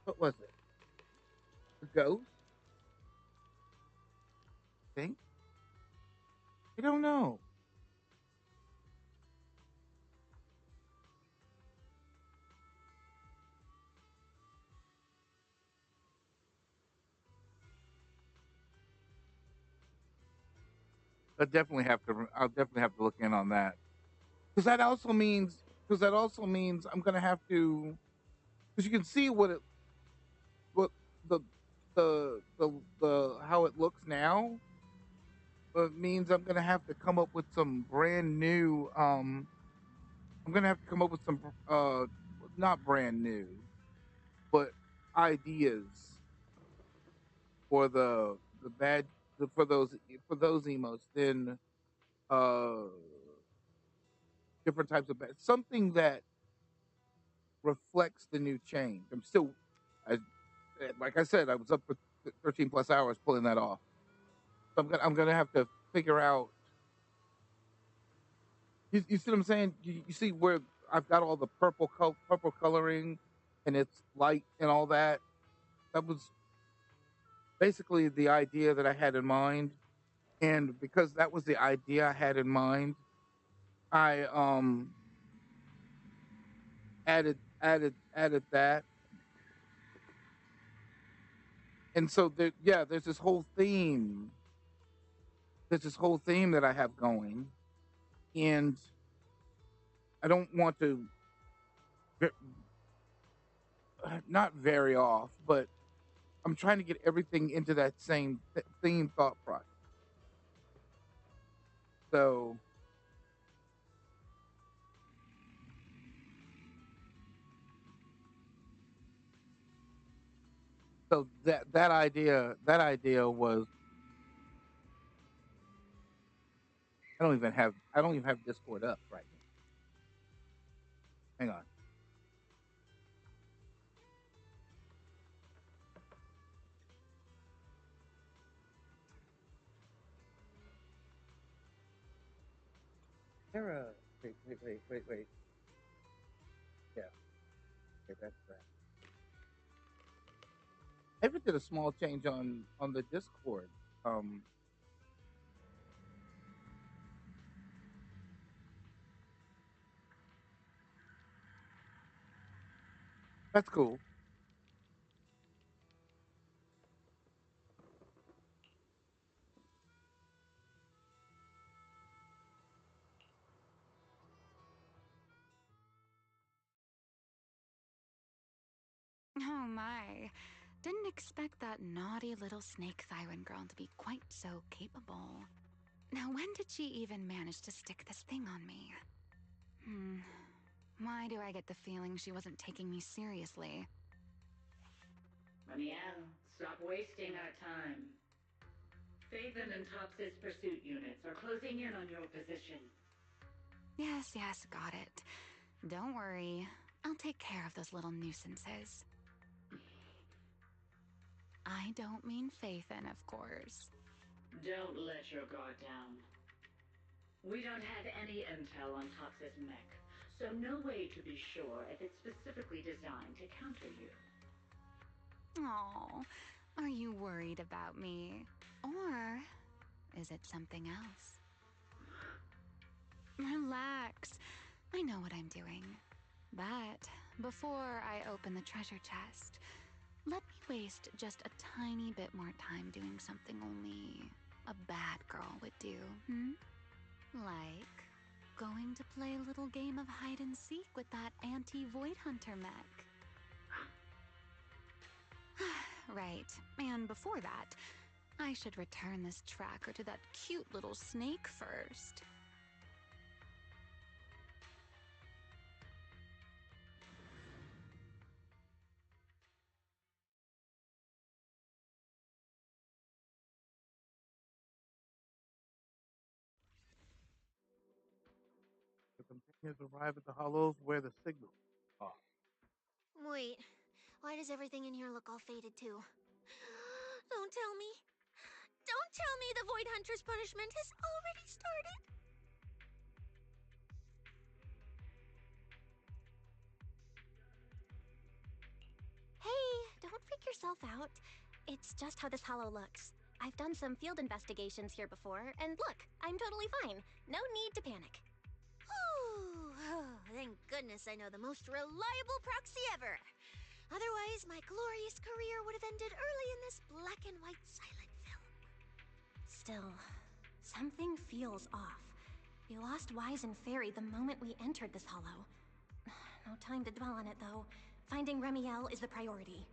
what was it, the ghost? I think I don't know. I'll definitely have to look in on that because that also means I'm gonna have to because you can see what the the how it looks now. It means I'm gonna have to come up with some brand new. I'm gonna have to come up with some not brand new, but ideas for the bad for those emotes. Then uh different types of bad something that reflects the new change. I like I said, I was up for 13 plus hours pulling that off. So I'm gonna have to figure out. You see what I'm saying? You see where I've got all the purple coloring, and it's light and all that. That was basically the idea that I had in mind, and because that was the idea I had in mind, I added that, and so there's this whole theme. There's this whole theme that I have going, and I don't want to not very off, but I'm trying to get everything into that same theme thought process. So that idea was I don't even have Discord up right now. Hang on. Sarah, wait. Yeah, okay, that's that. I even did a small change on the Discord. That's cool. Oh my. Didn't expect that naughty little snake Thyron girl to be quite so capable. Now, when did she even manage to stick this thing on me? Why do I get the feeling she wasn't taking me seriously? Ramiel, stop wasting our time. Phaethon and Tops's pursuit units are closing in on your position. Yes, got it. Don't worry. I'll take care of those little nuisances. I don't mean Phaethon, of course. Don't let your guard down. We don't have any intel on Tops's mech, so no way to be sure if it's specifically designed to counter you. Oh, are you worried about me? Or is it something else? Relax. I know what I'm doing. But before I open the treasure chest, let me waste just a tiny bit more time doing something only a bad girl would do, Like going to play a little game of hide and seek with that anti-Void Hunter mech. Right, and before that, I should return this tracker to that cute little snake first. The companions arrive at the hollows where the signal are. Wait, why does everything in here look all faded too? Don't tell me. Don't tell me the Void Hunter's punishment has already started. Hey, don't freak yourself out. It's just how this hollow looks. I've done some field investigations here before, and look, I'm totally fine. No need to panic. Whew. Thank goodness I know the most reliable proxy ever. Otherwise, my glorious career would have ended early in this black and white silent film. Still, something feels off. We lost Wise and Fairy the moment we entered this hollow. No time to dwell on it, though. Finding Ramiel is the priority.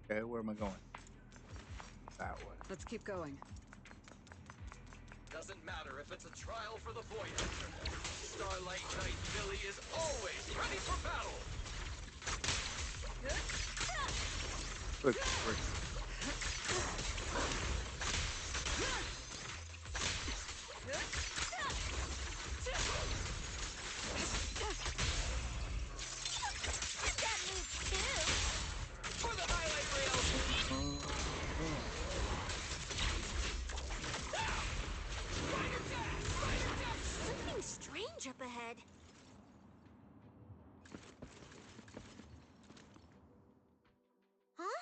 Okay, where am I going? That way. Let's keep going. Doesn't matter if it's a trial for the Void Hunter. Starlight Knight Billy is always ready for battle! Good. For the highlight reel! Something strange up ahead. Huh?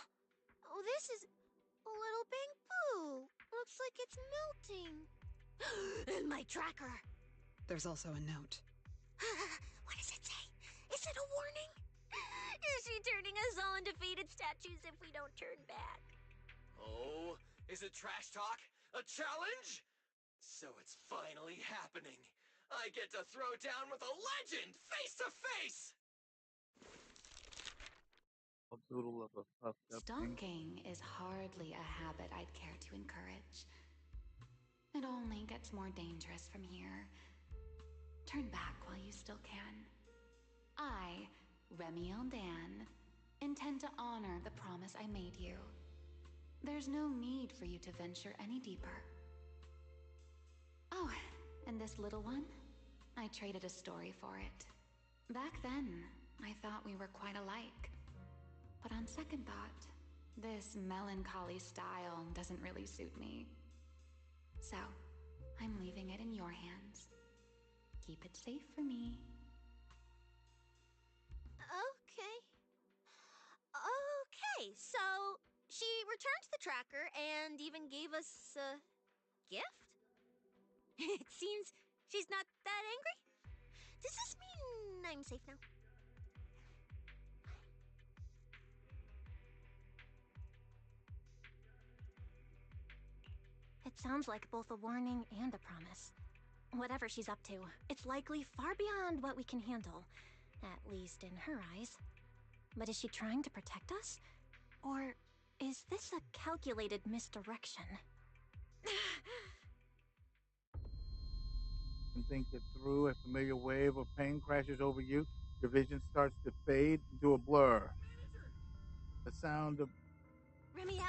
Oh, this is a little bamboo. Looks like it's melting. And my tracker. There's also a note. What does it say? Is it a warning? Is she turning us all into faded statues if we don't turn back? Oh, is it trash talk? A challenge? So it's finally happening. I get to throw down with a legend, face to face! A doodle of a puffed up thing. Stalking is hardly a habit I'd care to encourage. It only gets more dangerous from here. Turn back while you still can. I, Remiel Dan, intend to honor the promise I made you. There's no need for you to venture any deeper. Oh, and this little one? I traded a story for it. Back then, I thought we were quite alike. But on second thought, this melancholy style doesn't really suit me. So, I'm leaving it in your hands. Keep it safe for me. Okay. Okay, so she returned the tracker and even gave us a gift? It seems she's not that angry. Does this mean I'm safe now? It sounds like both a warning and a promise. Whatever she's up to, it's likely far beyond what we can handle, at least in her eyes. But is she trying to protect us? Or is this a calculated misdirection? And think it through. A familiar wave of pain crashes over you. Your vision starts to fade into a blur. The sound of Remiel?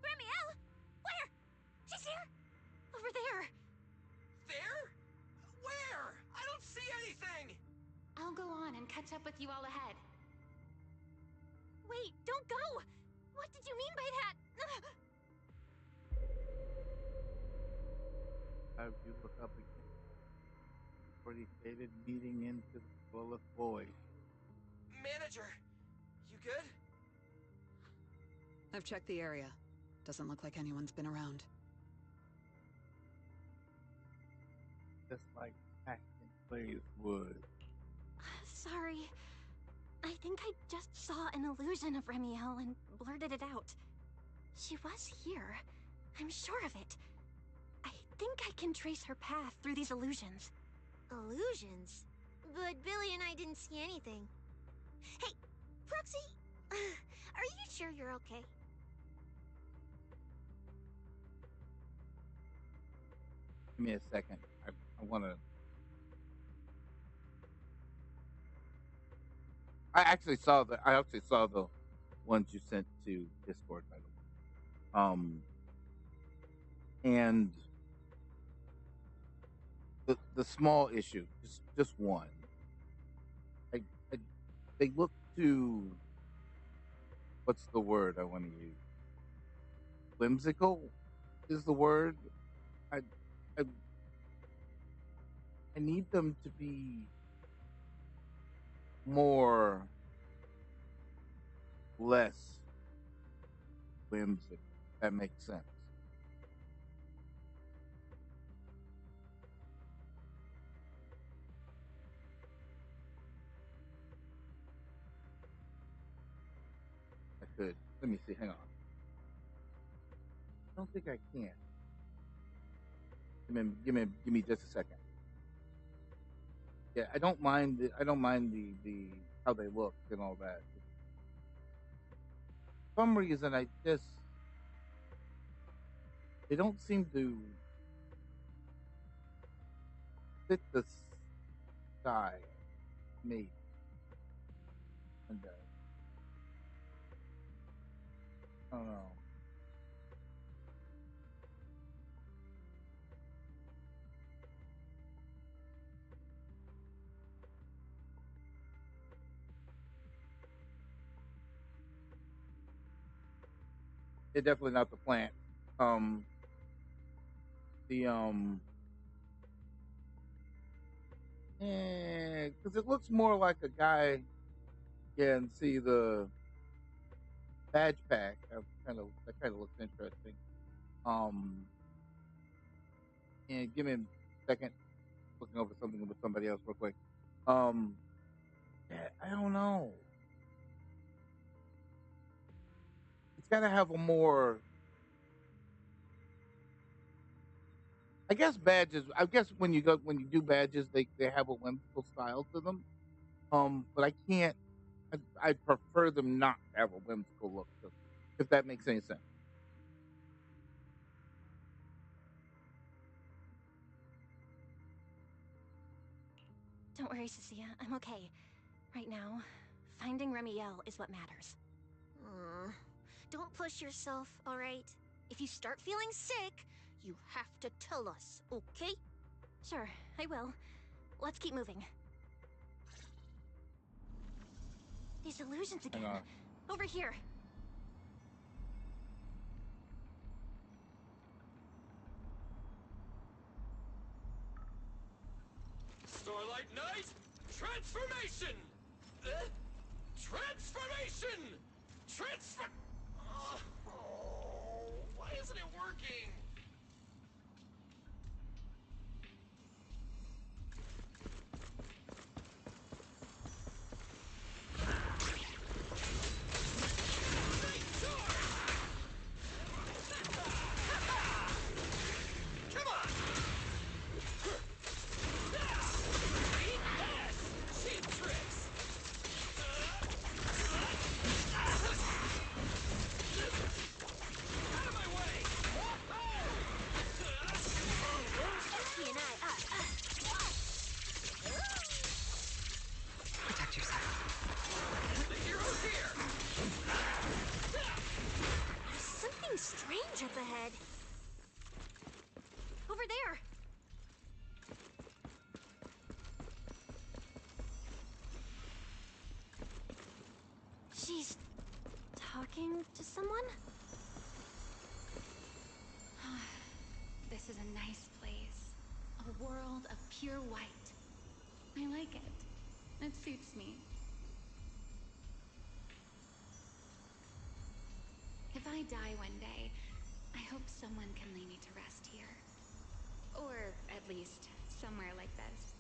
Remiel? Where? She's here! Over there! There? Where? I don't see anything! I'll go on and catch up with you all ahead. Wait, don't go! What did you mean by that? as you look up again. Pretty faded, beating into the fullest void. Manager, you good? I've checked the area. Doesn't look like anyone's been around. Just like packed in blaze wood. Sorry. I think I just saw an illusion of Remiel and blurted it out. She was here. I'm sure of it. I think I can trace her path through these illusions. Illusions? But Billy and I didn't see anything. Hey, Proxy, are you sure you're okay? Give me a second. I want to. I actually saw the ones you sent to Discord, by the way. And the small issue, just one. I, I they look too. What's the word I want to use? Whimsical is the word. I I I need them to be more less whimsical. That makes sense. I could. Let me see. Hang on. I don't think I can. Give me just a second. Yeah, I don't mind. I don't mind the how they look and all that. For some reason, they don't seem to fit the style. Maybe. And I don't know. They're definitely not the plant. Um, the because it looks more like a guy. Yeah, and see the badge pack. That kind of looks interesting. Um, And give me a second, looking over something with somebody else real quick. Yeah, I don't know. It's got to have a more. I guess badges. I guess when you do badges, they have a whimsical style to them. But I can't. I prefer them not to have a whimsical look to them, if that makes any sense. Don't worry, Cecilia. I'm okay. Right now, finding Remiel is what matters. Don't push yourself, all right? If you start feeling sick, you have to tell us, okay? Sure, I will. Let's keep moving. These illusions again. Hang on. Over here. Starlight Knight, transformation! Transformation! Transfer... why isn't it working? Come on! Eat this! Cheap tricks! Out of my way! He and Protect yourself. The hero's here! Something strange up ahead. Over there. She's talking to someone? This is a nice place. A world of pure white. I like it. It suits me. If I die one day, I hope someone can lay me to rest here. Or at least somewhere like this.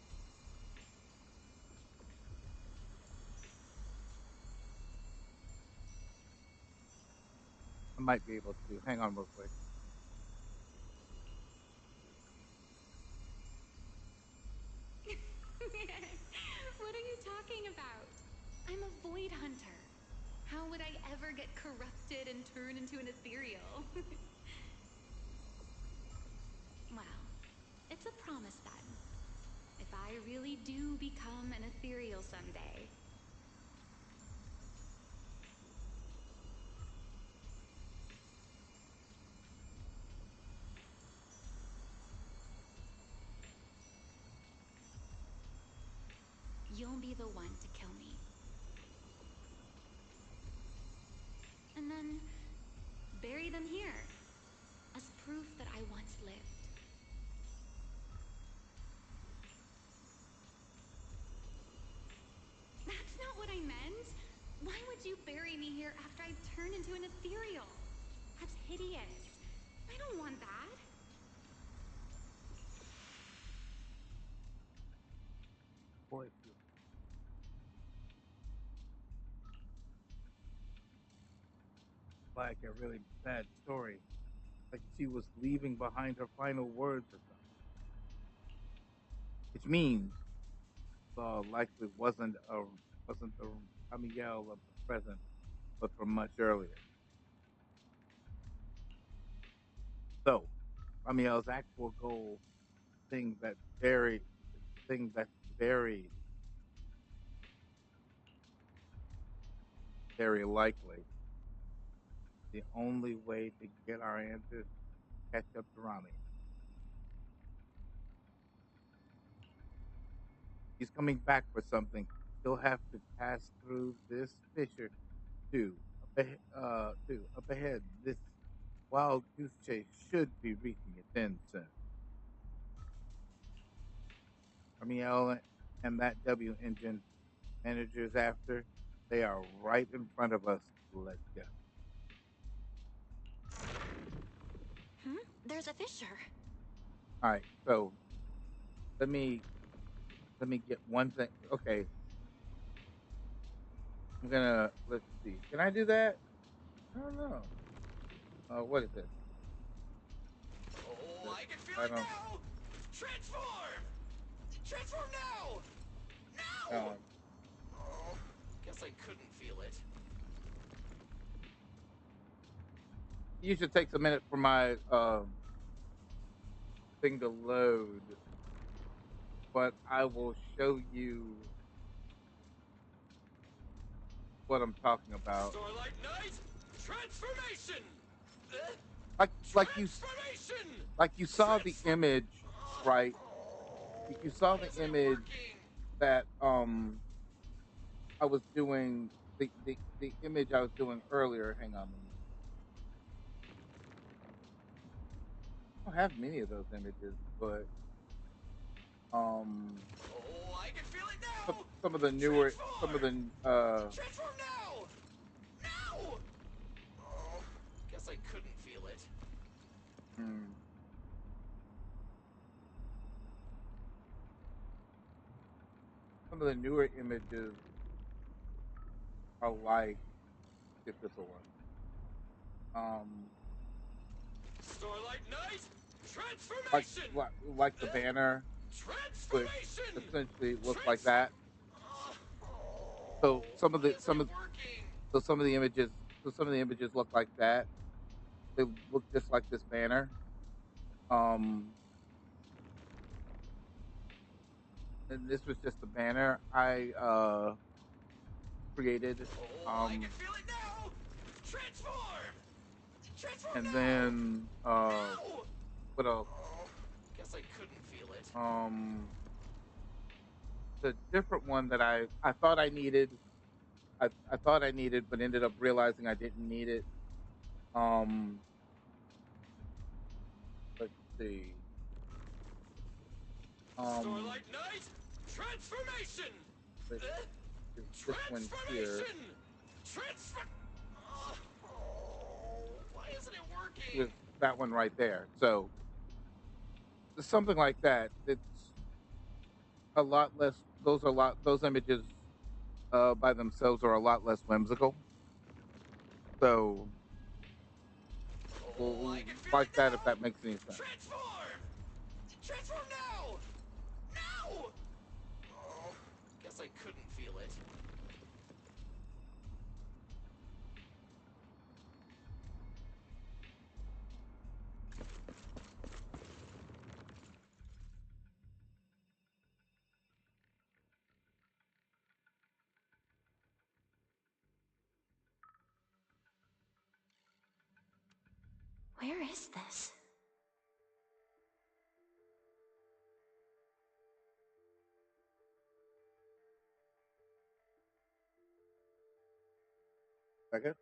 I might be able to. Hang on real quick. What are you talking about? I'm a void hunter. How would I ever get corrupted and turn into an ethereal? Well, it's a promise then. If I really do become an ethereal someday. You'll be the one to kill me. And then bury them here as proof that I once lived. That's not what I meant. Why would you bury me here after I turn into an ethereal? That's hideous. I don't want that. Boy, like a really bad story. Like she was leaving behind her final words or something. Which means likely wasn't the Amiel of the present, but from much earlier. So, Amiel's actual goal, thing that very, thing that's very, very likely, the only way to get our answers, catch up to Rami. He's coming back for something. He'll have to pass through this fissure too. Up ahead. This wild goose chase should be reaching its end soon. Amiel and that W engine managers after, they are right in front of us. Let's go. There's a fissure. All right, so let me get one thing. Okay, I'm gonna let's see. Can I do that? I don't know. What is this? Oh, I can feel I it don't. now! Transform! Transform now! Now! Oh, guess I couldn't feel it. Usually takes a minute for my thing to load, but I will show you what I'm talking about. Starlight Knight, transformation! Like you saw the image, right? You saw the image that I was doing the image I was doing earlier. Hang on a minute. I don't have many of those images, but Oh, I can feel it now! some of the newer, Transform now! Now! Oh, guess I couldn't feel it. Some of the newer images are like, if this will work. Starlight Knight, transformation! Like the banner, which essentially looks like that. So some of the images look like that. They look just like this banner. And this was just the banner I created. I can feel it now! Transform! Transform And now! then what else? Guess I couldn't feel it. The different one that I thought I needed. I thought I needed, but ended up realizing I didn't need it. Let's see. Starlight Knight, transformation! This one here. Why isn't it working? With that one right there. So something like that. It's a lot less. Those images by themselves are a lot less whimsical. So like that, if that makes any sense. Transform! Transform now! Now! Oh, guess I couldn't feel it. Where is this? Second.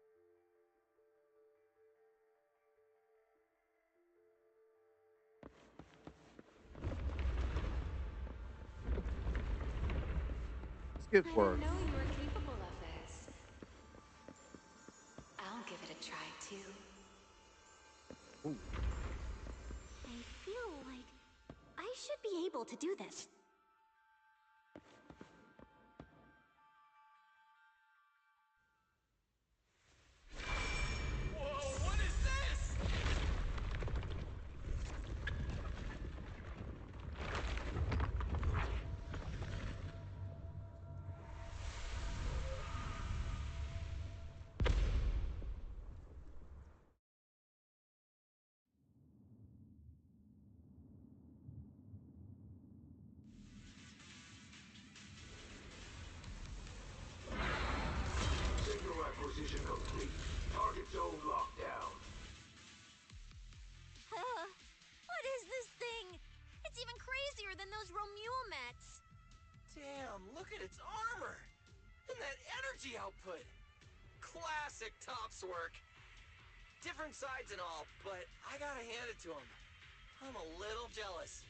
Skip I word. didn't know you were capable of this. I'll give it a try too. Ooh. I feel like I should be able to do this. Whoa, what is this? Signal acquisition complete. Target zone locked down. What is this thing? It's even crazier than those Romuel mechs. Damn, look at its armor! And that energy output! Classic Topps work! Different sides and all, but I gotta hand it to him. I'm a little jealous.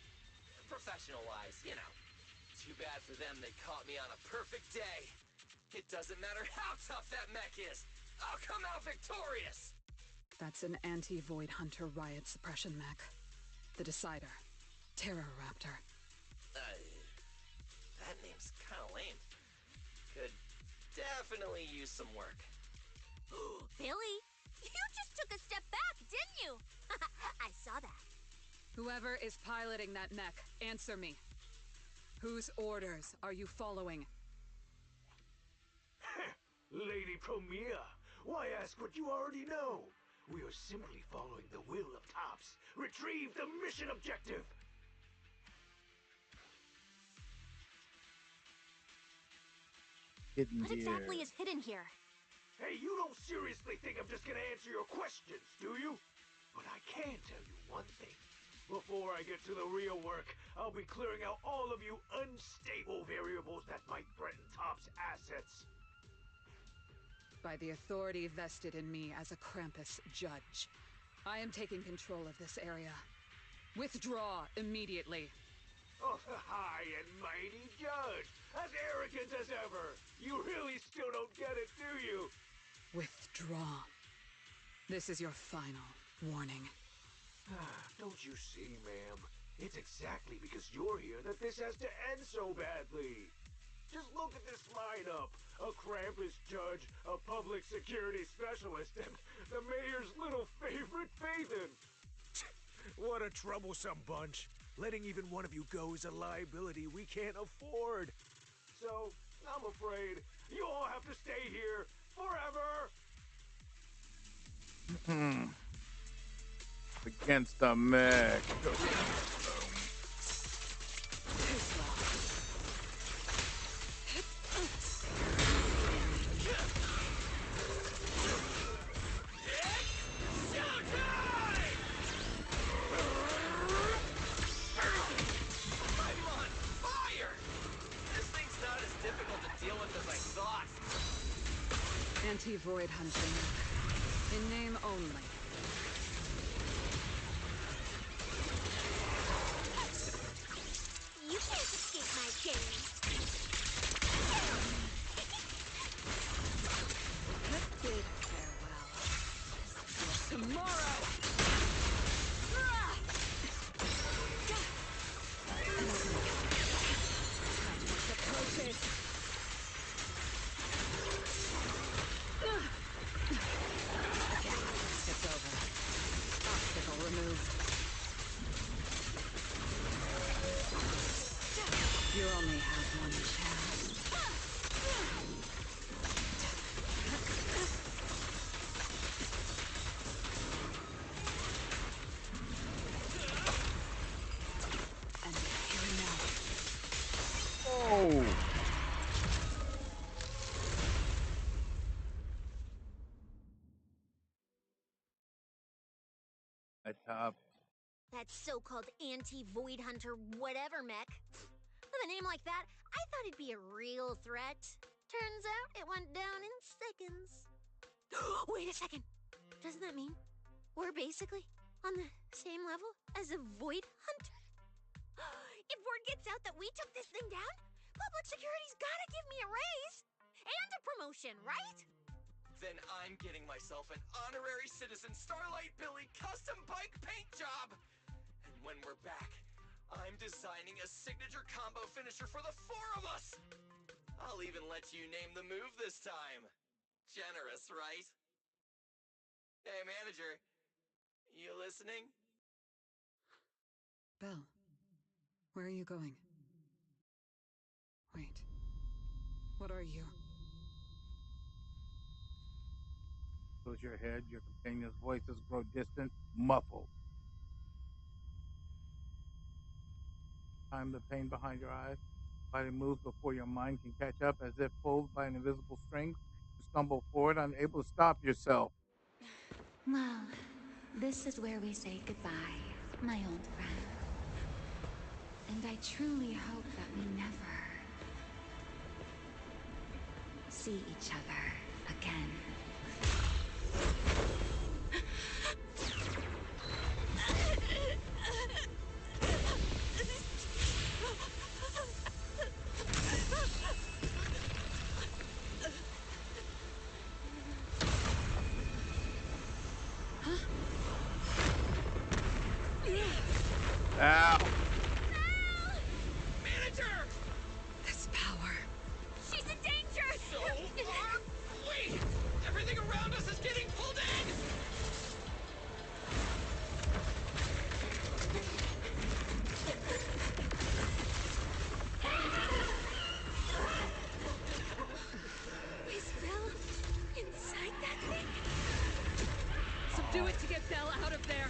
Professional-wise, you know. Too bad for them they caught me on a perfect day. It doesn't matter how tough that mech is. I'll come out victorious! That's an anti-Void Hunter riot suppression mech. The Decider. Terror Raptor. That name's kind of lame. Could definitely use some work. Billy, you just took a step back, didn't you? I saw that. Whoever is piloting that mech, answer me. Whose orders are you following? Lady Promia, why ask what you already know? We are simply following the will of Tops. Retrieve the mission objective! Hidden What exactly is hidden here? Hey, you don't seriously think I'm just gonna answer your questions, do you? But I can tell you one thing. Before I get to the real work, I'll be clearing out all of you unstable variables that might threaten Top's assets. By the authority vested in me as a Krampus judge, I am taking control of this area. Withdraw immediately. Oh, the high and mighty judge! As arrogant as ever! You really still don't get it, do you? Withdraw. This is your final warning. Don't you see, ma'am? It's exactly because you're here that this has to end so badly. Just look at this lineup. A Krampus judge, a public security specialist, and the mayor's little favorite, Phaethon. What a troublesome bunch. Letting even one of you go is a liability we can't afford. So, I'm afraid you all have to stay here forever. Against the mech. Anti-void hunting. In name only. You can't escape my gaze. Bid farewell. Tomorrow! Approaches. It's over. Obstacle removed. You only have one chance. And here now. Oh! At top. That so-called anti-void hunter whatever mech. With a name like that, I thought he'd be a real threat. Turns out it went down in seconds. Wait a second. Doesn't that mean we're basically on the same level as a void hunter? If word gets out that we took this thing down, public security's gotta give me a raise. And a promotion, right? Then I'm getting myself an honorary citizen Starlight Billy custom bike paint job! And when we're back, I'm designing a signature combo finisher for the four of us! I'll even let you name the move this time. Generous, right? Hey, manager. You listening? Belle, where are you going? Wait. What are you? Close your head. Your companion's voices grow distant, muffled. Time the pain behind your eyes. Body moves before your mind can catch up, as if pulled by an invisible string. You stumble forward, unable to stop yourself. Well, this is where we say goodbye, my old friend. And I truly hope that we never see each other again. Ow! Do it to get Belle out of there.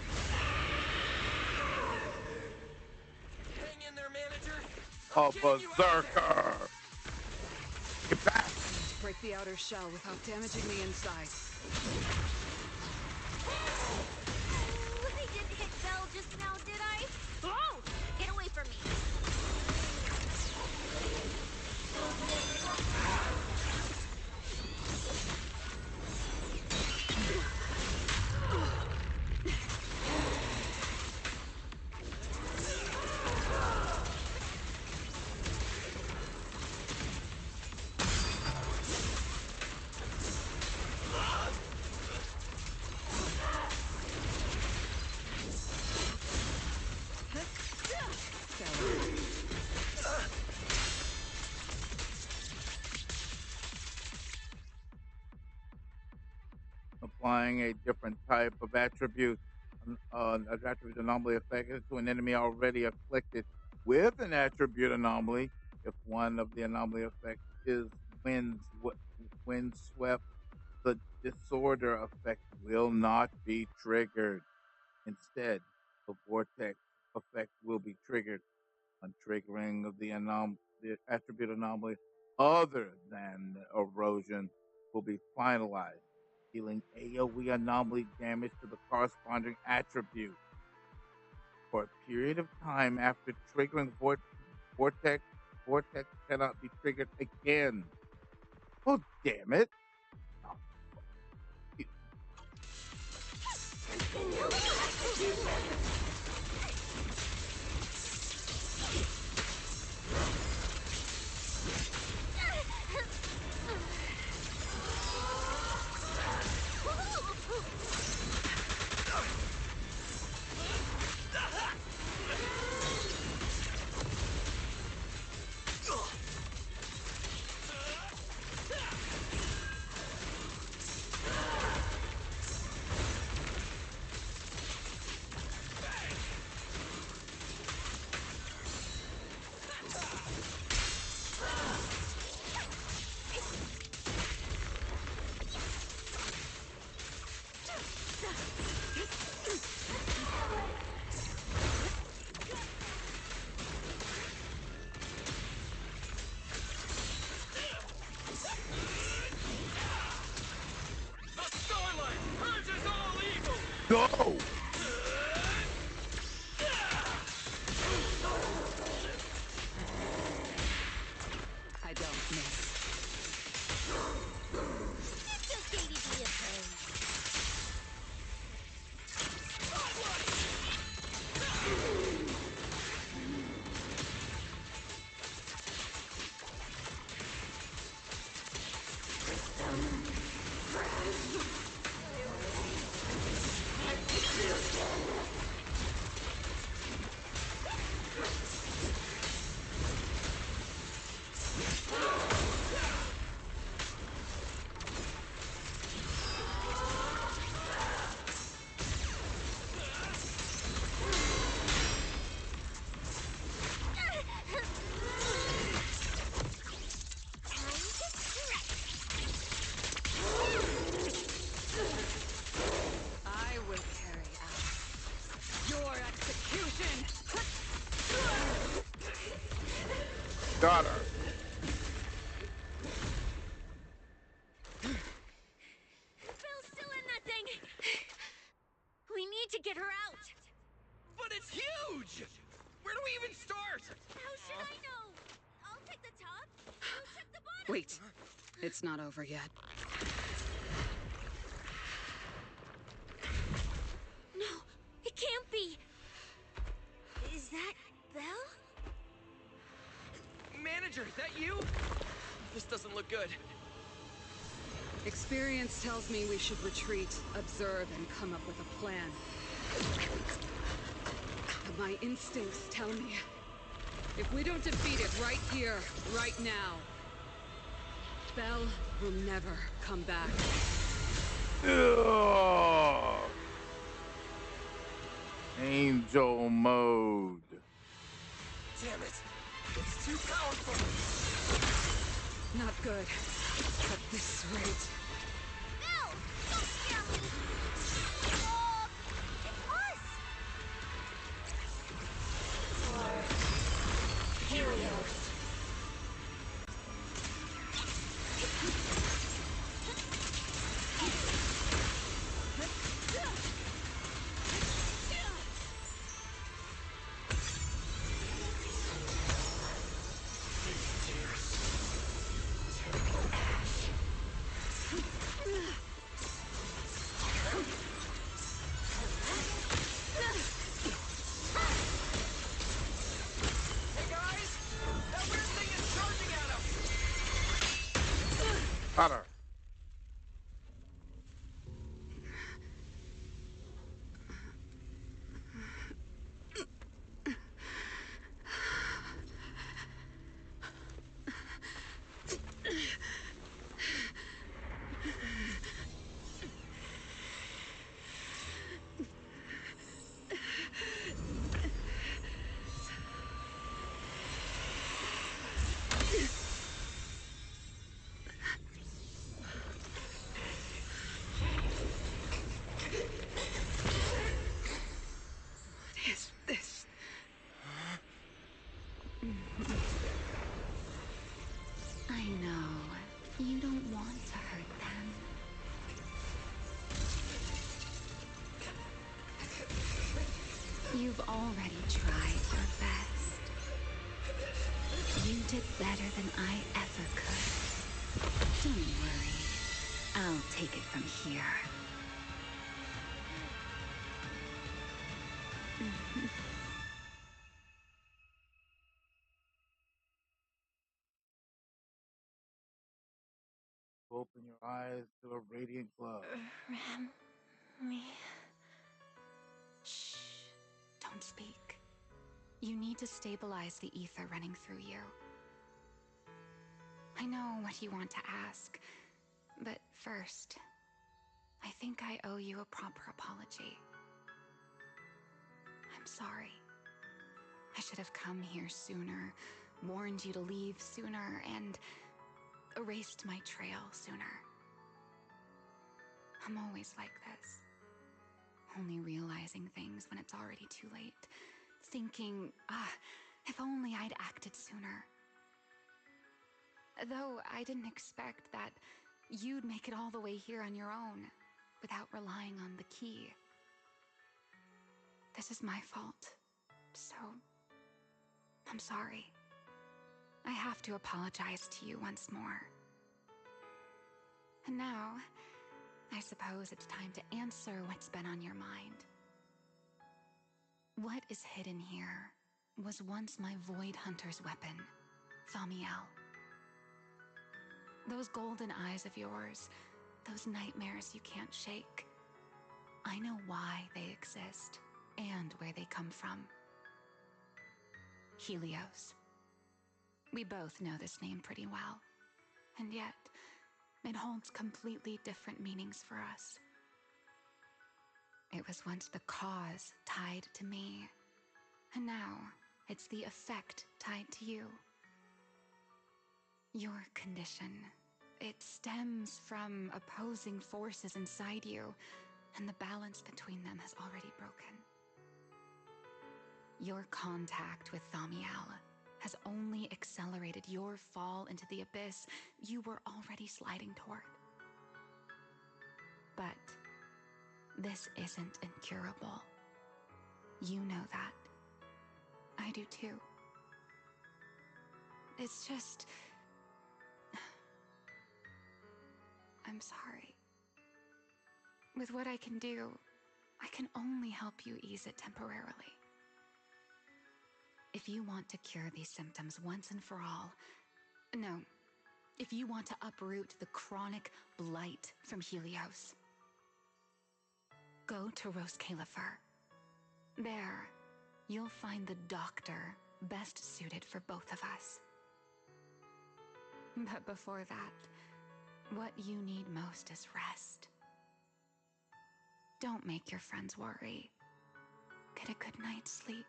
Hang in there, manager. A berserker! Get back! Break the outer shell without damaging the inside. Ooh, I didn't hit Belle just now, did I? Oh! Get away from me! Applying a different type of attribute, an attribute anomaly effect to an enemy already afflicted with an attribute anomaly. If one of the anomaly effects is windswept, the disorder effect will not be triggered. Instead, the vortex effect will be triggered on triggering of the attribute anomaly other than erosion will be finalized, dealing AoE anomaly damage to the corresponding attribute. For a period of time after triggering vortex cannot be triggered again. Oh, damn it. Go! I don't miss. It's okay to be afraid. I will carry out your execution. Got her. Belle's still in that thing! We need to get her out! But it's huge! Where do we even start? How should I know? I'll take the top, you check the bottom! Wait, it's not over yet. No, it can't be! Is that Belle? Manager, is that you? This doesn't look good. Experience tells me we should retreat, observe, and come up with a plan. But my instincts tell me, if we don't defeat it right here, right now, Belle will never come back. Ugh. Angel mode. Damn it! It's too powerful! Not good. At this rate. Belle! Don't scare me! Got her. What is this? I know. You don't want to hurt them. You've already tried your best. You did better than I ever could. Don't worry. I'll take it from here. Open your eyes to a radiant glow. Me. Shh. Don't speak. You need to stabilize the ether running through you. I know what you want to ask, but first, I think I owe you a proper apology. I'm sorry. I should have come here sooner, warned you to leave sooner, and erased my trail sooner. I'm always like this. Only realizing things when it's already too late. Thinking, if only I'd acted sooner. Though I didn't expect that you'd make it all the way here on your own, without relying on the key. This is my fault, so I'm sorry. I have to apologize to you once more. And now, I suppose it's time to answer what's been on your mind. What is hidden here was once my Void Hunter's weapon, Thamiel. Those golden eyes of yours, those nightmares you can't shake. I know why they exist and where they come from. Helios. We both know this name pretty well, and yet it holds completely different meanings for us. It was once the cause tied to me, and now it's the effect tied to you. Your condition, it stems from opposing forces inside you, and the balance between them has already broken. Your contact with Thamiel has only accelerated your fall into the abyss you were already sliding toward. But this isn't incurable. You know that. I do too. It's just... I'm sorry. With what I can do, I can only help you ease it temporarily. If you want to cure these symptoms once and for all, no, if you want to uproot the chronic blight from Helios, go to Rose Califer. There, you'll find the doctor best suited for both of us. But before that, what you need most is rest. Don't make your friends worry. Get a good night's sleep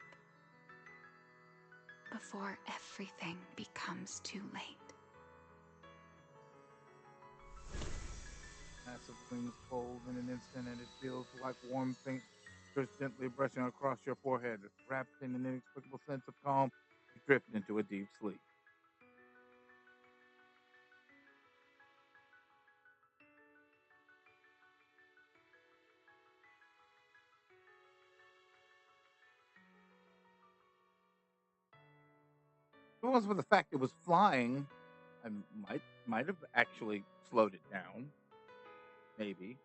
before everything becomes too late. Massive wings fold in an instant, and it feels like warm paint just gently brushing across your forehead. Wrapped in an inexplicable sense of calm, you drift into a deep sleep. If it wasn't for the fact it was flying, I might have actually slowed it down. Maybe.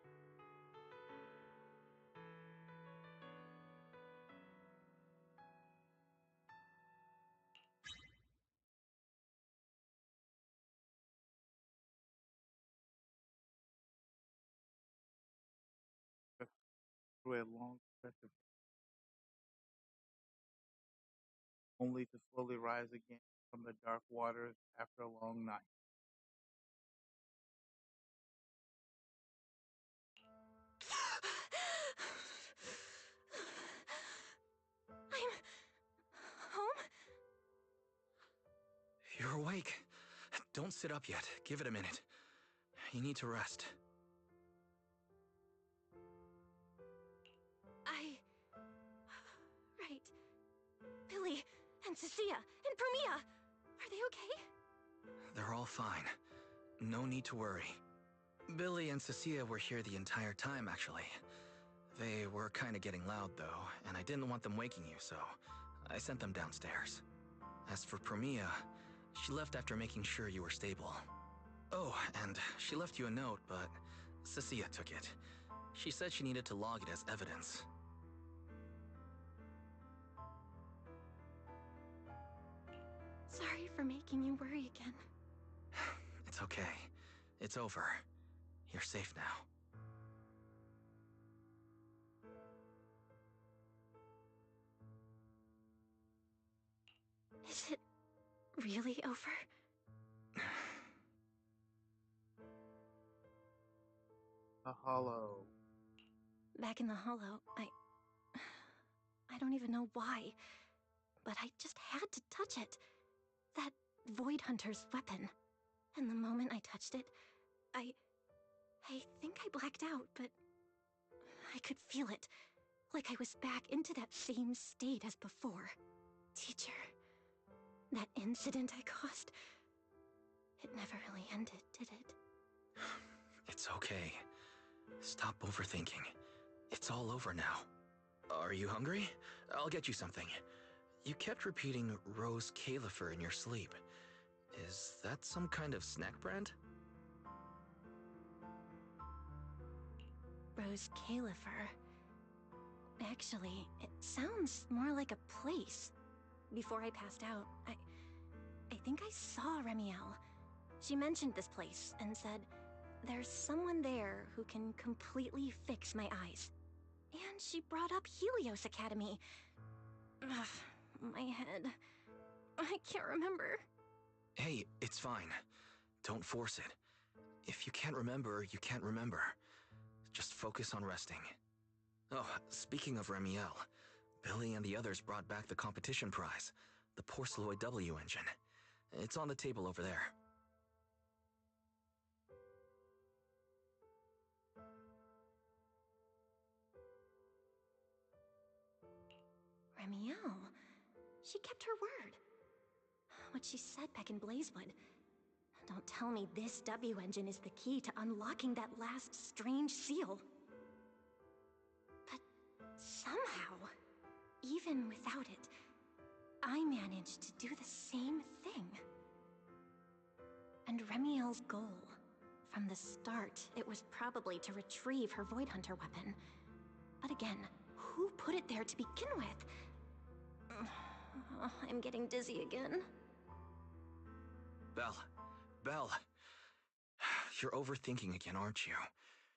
through a long stretch of only to slowly rise again from the dark waters after a long night. I'm home? You're awake. Don't sit up yet. Give it a minute. You need to rest. Right. Billy and Cecilia and Promia. Are they okay? They're all fine. No need to worry. Billy and Cecilia were here the entire time, actually. They were kinda getting loud, though, and I didn't want them waking you, so I sent them downstairs. As for Promia, she left after making sure you were stable. Oh, and she left you a note, but Cecilia took it. She said she needed to log it as evidence. Sorry for making you worry again. It's okay. It's over. You're safe now. Is it really over? A hollow. Back in the hollow, I don't even know why, but I just had to touch it. That Void Hunter's weapon. And the moment I touched it, I think I blacked out, but I could feel it. Like I was back into that same state as before. Teacher, that incident I caused, it never really ended, did it? It's okay. Stop overthinking. It's all over now. Are you hungry? I'll get you something. You kept repeating Rose Califer in your sleep. Is that some kind of snack brand? Rose Califer. Actually, it sounds more like a place. Before I passed out, I think I saw Remiel. She mentioned this place and said, there's someone there who can completely fix my eyes. And she brought up Helios Academy. Ugh, my head. I can't remember. Hey, it's fine. Don't force it. If you can't remember, you can't remember. Just focus on resting. Oh, speaking of Remiel, Billy and the others brought back the competition prize, the Porceloid W engine. It's on the table over there. Remiel. She kept her word. What she said back in Blazewood. Don't tell me this W engine is the key to unlocking that last strange seal. But somehow, even without it, I managed to do the same thing. And Remiel's goal, from the start, it was probably to retrieve her Void Hunter weapon. But again, who put it there to begin with? I'm getting dizzy again. Belle. You're overthinking again, aren't you?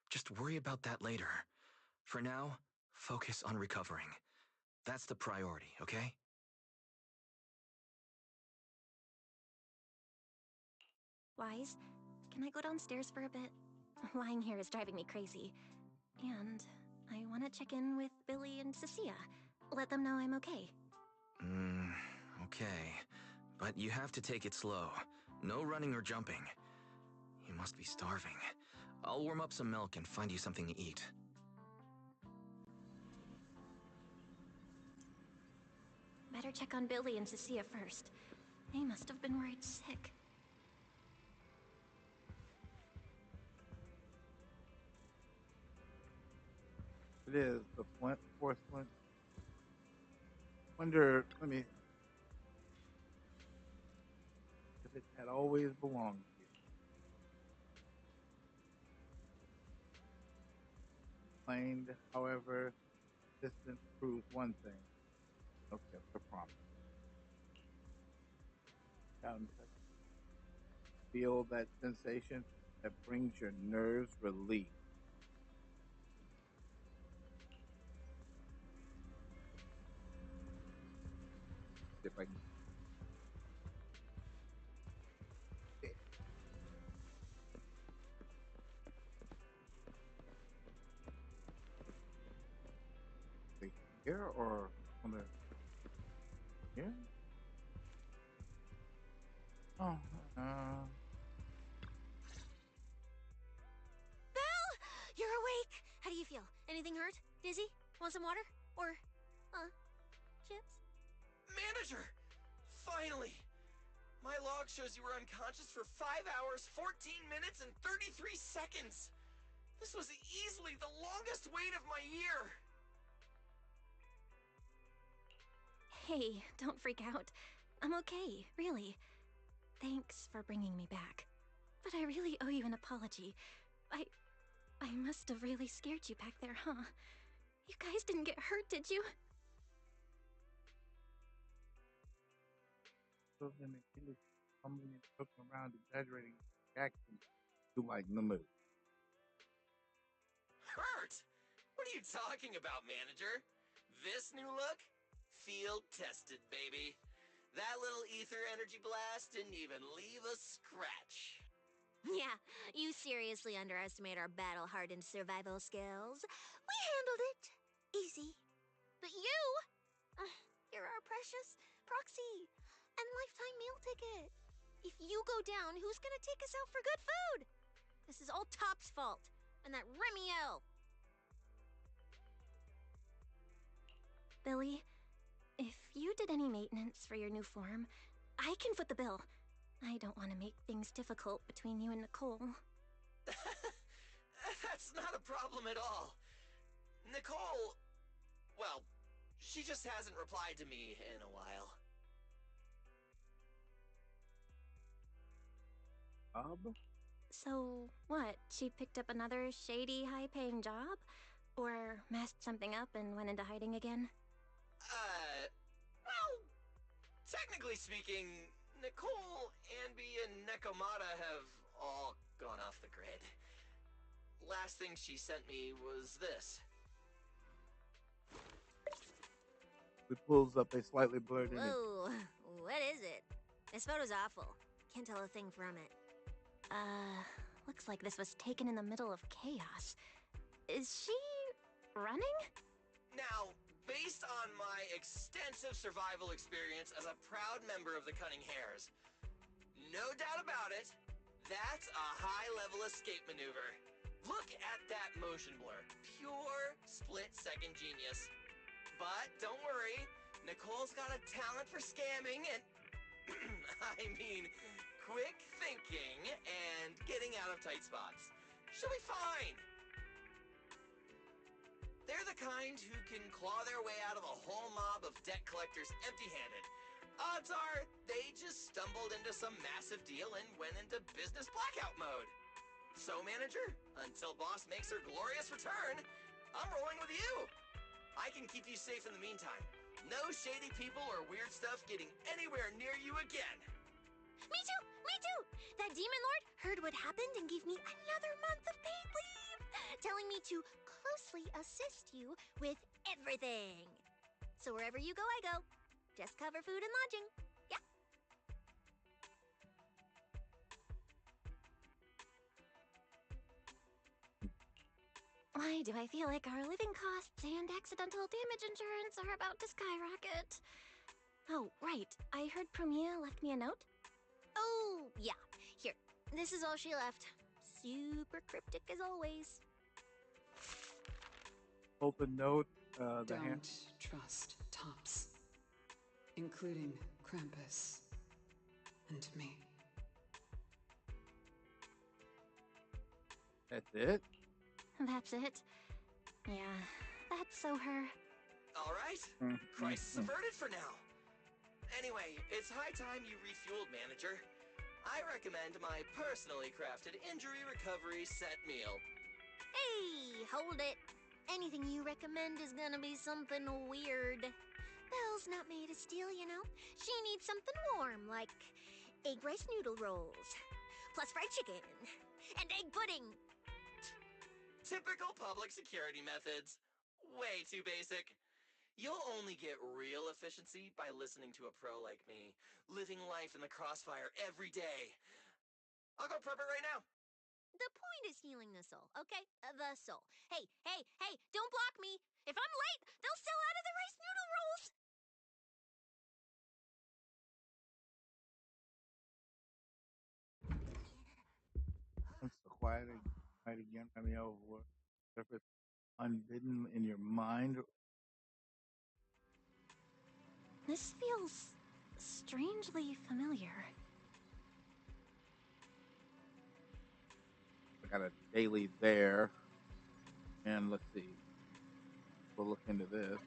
Just worry about that later. For now, focus on recovering. That's the priority, okay? Wise, can I go downstairs for a bit? Lying here is driving me crazy. And I want to check in with Billy and Cecilia. Let them know I'm okay. Okay. But you have to take it slow. No running or jumping. You must be starving. I'll warm up some milk and find you something to eat. Better check on Billy and Cecilia first. They must have been worried sick. It is the flint, porcelain. Wonder, if it had always belonged here. Claimed, however, distance proves one thing. No kept her promise. Out and touch. Feel that sensation that brings your nerves relief. if I can. Wait, here or on the here? Oh, Belle! You're awake! How do you feel? Anything hurt? Dizzy? Want some water? Or, chips? Manager! Finally! My log shows you were unconscious for 5 hours, 14 minutes, and 33 seconds. This was easily the longest wait of my year. Hey, don't freak out. I'm okay, really. Thanks for bringing me back. But I really owe you an apology. I must have really scared you back there, huh? You guys didn't get hurt, did you? so then he was fumbling and joking around, exaggerating reactions to like the mood. Hurt? What are you talking about, manager? This new look? Field tested, baby. That little ether energy blast didn't even leave a scratch. Yeah, you seriously underestimate our battle-hardened survival skills. We handled it. Easy. But you? You're our precious proxy and lifetime meal ticket. If you go down, who's gonna take us out for good food? This is all Top's fault. And that Remiel. Billy, if you did any maintenance for your new form, I can foot the bill. I don't want to make things difficult between you and Nicole. That's not a problem at all. Nicole, well, she just hasn't replied to me in a while. So, what? She picked up another shady, high-paying job? Or messed something up and went into hiding again? Well, technically speaking, Nicole, Anby, and Nekomata have all gone off the grid. Last thing she sent me was this. It pulls up a slightly blurred image. Whoa, what is it? This photo's awful. Can't tell a thing from it. Looks like this was taken in the middle of chaos. Is she running? Now, based on my extensive survival experience as a proud member of the Cunning Hares, no doubt about it, that's a high-level escape maneuver. Look at that motion blur. Pure split-second genius. But don't worry, Nicole's got a talent for scamming and... I mean, quick thinking and getting out of tight spots. She'll be fine. They're the kind who can claw their way out of a whole mob of debt collectors empty-handed. Odds are they just stumbled into some massive deal and went into business blackout mode. So, manager, until boss makes her glorious return, I'm rolling with you. I can keep you safe in the meantime. No shady people or weird stuff getting anywhere near you again. Me too! Me too! That demon lord heard what happened and gave me another month of paid leave, telling me to closely assist you with everything. So wherever you go, I go. Just cover food and lodging. Yeah. Why do I feel like our living costs and accidental damage insurance are about to skyrocket? Oh, right. I heard Premia left me a note. Oh, yeah. Here. This is all she left. Super cryptic as always. Hold the note, the Don't hand. trust Tops, including Krampus and me. That's it? That's it. Yeah, that's so her. All right. Crisis averted for now. Anyway, it's high time you refueled, manager. I recommend my personally crafted injury recovery set meal. Hey, hold it. Anything you recommend is gonna be something weird. Belle's not made of steel, you know. She needs something warm, like egg rice noodle rolls, plus fried chicken, and egg pudding. Typical public security methods. Way too basic. You'll only get real efficiency by listening to a pro like me, living life in the crossfire every day. I'll go prep it right now. The point is healing the soul, okay? The soul. Hey, hey, hey, don't block me. If I'm late, they'll sell out of the rice noodle rolls. Once the quiet again, Romeo, if it's unbidden in your mind. This feels strangely familiar. I got a daily there. And let's see. We'll look into this.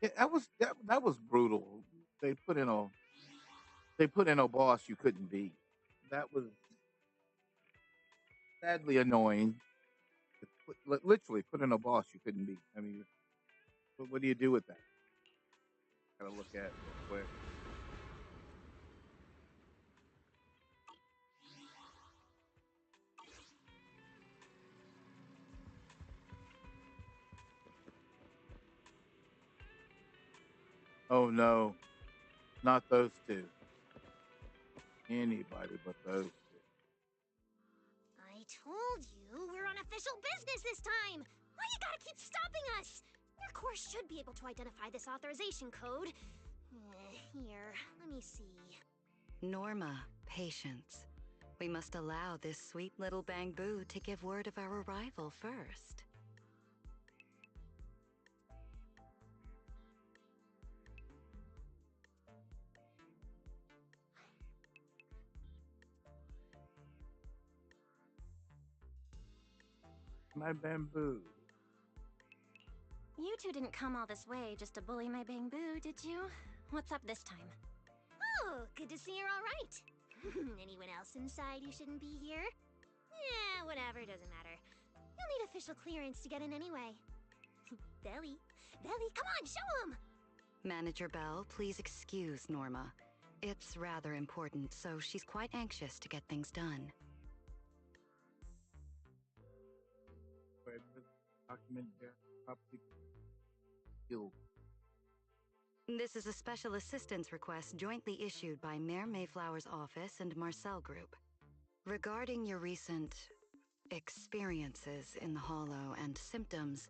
Yeah, that was brutal. They put in a boss you couldn't beat. That was sadly annoying. Literally put in a boss you couldn't beat. I mean, what do you do with that? Gotta look at real quick. Oh no, not those two. Anybody but those two. I told you we're on official business this time. Why you gotta keep stopping us? Your course should be able to identify this authorization code. Here, let me see. Norma, patience. We must allow this sweet little bamboo to give word of our arrival first. My bamboo. You two didn't come all this way just to bully my bamboo, did you? What's up this time? Oh, good to see you're all right. Anyone else inside who shouldn't be here? Yeah, whatever, doesn't matter. You'll need official clearance to get in anyway. Belly, come on, show 'em! Manager Bell, please excuse Norma. It's rather important, so she's quite anxious to get things done. Document property killed. This is a special assistance request jointly issued by Mayor Mayflower's office and Marcel Group. Regarding your recent experiences in the Hollow and symptoms,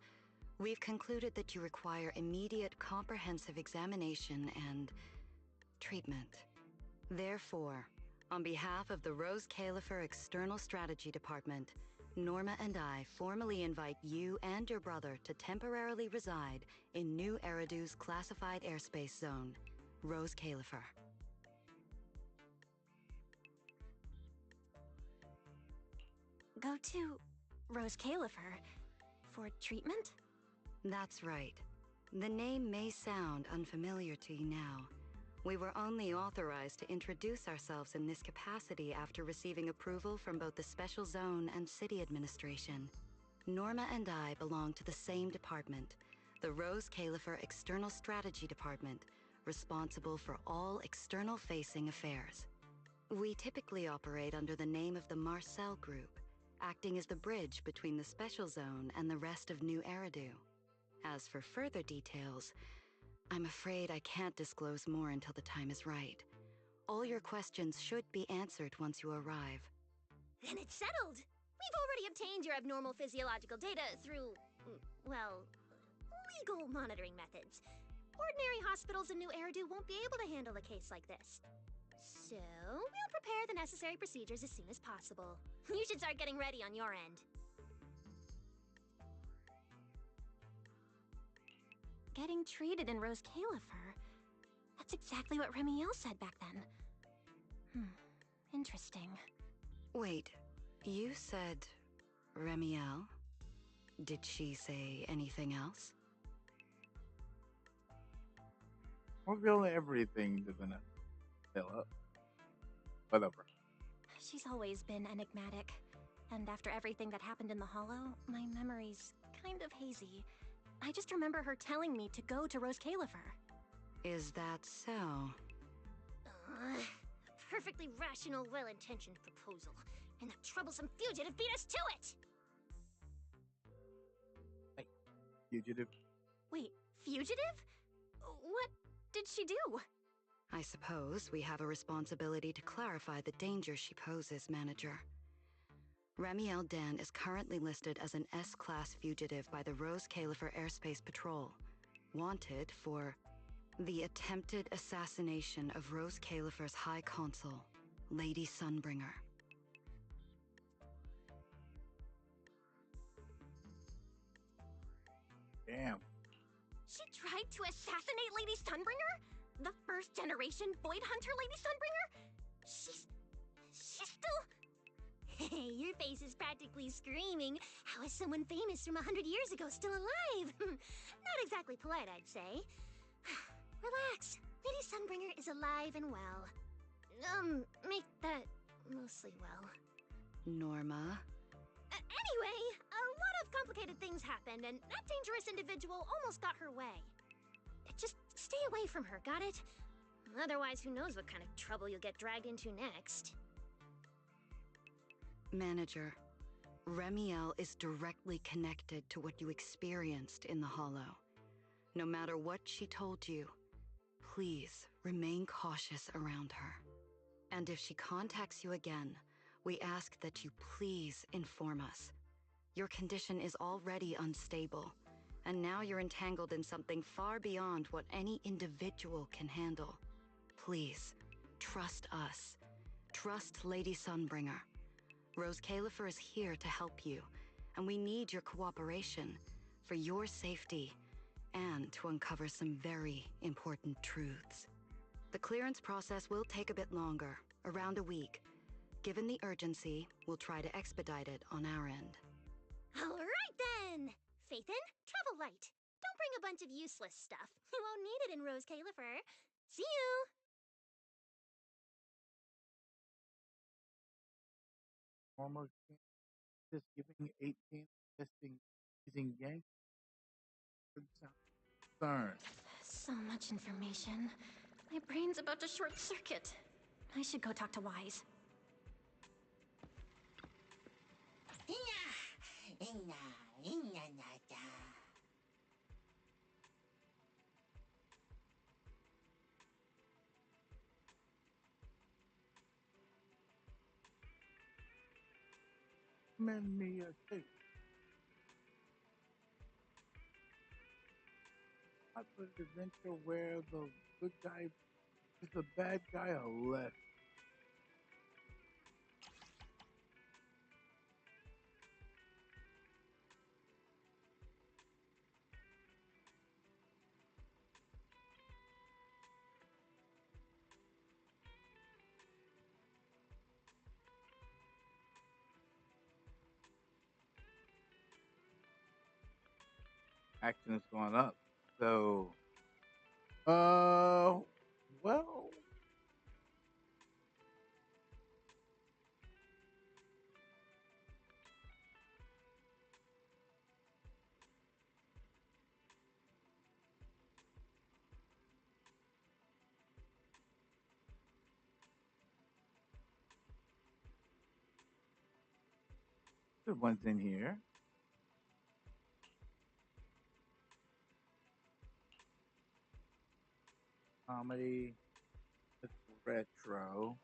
we've concluded that you require immediate comprehensive examination and treatment. Therefore, on behalf of the Rose Califer External Strategy Department, Norma and I formally invite you and your brother to temporarily reside in New Eridu's classified airspace zone, Rose Califer. Go to Rose Califer for treatment? That's right. The name may sound unfamiliar to you now. We were only authorized to introduce ourselves in this capacity after receiving approval from both the Special Zone and City Administration. Norma and I belong to the same department, the Rose Califer External Strategy Department, responsible for all external-facing affairs. We typically operate under the name of the Marcel Group, acting as the bridge between the Special Zone and the rest of New Eridu. As for further details, I'm afraid I can't disclose more until the time is right. All your questions should be answered once you arrive. Then it's settled. We've already obtained your abnormal physiological data through, well, legal monitoring methods. Ordinary hospitals in New Eridu won't be able to handle a case like this. So, we'll prepare the necessary procedures as soon as possible. You should start getting ready on your end. Getting treated in Rose Califer? That's exactly what Remiel said back then. Interesting. Wait, you said Remiel? Did she say anything else? Reveal everything to Vanessa. Up. Whatever. She's always been enigmatic. And after everything that happened in the Hollow, my memory's kind of hazy. I just remember her telling me to go to Rose Califer. Is that so? Perfectly rational, well-intentioned proposal. And that troublesome fugitive beat us to it! Hey, fugitive. Wait, fugitive? What did she do? I suppose we have a responsibility to clarify the danger she poses, Manager. Ramiel Dan is currently listed as an S-Class fugitive by the Rose Califer Airspace Patrol, wanted for the attempted assassination of Rose Califer's High Consul, Lady Sunbringer. Damn. She tried to assassinate Lady Sunbringer? The first generation Void Hunter Lady Sunbringer? She's still... Hey, your face is practically screaming. How is someone famous from 100 years ago still alive? Not exactly polite, I'd say. Relax. Lady Sunbringer is alive and well. Make that mostly well. Norma? Anyway, a lot of complicated things happened, and that dangerous individual almost got her way. Just stay away from her, got it? Otherwise, who knows what kind of trouble you'll get dragged into next. Manager, Ramiel is directly connected to what you experienced in the Hollow. No matter what she told you, please remain cautious around her. And if she contacts you again, we ask that you please inform us. Your condition is already unstable, and now you're entangled in something far beyond what any individual can handle. Please, trust us. Trust Lady Sunbringer. Rose Califer is here to help you, and we need your cooperation for your safety and to uncover some very important truths. The clearance process will take a bit longer, around a week. Given the urgency, we'll try to expedite it on our end. All right then! Phaethon, travel light. Don't bring a bunch of useless stuff. You won't need it in Rose Califer. See you! Former just giving 18 testing using yank. Concern. So much information. My brain's about to short circuit. I should go talk to Wise. Recommend me a tape. I put an adventure where the good guy is the bad guy or left. Action has gone up. So, well, good one's in here. Comedy, it's retro,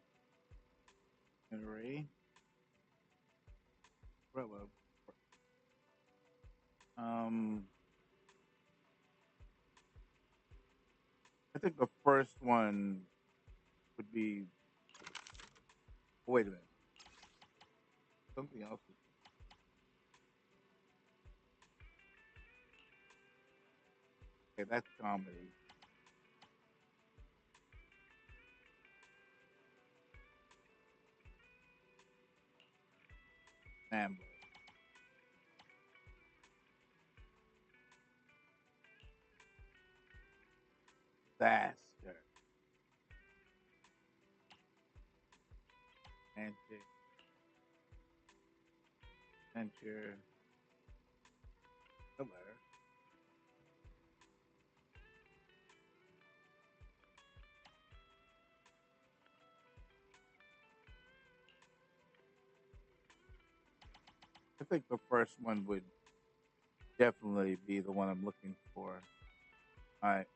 Henry. Well, I think the first one would be. Wait a minute. Something else. Okay, that's comedy. Amber. Disaster. Antic. Adventure. Killer. I think the first one would definitely be the one I'm looking for. All right.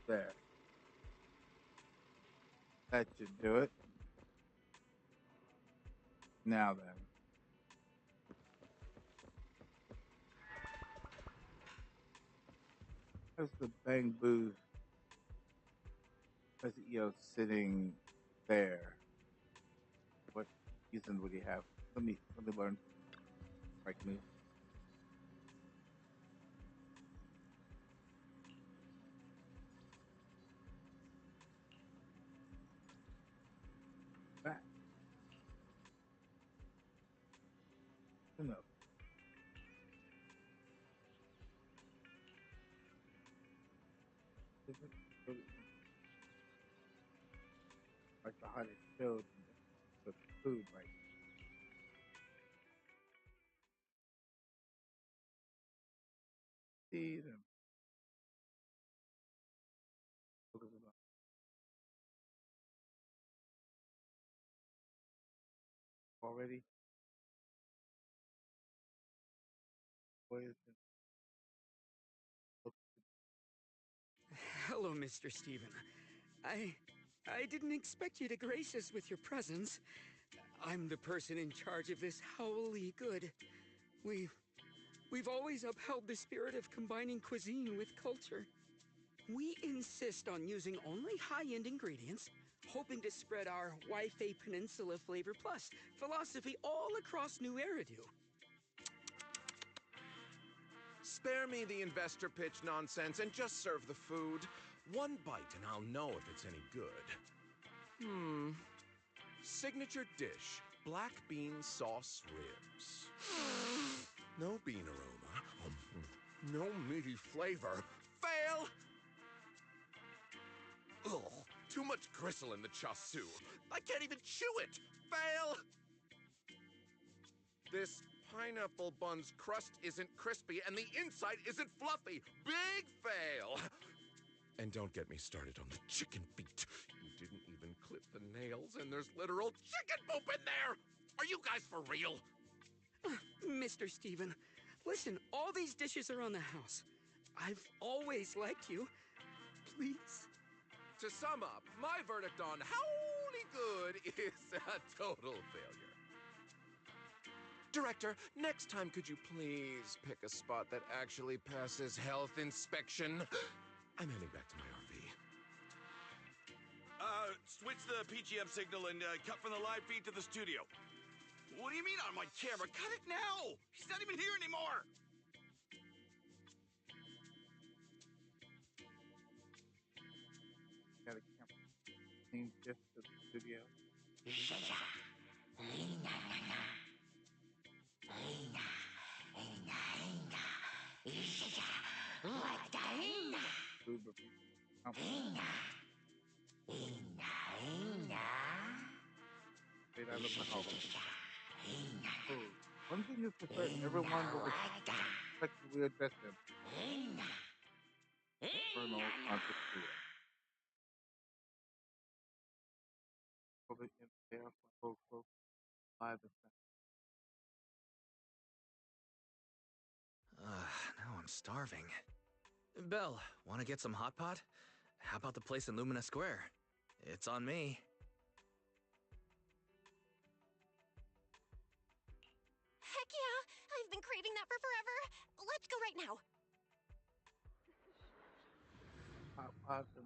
There. That should do it. Now then. There's the Bang Booth as sitting there. What reason would he have? Let me learn right move. Back. Who knows? Like the hottest showed with food right now. See them. Already? What is it? Hello, Mr. Steven. I didn't expect you to grace us with your presence. I'm the person in charge of this Howly Good. We've always upheld the spirit of combining cuisine with culture. We insist on using only high-end ingredients, hoping to spread our Wi-Fi Peninsula Flavor Plus philosophy all across New Eridu. Spare me the investor pitch nonsense and just serve the food. One bite and I'll know if it's any good. Signature dish, black bean sauce ribs. No bean aroma. No meaty flavor. Fail! Ugh, too much gristle in the chasu. I can't even chew it. Fail! This pineapple bun's crust isn't crispy and the inside isn't fluffy. Big fail! And don't get me started on the chicken feet. You didn't even clip the nails and there's literal chicken poop in there! Are you guys for real? Mr. Steven, listen, all these dishes are on the house. I've always liked you. Please. To sum up, my verdict on Howly Good is a total failure. Director, next time could you please pick a spot that actually passes health inspection? I'm heading back to my RV. Switch the PGM signal and cut from the live feed to the studio. What do you mean on my camera? Cut it now! He's not even here anymore! Got a camera. Clean just to the studio. Straight out of the house. One thing is for certain, everyone will respectfully address him. Infernal conscious fear. Over in there for folks live and Now I'm starving. Belle, want to get some hot pot? How about the place in Lumina Square? It's on me. Heck yeah! I've been craving that for forever. Let's go right now. hot pots and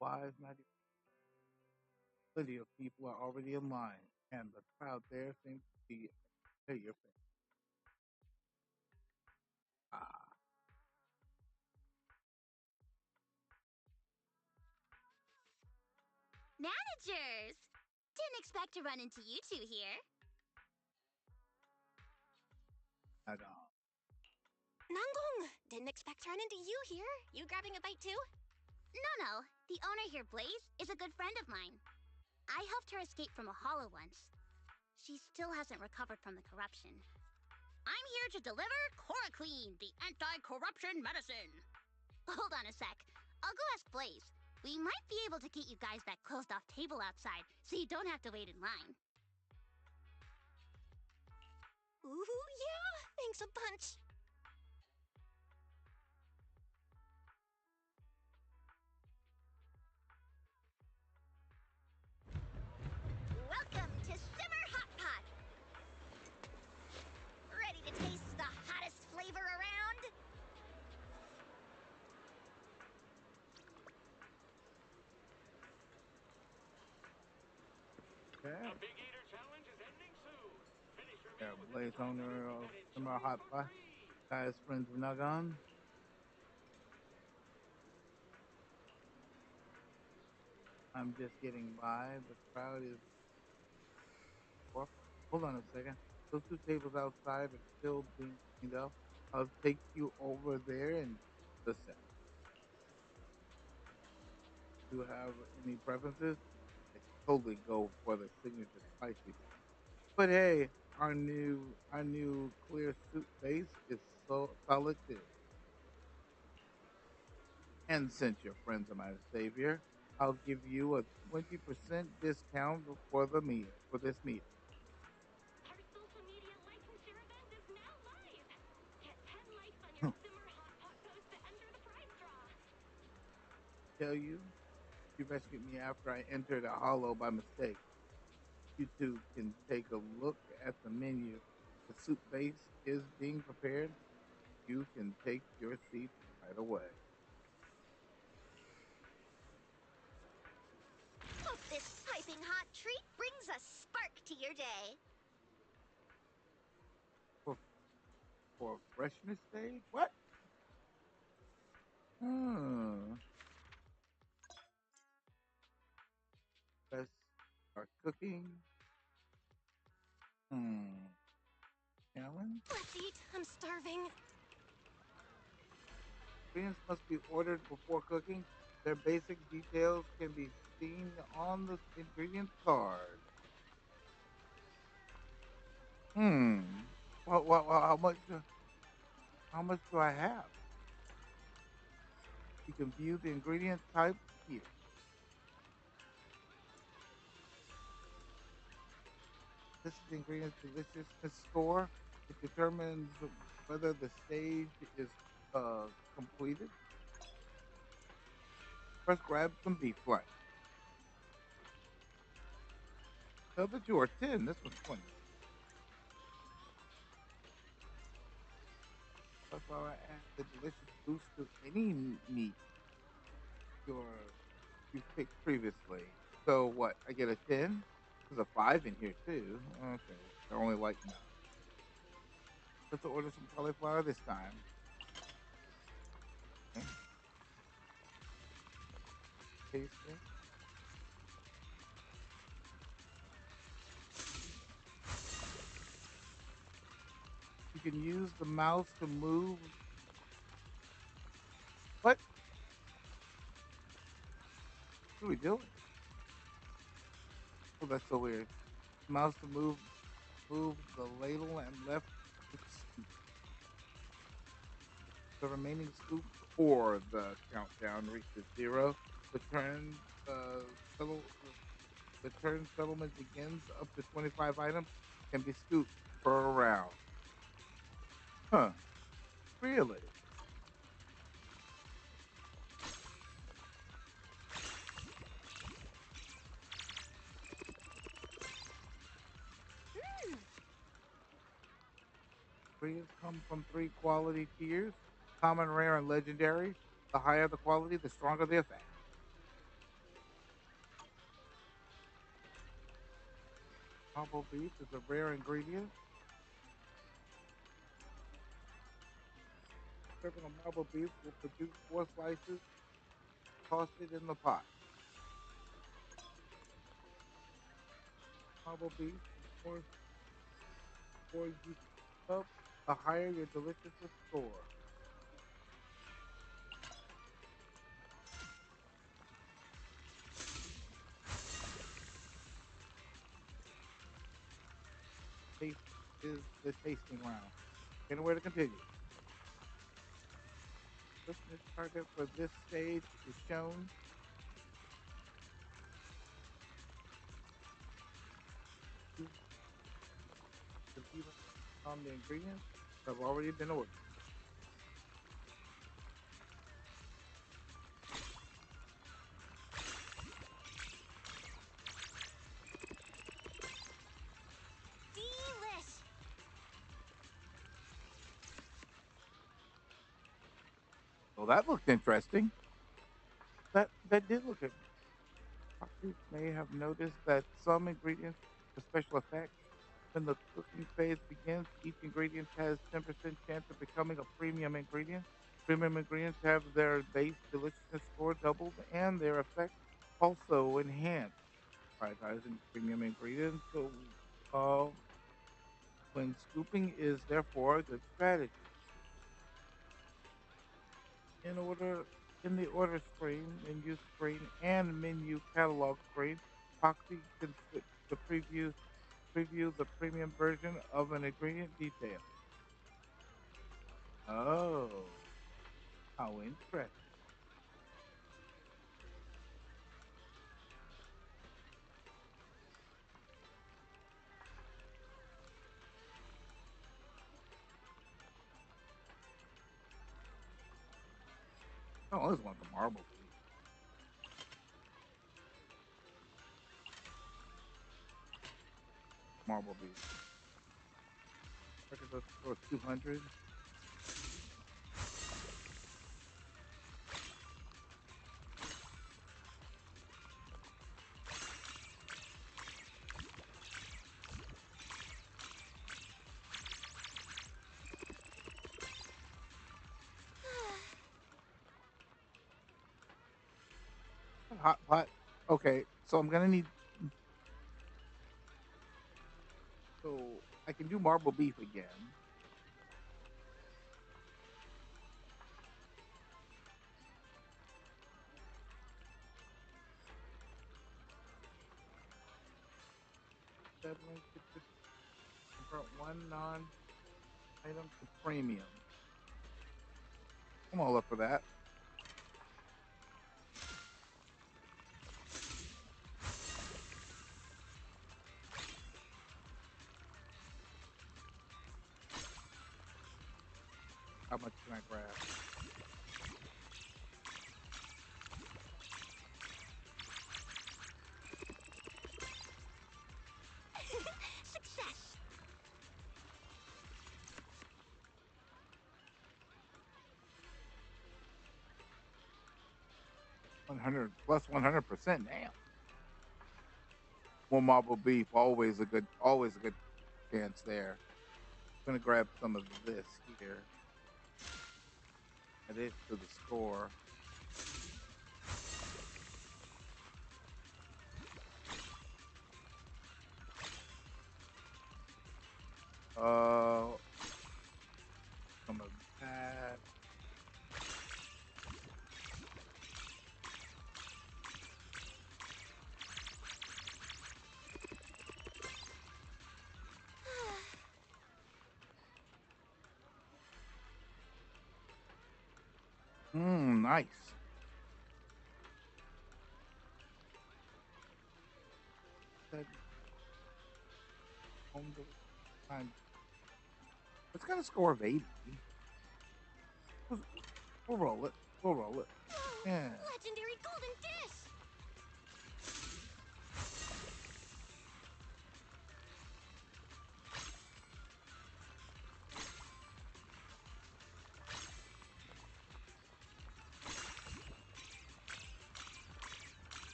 wise, not even plenty of people are already in line, and the crowd there seems to be hey, your face. Managers! Didn't expect to run into you two here. At all. Nangong! Didn't expect to run into you here. You grabbing a bite too? No. The owner here, Blaze, is a good friend of mine. I helped her escape from a hollow once. She still hasn't recovered from the corruption. I'm here to deliver Chloroquine, the anti-corruption medicine. Hold on a sec. I'll go ask Blaze. We might be able to get you guys that closed-off table outside, so you don't have to wait in line. Ooh, yeah! Thanks a bunch! Welcome to Simmer Hot Pot! Ready to taste the hottest flavor around? Okay. The Big Eater Challenge is ending soon. Finish your Yeah, meal with Blaze the owner of and Summer enjoy Hot for Pot. free. Guys, friends of Nagon. I'm just getting by. The crowd is. Well, hold on a second. Those two tables outside are still being cleaned up. I'll take you over there in just a second. Do you have any preferences? I totally go for the signature spicy. But hey, our new clear soup base is so solid too. And since your friends are my savior, I'll give you a 20% discount for the meal for this meal. Our social media like and share event is now live! Get 10 likes on your Simmer Hot Pot post to enter the prize draw! Tell you, you rescued me after I entered a hollow by mistake. You two can take a look at the menu. The soup base is being prepared. You can take your seat right away. Hope this piping hot treat brings a spark to your day. For for freshness day? What? Hmm. Let's start cooking. Hmm. Challenge? Let's eat. I'm starving. Ingredients must be ordered before cooking. Their basic details can be seen on the ingredients card. Hmm. Well, how much do I have? You can view the ingredient type here. This is the ingredients deliciousness score. It determines whether the stage is completed. First, grab some beef flesh. The other two are 10. This one's 20. Plus, I add the delicious boost to any meat you picked previously. So what? I get a 10. There's a 5 in here too. Okay, they're only like 9. Let's order some cauliflower this time. Okay. Taste it. You can use the mouse to move. What? What are we doing? Oh, that's so weird. Mouse to move the ladle and left to scoop. The remaining scoops or the countdown reaches 0. The turn settle, the turn settlement begins. Up to 25 items can be scooped per round. Huh? Really? Mmm! Ingredients come from 3 quality tiers: common, rare, and legendary. The higher the quality, the stronger the effect. Marble beef is a rare ingredient. Serving of marble beef will produce 4 slices. Toss it in the pot. Marble beef, more you cook, the higher your deliciousness score. Taste is the tasting round. And where to continue. Listener's target for this stage is shown. on the ingredients have already been ordered. Delish! Well, that looked interesting. That did look interesting. You may have noticed that some ingredients for special effects, when the cooking phase begins, each ingredient has 10% chance of becoming a premium ingredient. Premium ingredients have their base deliciousness score doubled and their effect also enhanced. Prioritizing premium ingredients uh, when scooping is therefore a good strategy. In order in the order screen, menu screen, and menu catalog screen, Proxy can switch to preview the premium version of an ingredient detail. Oh, how interesting. I always want the marble beef. Marble beef. Record those for 200. Hot pot. Okay, so I'm gonna need. So I can do marble beef again. Settling to convert one non-item to premium. I'm all up for that. How much can I grab? Success! 100 plus 100%. Damn. More marble beef. Always a good chance there. I'm gonna grab some of this here. Add it to the score. Uh, some of that. Nice. That home delivery time. It's got a score of 80. We'll roll it. We'll roll it. Yeah. Legendary golden dish!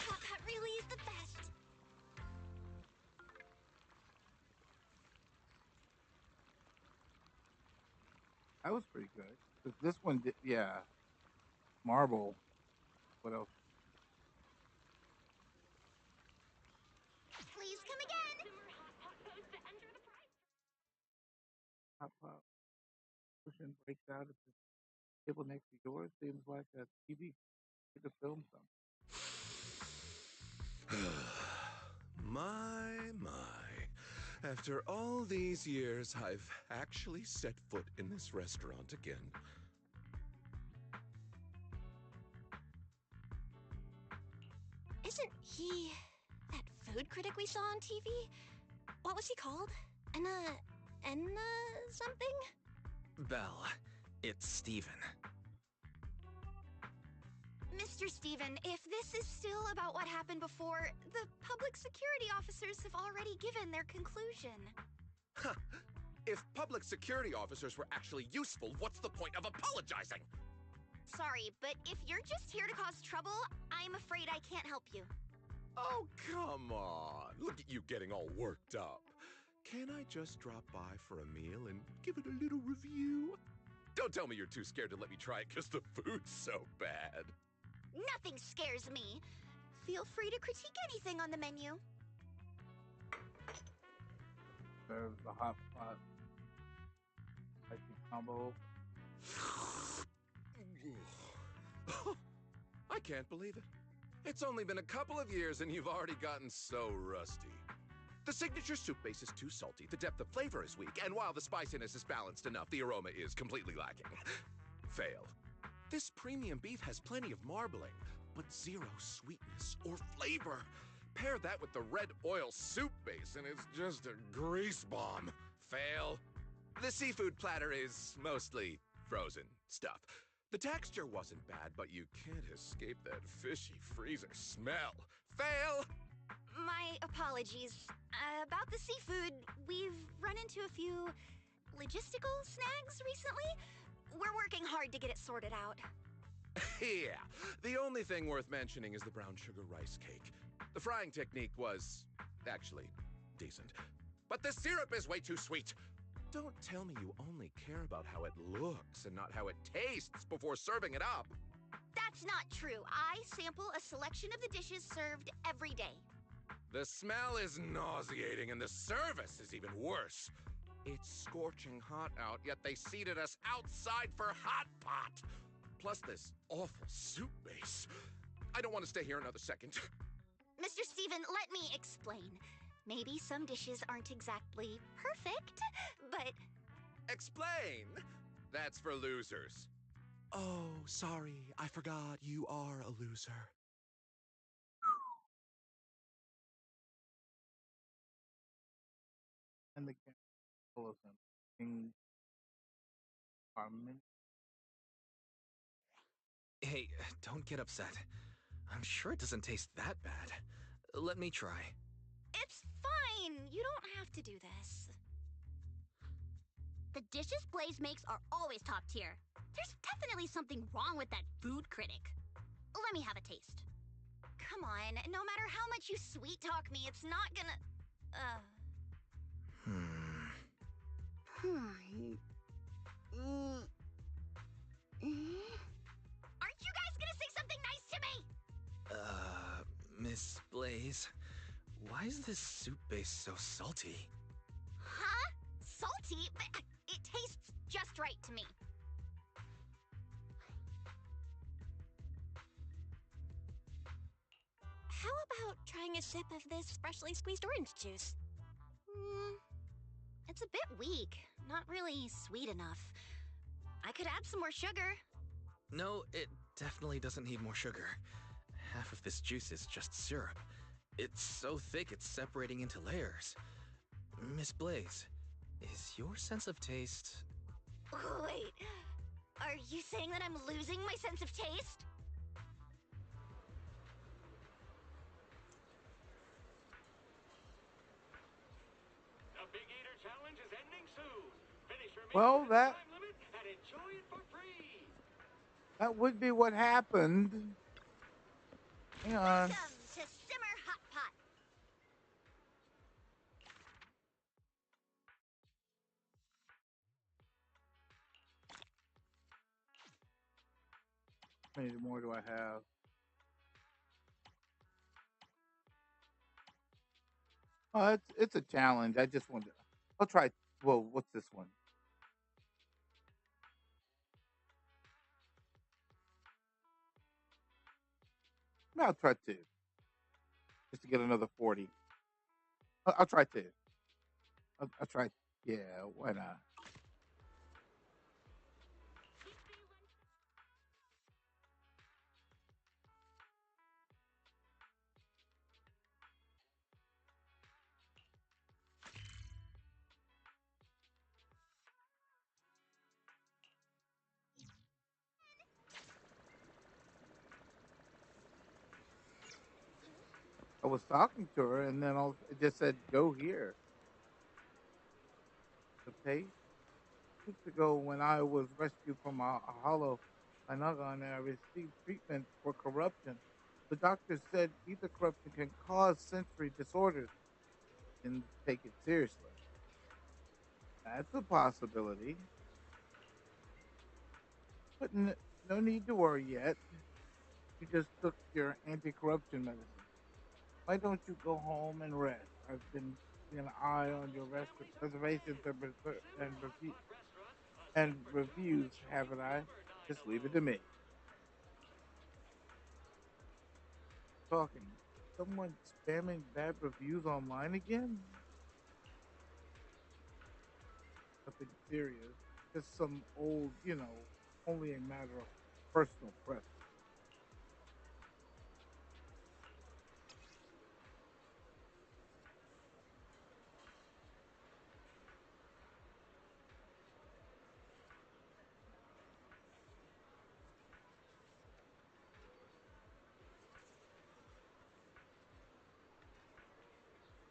That really is the best! That was pretty good. 'Cause this one did, yeah. Marble. What else? Please come again! Hot pot. Pushing breaks out at the table next to yours. Seems like a TV to film something. My. After all these years, I've actually set foot in this restaurant again. Wasn't he that food critic we saw on TV? What was he called? Enna something? Belle, it's Steven. Mr. Steven, if this is still about what happened before, the public security officers have already given their conclusion. Huh. If public security officers were actually useful, what's the point of apologizing? Sorry, but if you're just here to cause trouble, I'm afraid I can't help you. Oh, come on. Look at you getting all worked up. Can I just drop by for a meal and give it a little review? Don't tell me you're too scared to let me try it because the food's so bad. Nothing scares me. Feel free to critique anything on the menu. There's the hot pot. Spicy combo. I can't believe it. It's only been a couple of years and you've already gotten so rusty. The signature soup base is too salty, the depth of flavor is weak, and while the spiciness is balanced enough, the aroma is completely lacking. Fail. This premium beef has plenty of marbling, but zero sweetness or flavor. Pair that with the red oil soup base and it's just a grease bomb. Fail. The seafood platter is mostly frozen stuff. The texture wasn't bad, but you can't escape that fishy freezer smell. Fail! My apologies. About the seafood, we've run into a few logistical snags recently. We're working hard to get it sorted out. Yeah, the only thing worth mentioning is the brown sugar rice cake. The frying technique was actually decent, but the syrup is way too sweet. Don't tell me you only care about how it looks and not how it tastes before serving it up. That's not true. I sample a selection of the dishes served every day. The smell is nauseating and the service is even worse. It's scorching hot out, yet they seated us outside for hot pot. Plus this awful soup base. I don't want to stay here another second. Mr. Steven, let me explain. Maybe some dishes aren't exactly perfect, but... Explain! That's for losers. Oh, sorry, I forgot you are a loser. And the full of some Carmen. Hey, don't get upset. I'm sure it doesn't taste that bad. Let me try. It's fine. You don't have to do this. The dishes Blaze makes are always top tier. There's definitely something wrong with that food critic. Let me have a taste. Come on, no matter how much you sweet talk me, it's not gonna... Aren't you guys gonna say something nice to me? Miss Blaze, why is this soup base so salty? Huh? Salty? But it tastes just right to me. How about trying a sip of this freshly squeezed orange juice? It's a bit weak. Not really sweet enough. I could add some more sugar. No, it definitely doesn't need more sugar. Half of this juice is just syrup. It's so thick it's separating into layers. Miss Blaze, is your sense of taste... Wait, are you saying that I'm losing my sense of taste? The Big Eater Challenge is ending soon. Finish your meal Well, within that the time limit and enjoy it for free. that would be what happened. Hang on. Welcome to Simmer Hot Pot. How many more do I have? Oh, it's a challenge. I just wanted. I'll try. Well, what's this one? I'll try two, just to get another 40. I'll try two. I'll try. Yeah, why not? I was talking to her, and then it just said, "Go here." The pace. Weeks ago, when I was rescued from a hollow Panagon, I received treatment for corruption. The doctor said ether corruption can cause sensory disorders and take it seriously. That's a possibility. But no need to worry yet. You just took your anti-corruption medicine. Why don't you go home and rest? I've been keeping an eye on your reservations and reviews, haven't I? Just leave it to me. Talking. Someone spamming bad reviews online again? Nothing serious. Just some old, only a matter of personal preference.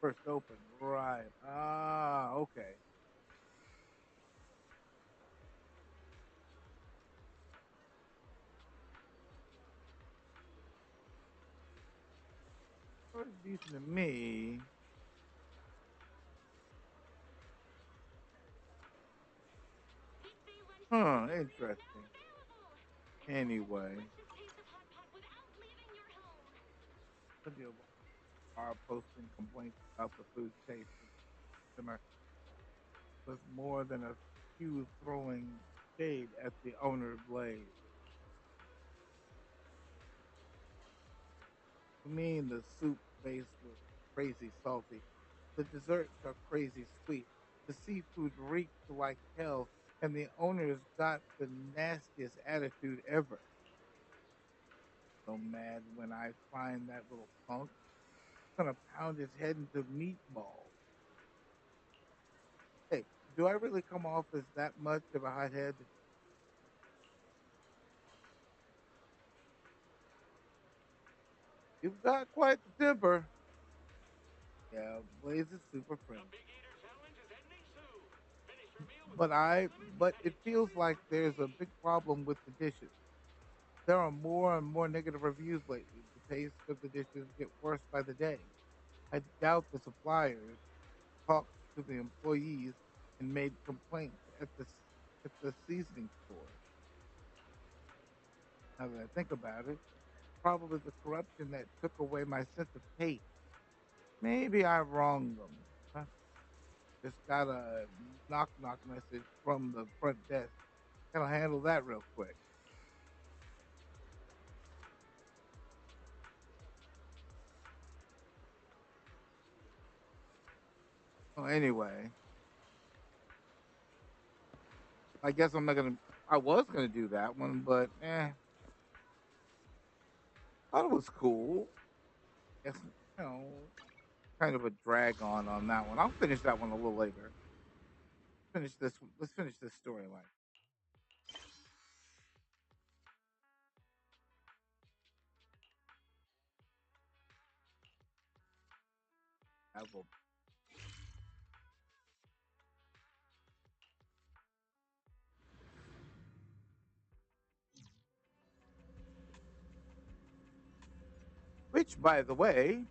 First open, right. Ah, okay. Pretty decent to me. Huh, interesting. Anyway, the deal are posting complaints about the food taste of simmer was more than a few throwing shade at the owner Blaze. I mean, the soup base was crazy salty. The desserts are crazy sweet. The seafood reeked like hell, and the owners got the nastiest attitude ever. So mad when I find that little punk. I'm gonna pound his head into meatballs. Hey, do I really come off as that much of a hothead? You've got quite the temper. Yeah, Blaze is super friendly. But but it feels like there's a big problem with the dishes. There are more and more negative reviews lately. The taste of the dishes get worse by the day. I doubt the suppliers talked to the employees and made complaints at the seasoning store. Now that I think about it, probably the corruption that took away my sense of taste. Maybe I wronged them. Huh? Just got a knock knock message from the front desk. Gotta handle that real quick. Oh, anyway, I guess I'm not gonna. I was gonna do that one, but thought it was cool. Guess kind of a drag on that one. I'll finish that one a little later. Finish this. Let's finish this storyline. I will. Which, by the way,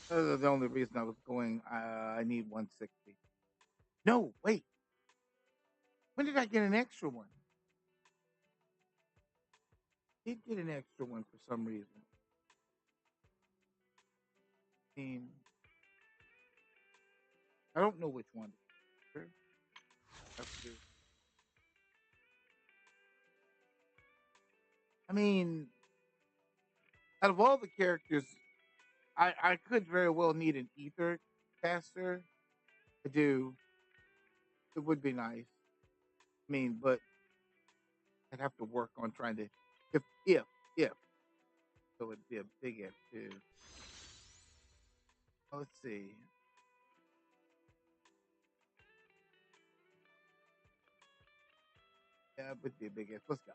the only reason I was going, I need 160. No, wait. When did I get an extra one? Did get an extra one for some reason. I mean, I don't know which one. I mean, out of all the characters, I could very well need an ether caster. I do. It would be nice. I mean, but I'd have to work on trying to if so it'd be a big if too. Let's see. Yeah, it would be a big if. Let's go.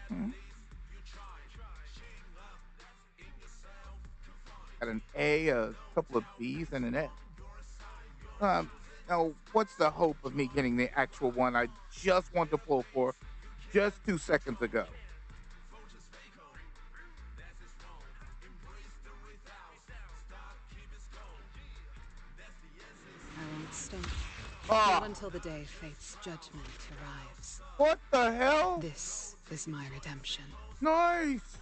Hmm. Got an A, a couple of B's, and an F. Now, what's the hope of me getting the actual one I just want to pull for just 2 seconds ago? I won't stop. Ah. Not until the day fate's judgment arrives. What the hell? This is my redemption. Nice.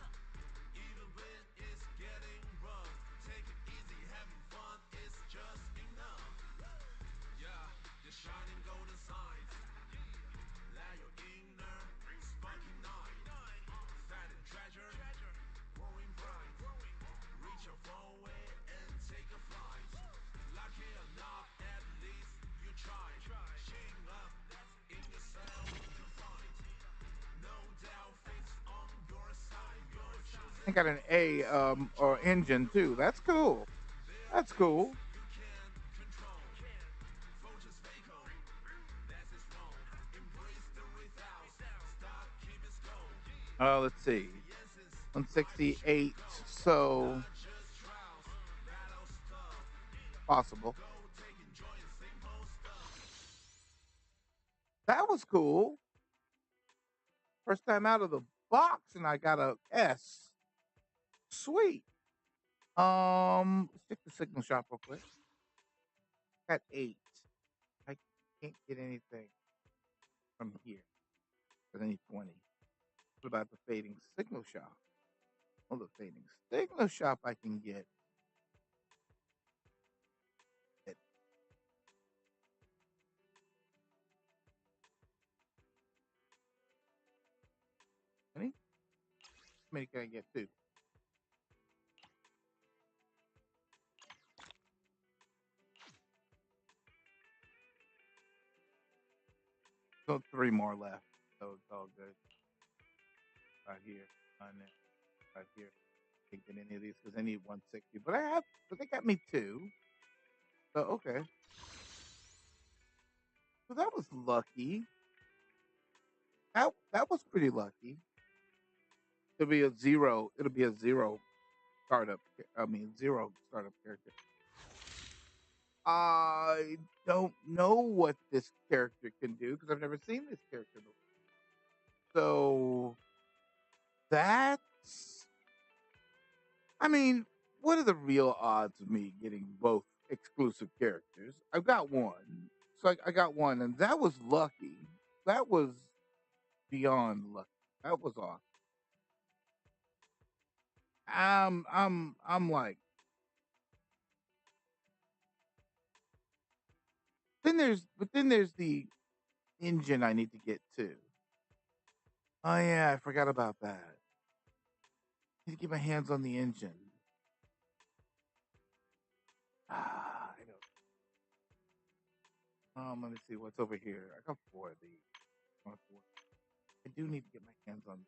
I got an A or engine too. That's cool. That's cool. Let's see. 168. So possible. That was cool. First time out of the box, and I got a S. Sweet. Let's check the signal shop real quick. Got 8. I can't get anything from here. But I need 20. What about the fading signal shop? Oh, the fading signal shop I can get. It. 20? How many can I get? 2. So 3 more left. So it's all good. Right here. On there. Right here. Can't get any of these because I need 160. But they got me 2. So okay. So that was lucky. That was pretty lucky. It'll be a 0. It'll be a 0 startup. I mean 0 startup character. I don't know what this character can do because I've never seen this character before. So that's, I mean, what are the real odds of me getting both exclusive characters? I've got one. So I got one, and that was lucky. That was beyond lucky. That was awesome. I'm like, then there's the engine I need to get too. Oh yeah, I forgot about that. I need to get my hands on the engine. I don't. Let me see what's over here. I got 4 of these. I want 4. I do need to get my hands on.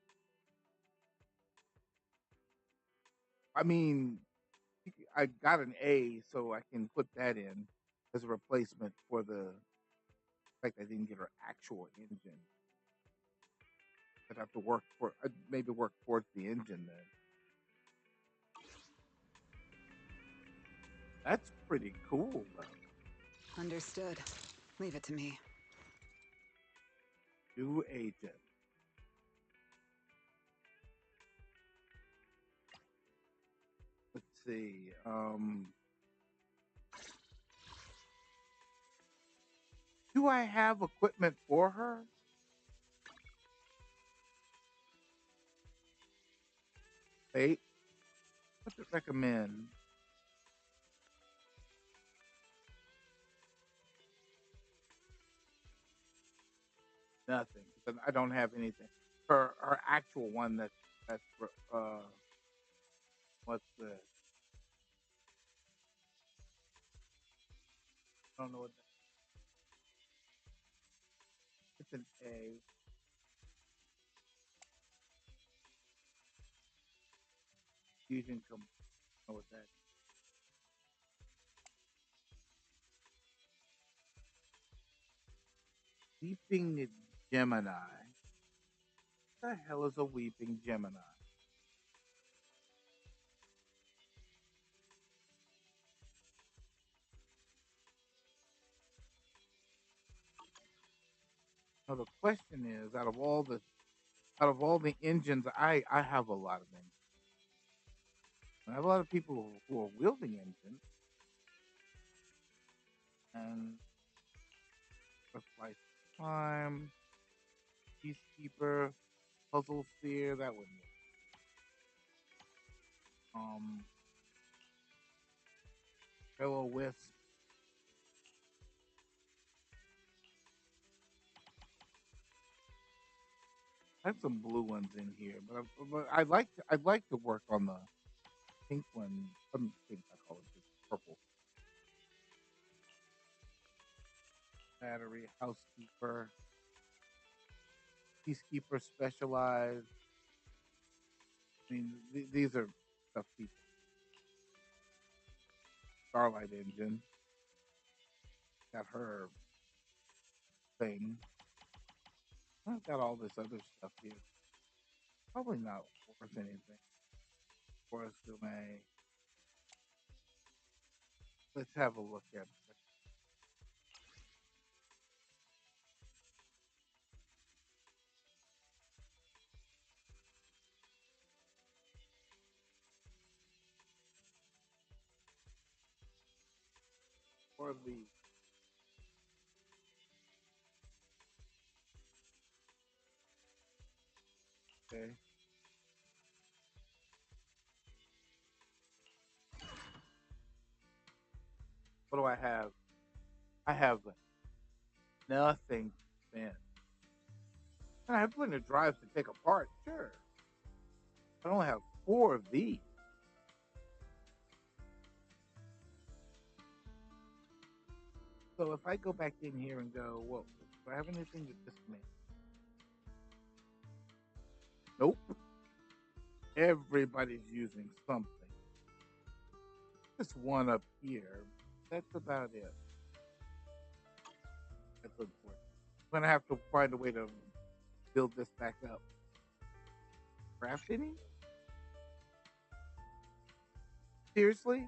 I mean, I got an A, so I can put that in as a replacement for the fact I didn't get her actual engine. I'd have to maybe work towards the engine then. That's pretty cool, though. Understood. Leave it to me. New agent. Let's see. Do I have equipment for her? Wait. What's it recommend? Nothing. Because I don't have anything. Her actual one that's what's the, I don't know what that, it's an A. Fusion come, I know what that. Sleeping Gemini. The hell is a weeping Gemini? Now the question is, out of all the engines, I have a lot of engines. I have a lot of people who are wielding engines, and let's like climb, peacekeeper, puzzle sphere. That wouldn't work. Hello wisp. I have some blue ones in here, but I'd like to work on the pink one. Pink, I call it just purple. Battery, housekeeper, peacekeeper, specialized. I mean, these are stuff people. Starlight engine got her thing. I've got all this other stuff here. Probably not worth anything. Forest Domain. Let's have a look at it. For the okay. What do I have? I have nothing to spend. I have plenty of drives to take apart, sure. I don't have 4 of these. So if I go back in here and go, whoa, do I have anything to dismantle? Nope. Everybody's using something. Just one up here. That's about it. That's unfortunate. I'm gonna have to find a way to build this back up. Craft any? Seriously?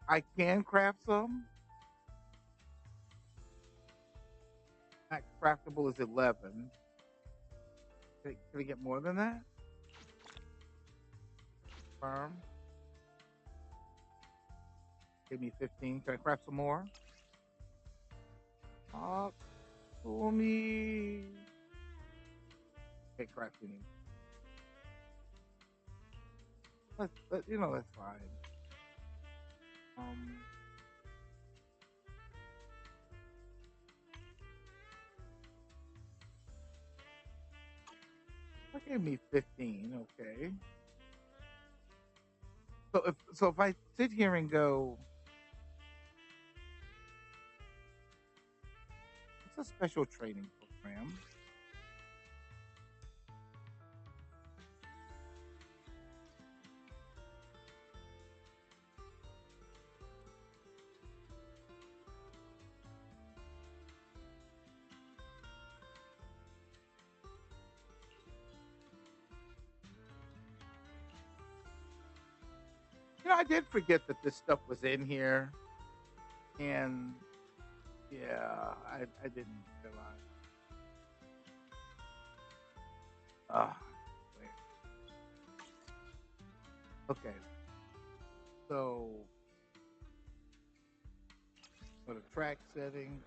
I can craft some? Max craftable is 11. Can I get more than that? Firm. Give me 15. Can I craft some more? Talk to me. Can't craft any. That's fine. That gave me 15. Okay. So if I sit here and go, it's a special training program. I did forget that this stuff was in here, and yeah, I didn't realize. Ah, wait. Okay. So go to track settings.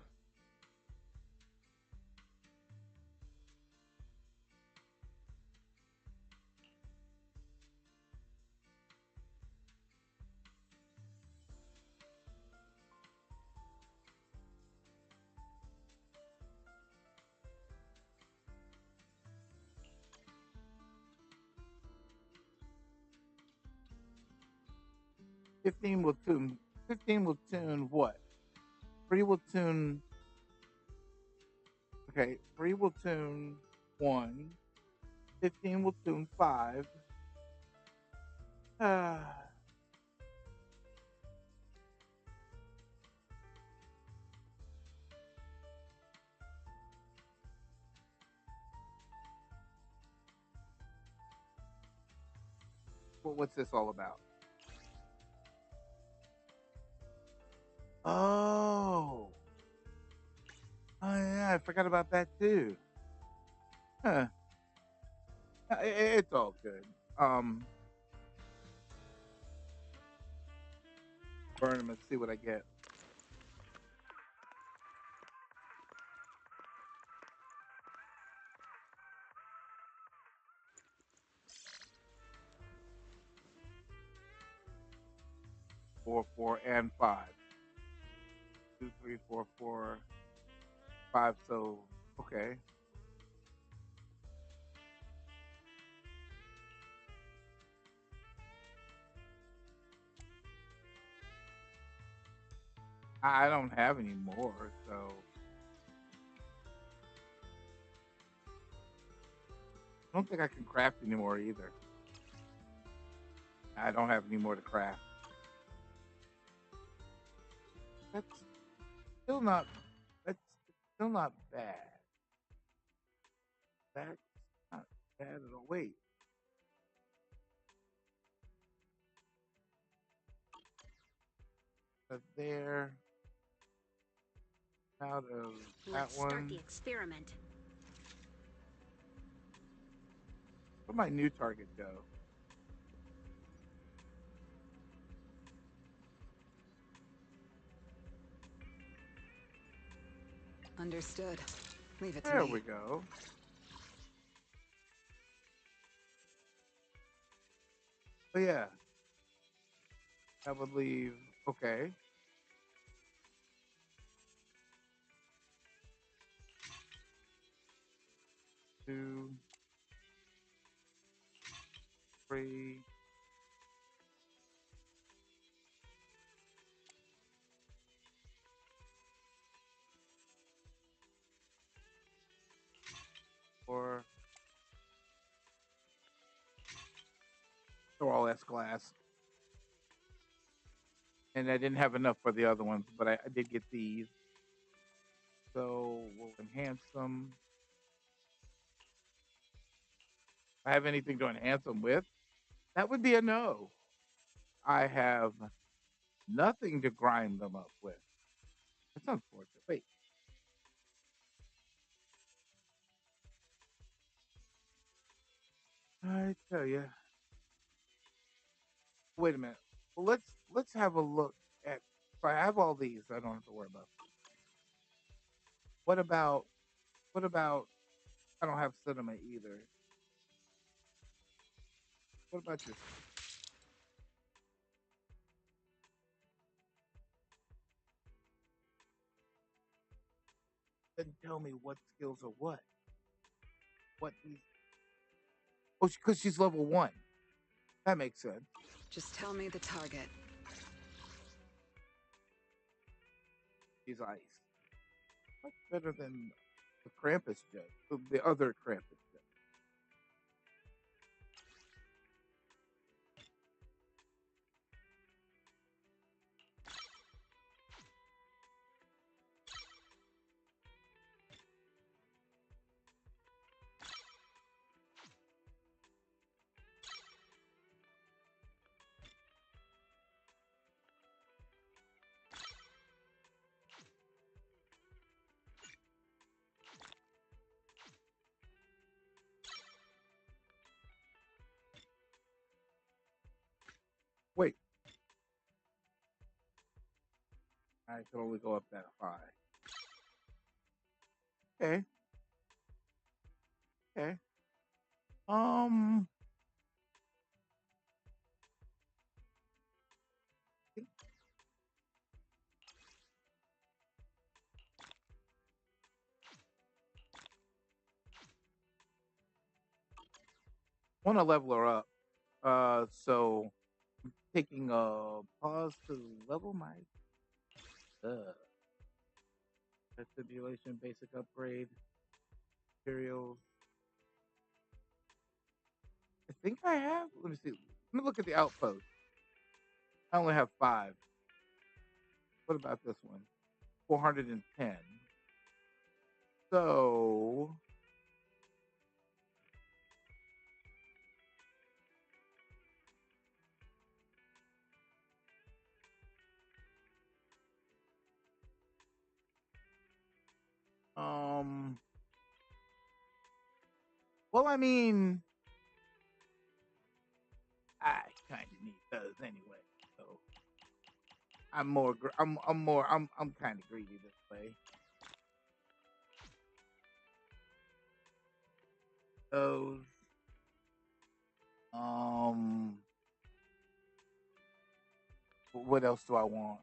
Fifteen will tune what? 3 will tune. Okay, 3 will tune 1. 15 will tune 5. What's this all about? Oh, oh yeah, I forgot about that too. Huh. It's all good. Burn them and see what I get. Four, 4, and 5. 2, 3, 4, 4, 5. So okay. I don't have any more, so I don't think I can craft anymore either. I don't have any more to craft. That's still not. That's still not bad. That's not bad at all. Wait. There. Out of that Let's start the one. experiment. Where'd my new target go? Understood. Leave it to There me. we go. Oh yeah. That would leave. Okay. 2, 3. 4. They're all S glass. And I didn't have enough for the other ones, but I did get these. So we'll enhance them. If I have anything to enhance them with, that would be a no. I have nothing to grind them up with. That's unfortunate. Wait. I tell you. Wait a minute. Well, let's have a look at. If I have all these, I don't have to worry about. What about what about? I don't have cinema either. What about your? Then tell me what skills are what. What these? Oh, because she's level 1. That makes sense. Just tell me the target. She's ice. Much better than the Krampus judge. The other Krampus judge. Wait. I can only go up that high. Okay. Okay. Um. Want to level her up. So I'm taking a pause to level my simulation basic upgrade materials. I think I have. Let me see. Let me look at the outpost. I only have 5. What about this one? 410. So Well, I mean, I kind of need those anyway. So I'm kind of greedy this way. Those. What else do I want?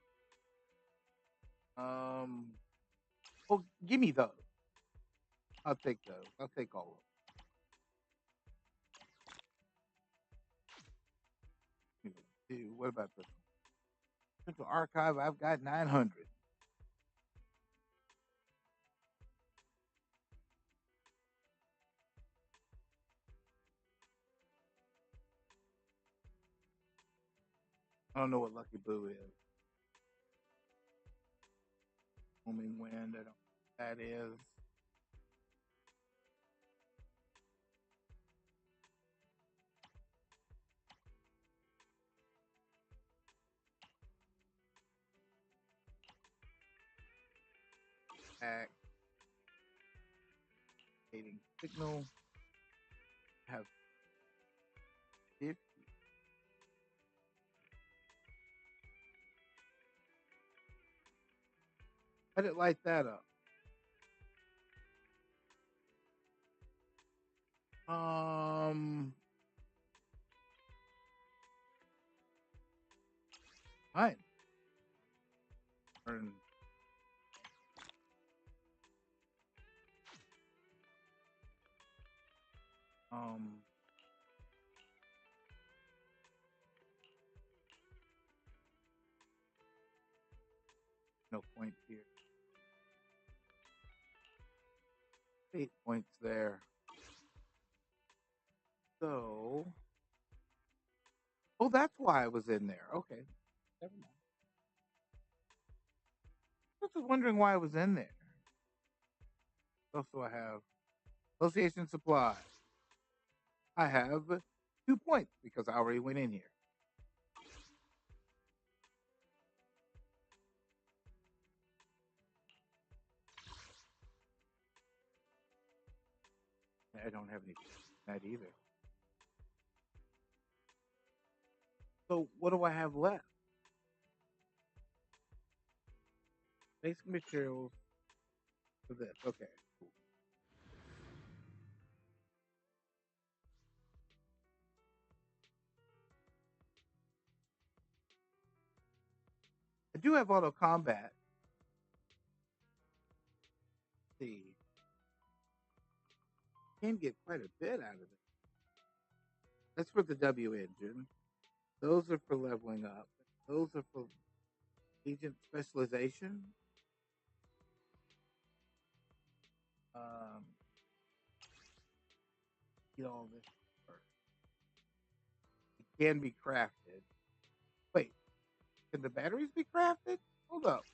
Well, give me those. I'll take those. I'll take all of them. Dude, what about the Central Archive? I've got 900. I don't know what Lucky Boo is. Booming Wind. I don't know what that is. Activating signal. Have 50. How did it light that up? Fine. Turn. No point here. 8 points there. So, oh, that's why I was in there. Okay, never mind. I was just wondering why I was in there. What else do I have? Association supply. I have 2 points because I already went in here. I don't have any that either. So what do I have left? Basic materials for this. Okay. Cool. I do have auto combat. Let's see, can get quite a bit out of it. That's for the W engine. Those are for leveling up. Those are for agent specialization. Um, get all this first. It can be crafted. Wait, can the batteries be crafted? Hold up.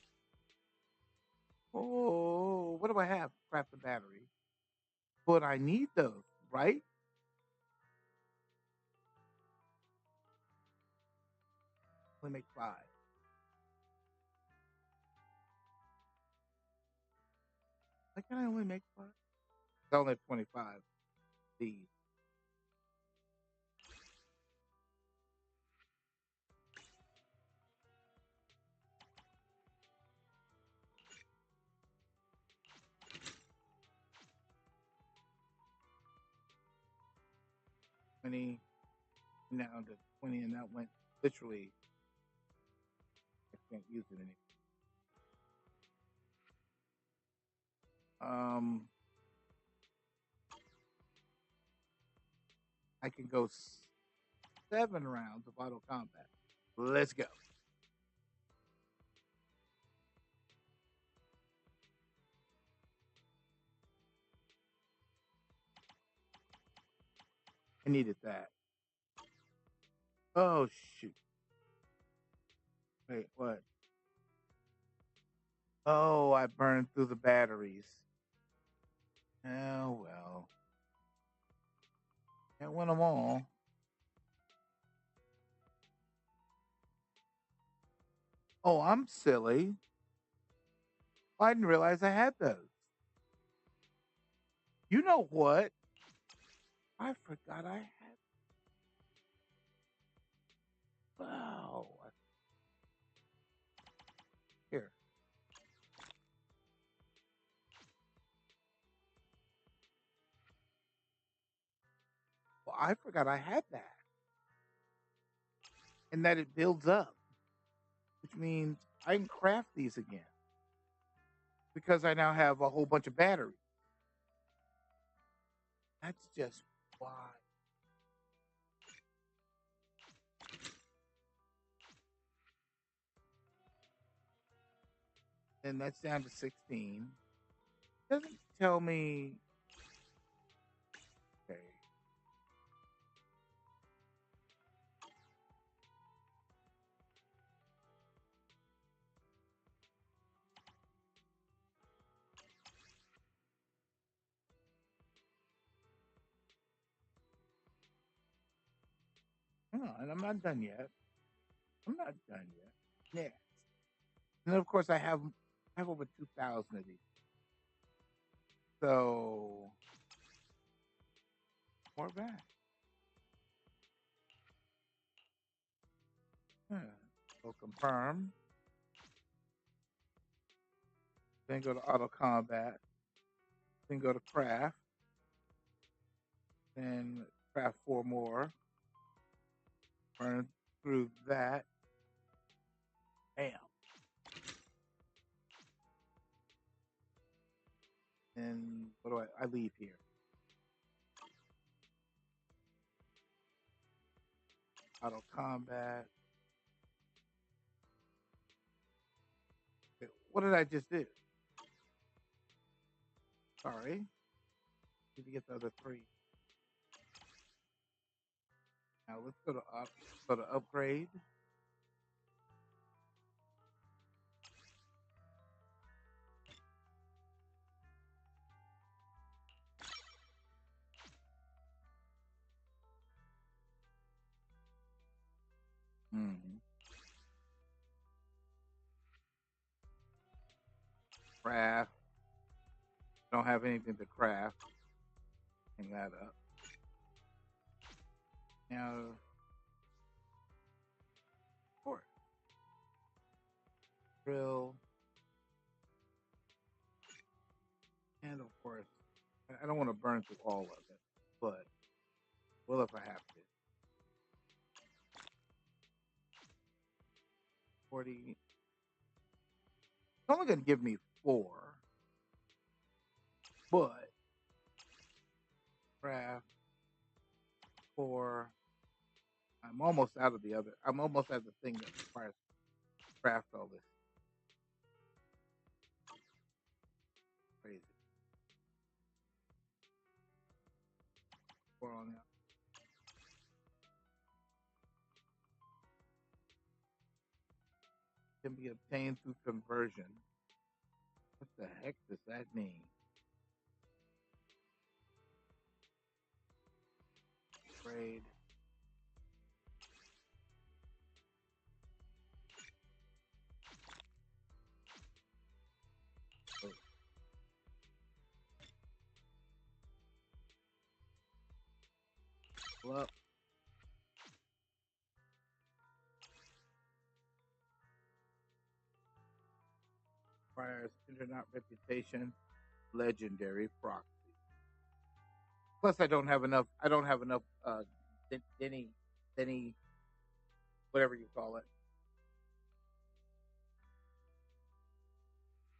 Oh, what do I have? Craft the battery. But I need those, right? Only make 5. Why can I only make 5? I only have 25. These. $20 down to 20, and that went literally. I can't use it anymore. I can go 7 rounds of auto combat. Let's go. I needed that. Oh shoot. Wait, what? Oh, I burned through the batteries. Oh well. Can't win them all. Oh, I'm silly. I didn't realize I had those. You know what? I forgot I had. Wow. Here. Well, I forgot I had that. And that it builds up, which means I can craft these again because I now have a whole bunch of batteries. That's just why. And that's down to 16. Doesn't tell me. Okay. Oh, and I'm not done yet. I'm not done yet. Next. And then, of course, I have over 2,000 of these. So, more back. So, confirm. Then go to auto combat. Then go to craft. Then craft 4 more. Burn through that. Bam. And what do I leave here? Auto combat. Okay, what did I just do? Sorry. Did you get the other 3? Now let's go to upgrade. Mm-hmm. Craft. Don't have anything to craft. Hang that up. Now, of course, drill, and of course, I don't want to burn through all of it, but well, if I have to. 40. It's only going to give me 4, but craft 4. I'm almost out of the other. I'm almost at the thing that requires craft all this. Crazy. 4 on that. Can be obtained through conversion. What the heck does that mean? Trade. Oh. Pull up. Requires internet reputation, legendary proxy. Plus, I don't have enough. I don't have enough. Denny, whatever you call it.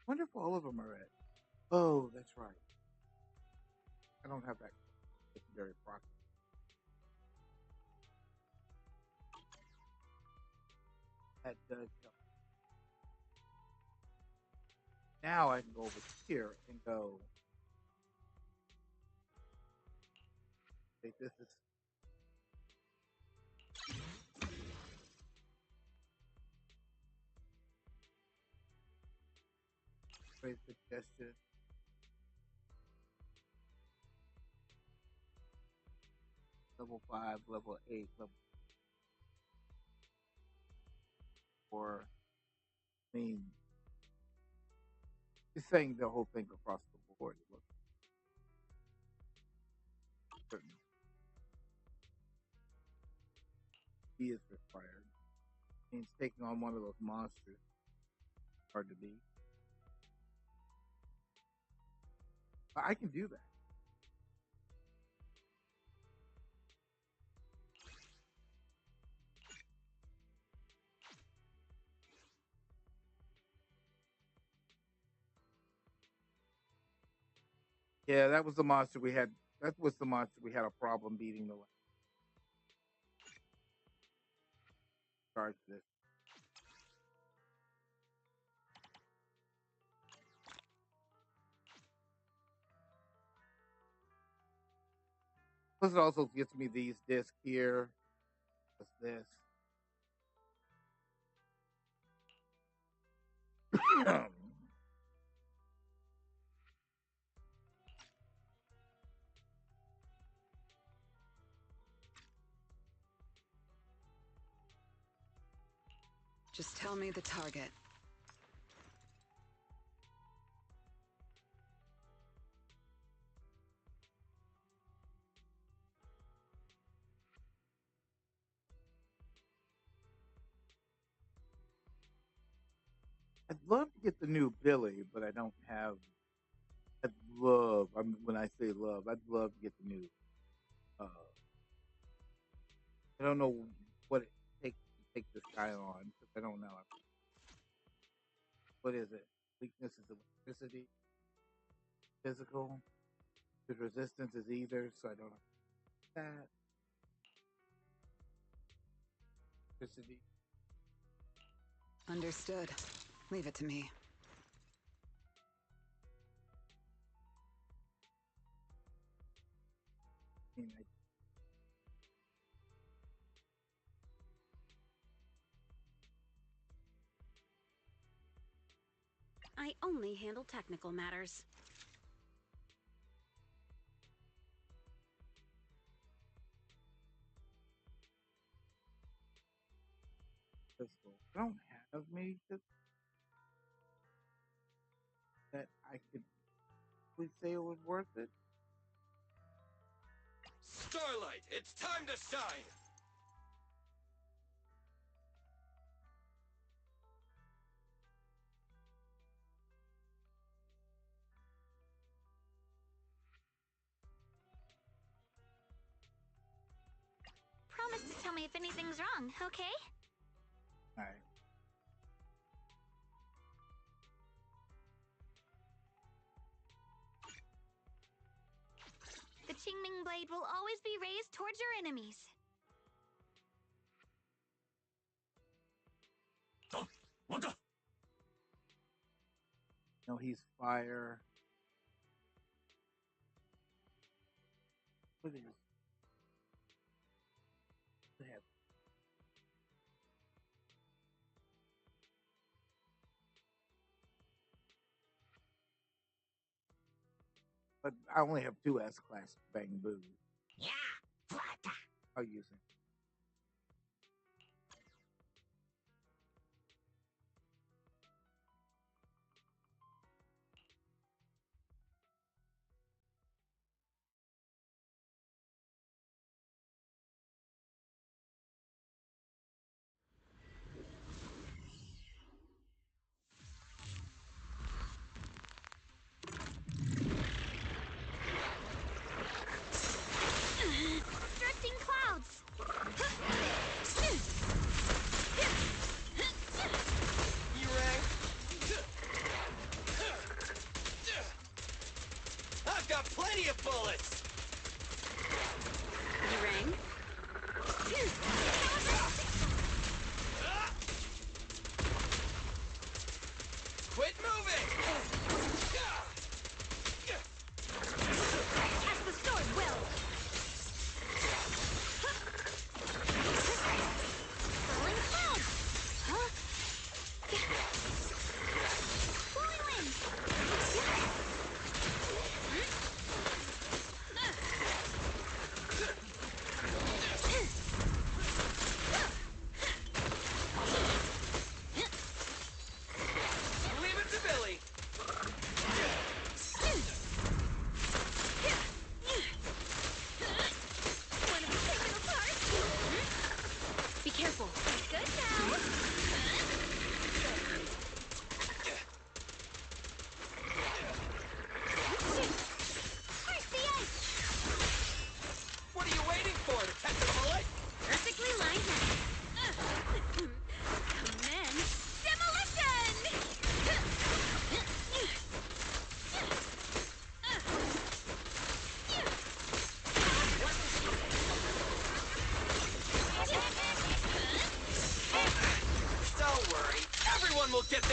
Wonder if all of them are at. Oh, that's right. I don't have that legendary proxy. That does help. Now I can go over here and go. Wait, this is. Great suggestion. Level 5, level 8, level 4. I mean, it's saying the whole thing across the board. Look. Certain He is required. He's taking on one of those monsters. Hard to beat. But I can do that. Yeah, that was the monster we had. That was the monster we had a problem beating the last. Charge this. Plus, it also gets me these discs here. What's this? Just tell me the target. I'd love to get the new Billy, but I don't have. I'd love. When I say love, I'd love to get the new. I don't know what it takes to take this guy on because I don't know. What is it? Weakness is electricity. Physical. His resistance is either, so I don't know that. Electricity. Understood. Leave it to me. I only handle technical matters. Physical. I don't have me that I could really say it was worth it. Starlight, it's time to shine! Promise to tell me if anything's wrong, okay? Alright. The Qingming blade will always be raised towards your enemies. What the? No, he's fire. What is it? But I only have two S-class Bang Boo. Yeah. I'll use it. Drifting clouds.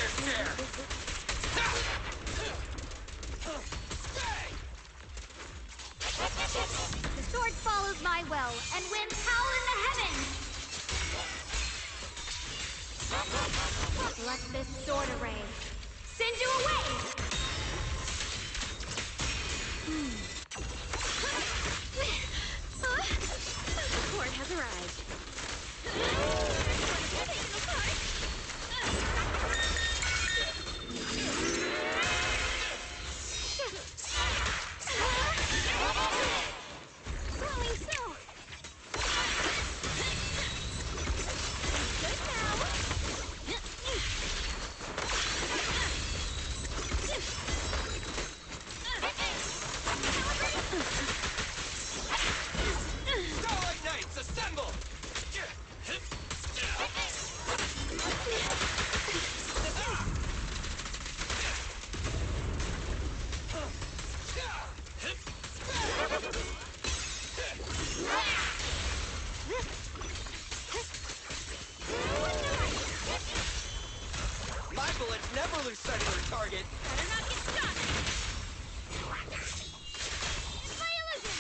this chair! The sword follows my will, and winds howl in the heavens! Let this sword array send you away! Support has arrived. Growing so! Good now! Starlight Knights, assemble! My bullets never lose sight of their target. Better not get stuck! It's my illusion!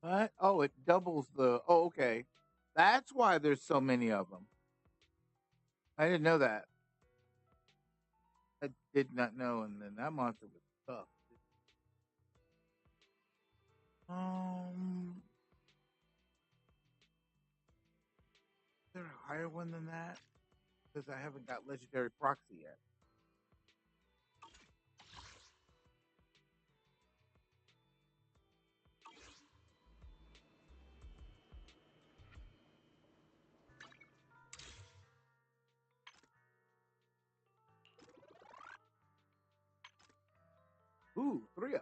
What? Oh, it doubles the. Oh, okay. That's why there's so many of them. I didn't know that. I did not know, and then that monster was tough. Is there a higher one than that? Because I haven't got legendary proxy yet. Ooh, 3 of them.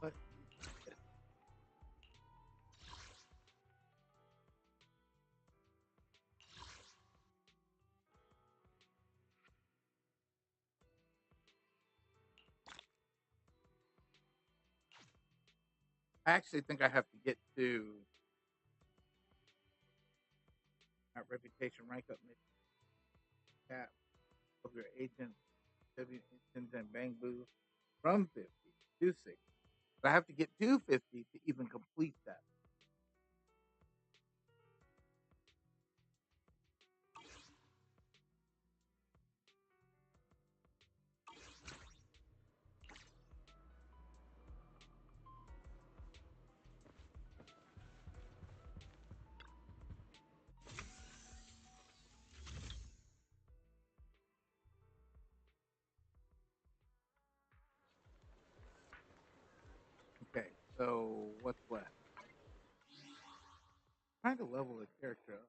But I actually think I have to get to that reputation rank up cap of your agent, engines, and bang boo from 50 to 60. But I have to get to 50 to even complete that. Okay, so what's left? Trying to level the character up.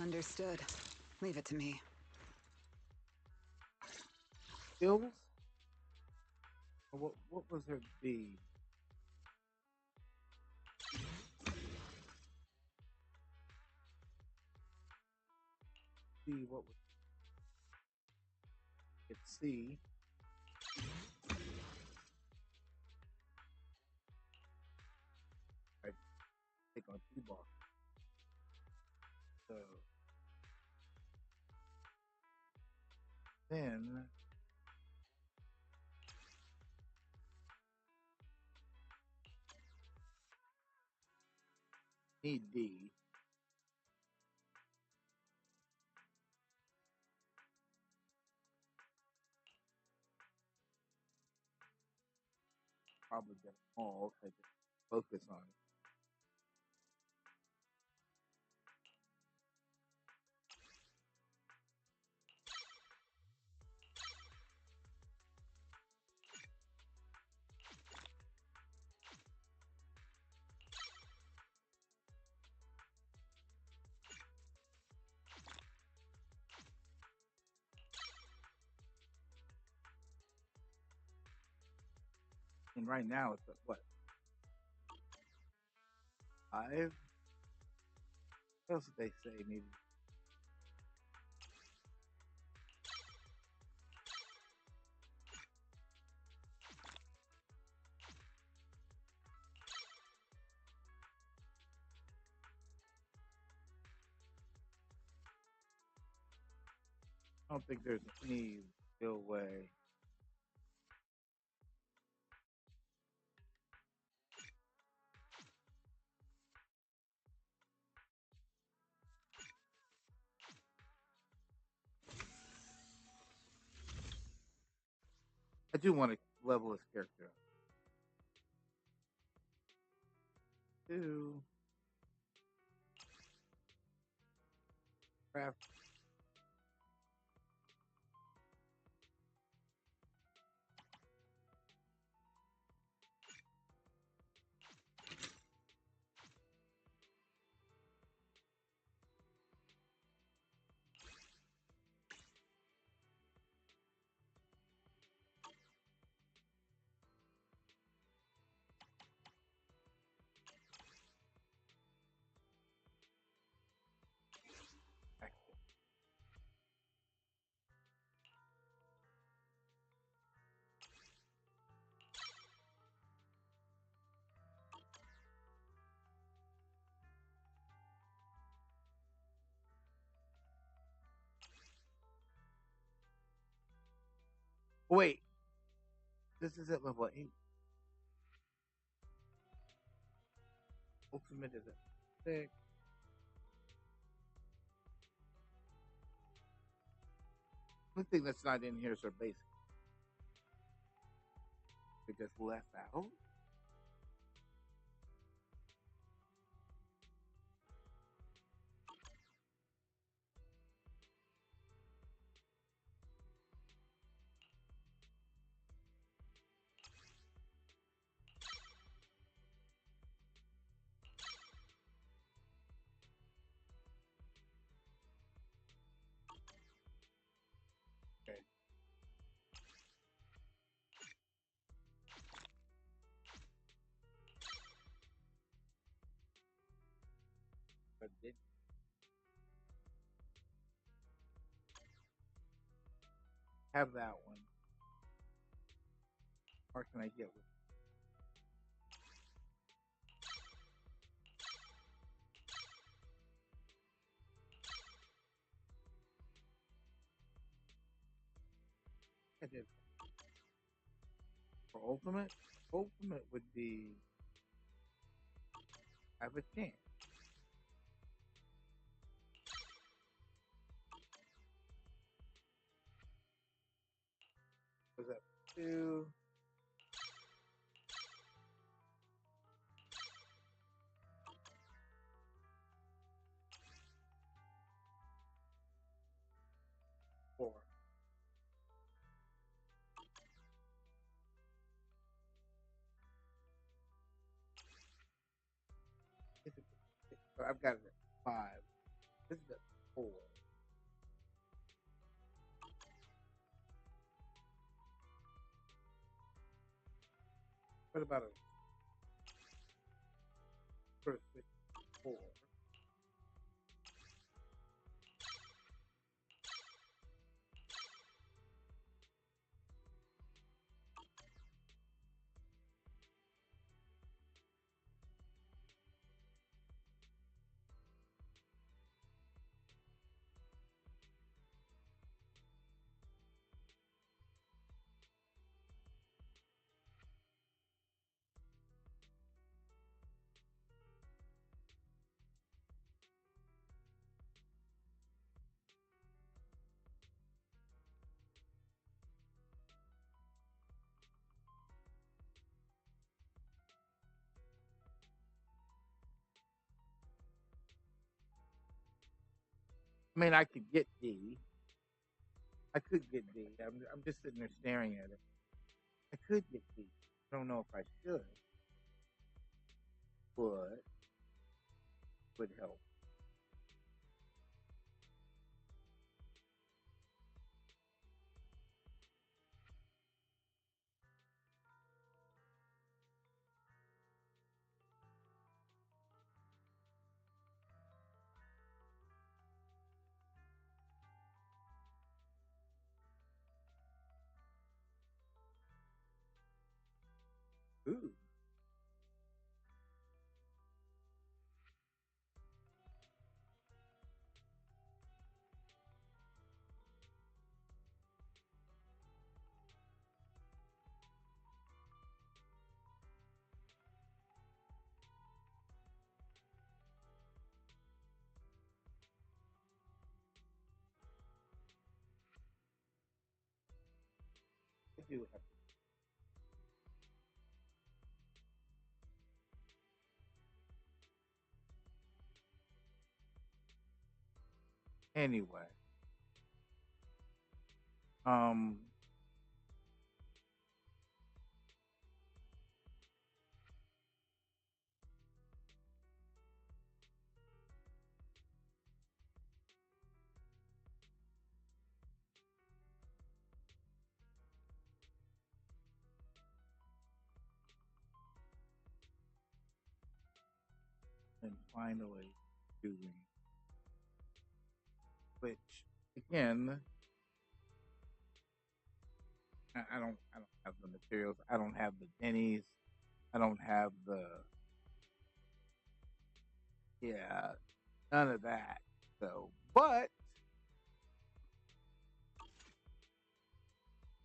Understood. Leave it to me. Skills? Or what was her B? C, what was it? C. I take on 2 bars. So then need D. Probably get all if I just focus on it. And right now it's at what? 5? What else did they say needed? I don't think there's any real way. I do want to level his character up. 2. Craft. Wait, this is at level 8. Ultimate is at 6. The thing that's not in here is our basic. We just left out. Okay. But did have that one. Or can I get with? I did. For ultimate, ultimate would be have a chance. Was that 2? Four. So I've got it at 5. This is at 4. What about a first 4? I mean, I could get D. I could get D. I'm just sitting there staring at it. I could get D. I don't know if I should, but would help. Ooh. I do have to. Anyway. Um. And finally doing, which again, I don't have the materials. I don't have the pennies. I don't have the, yeah, none of that. So, but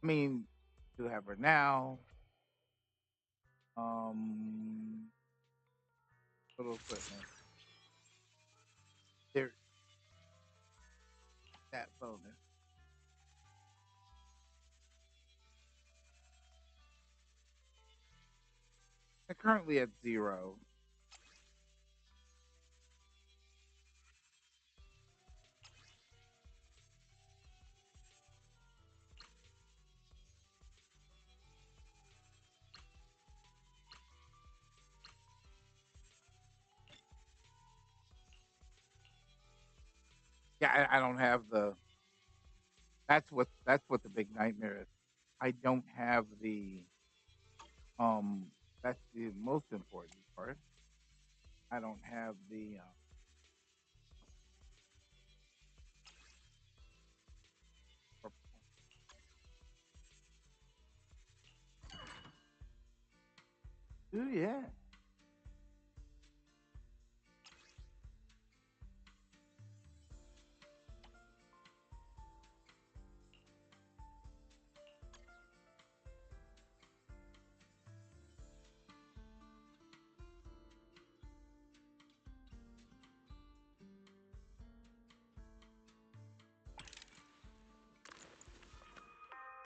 I mean, do have her now. Little equipment. There, that bonus. They're currently at 0. Yeah, I don't have the. That's what the big nightmare is. I don't have the. Um, that's the most important part. I don't have the. Ooh, yeah.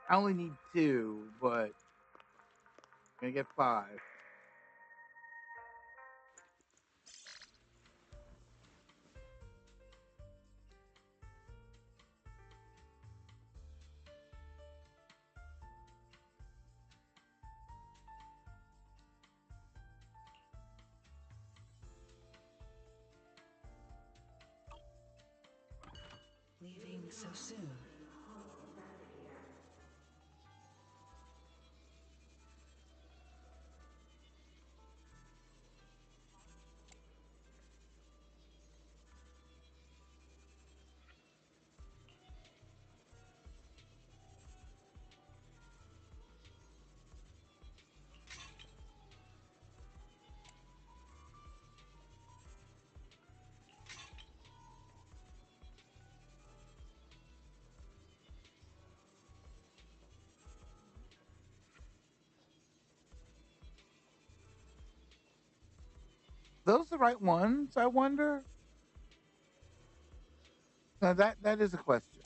I only need 2, but I'm gonna get 5. Leaving so soon. Those the right ones? I wonder. Now that is a question.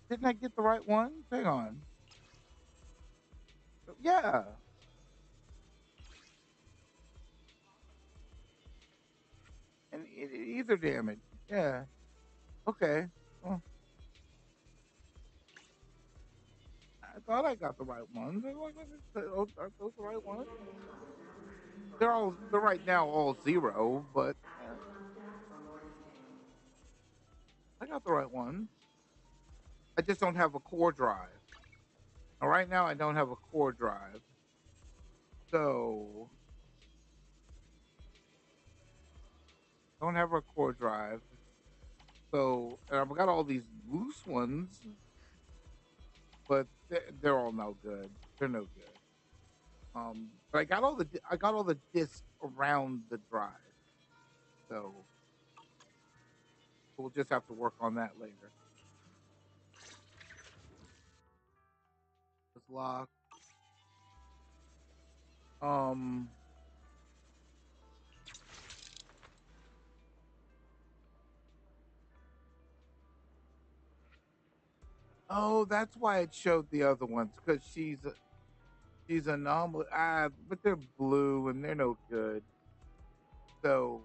Didn't I get the right ones? Hang on. Yeah. And either damage. Yeah. Okay. Well, I thought I got the right ones. Are those the right ones? They're right now all zero, but I got the right ones. I just don't have a core drive. Now, right now, I don't have a core drive, so don't have a core drive. So and I've got all these loose ones, but they're all no good. They're no good. But I got all the discs around the drive, so we'll just have to work on that later. It's locked. Um. Oh, that's why it showed the other ones because she's a anomaly. But they're blue and they're no good. So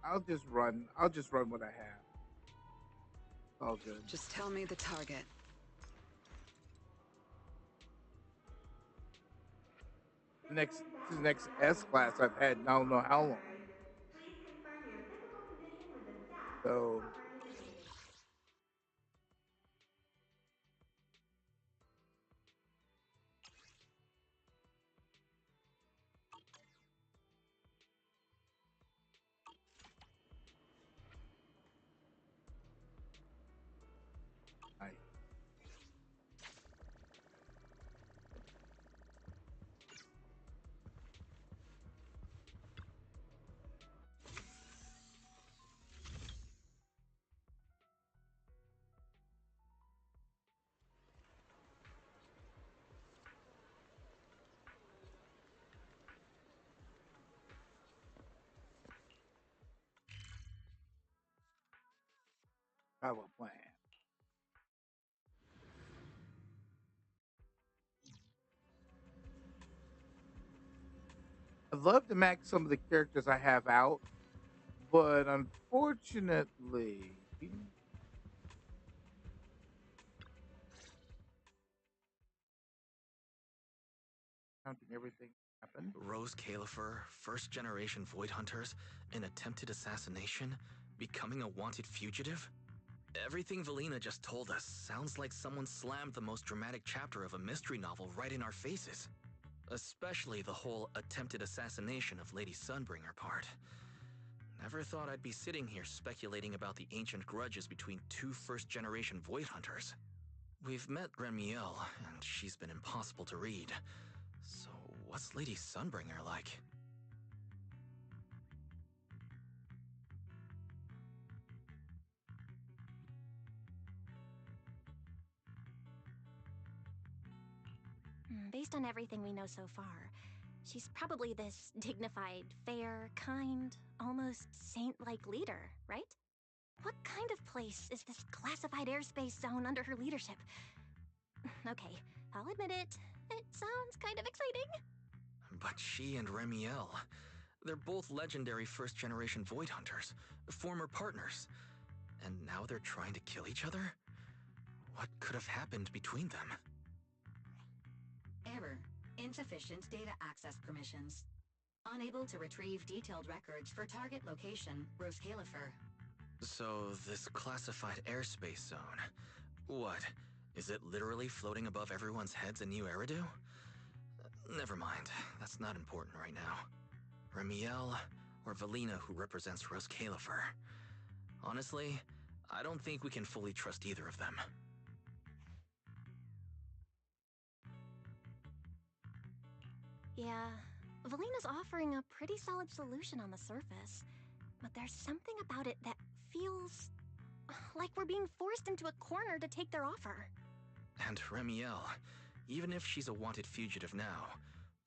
I'll just run. I'll just run what I have. All good. Just tell me the target. This is the next S class I've had in I don't know how long. Please confirm your physical condition with the staff So before participating. I have a plan. I'd love to max some of the characters I have out, but unfortunately, counting everything happened. Rose Califer, first generation Void Hunters, an attempted assassination, becoming a wanted fugitive? Everything Valina just told us sounds like someone slammed the most dramatic chapter of a mystery novel right in our faces. Especially the whole attempted assassination of Lady Sunbringer part. Never thought I'd be sitting here speculating about the ancient grudges between two first-generation Void Hunters. We've met Remiel, and she's been impossible to read. So what's Lady Sunbringer like? Based on everything we know so far, she's probably this dignified, fair, kind, almost saint-like leader, right? What kind of place is this classified airspace zone under her leadership? Okay, I'll admit it. It sounds kind of exciting. But she and Remiel, they're both legendary first-generation Void Hunters, former partners. And now they're trying to kill each other? What could have happened between them? Error. Insufficient data access permissions. Unable to retrieve detailed records for target location, Rose Califer. So, this classified airspace zone, what? Is it literally floating above everyone's heads in New Eridu? Never mind, that's not important right now. Remiel, or Valina who represents Rose Califer. Honestly, I don't think we can fully trust either of them. Yeah, Valina's offering a pretty solid solution on the surface. But there's something about it that feels like we're being forced into a corner to take their offer. And Remiel, even if she's a wanted fugitive now,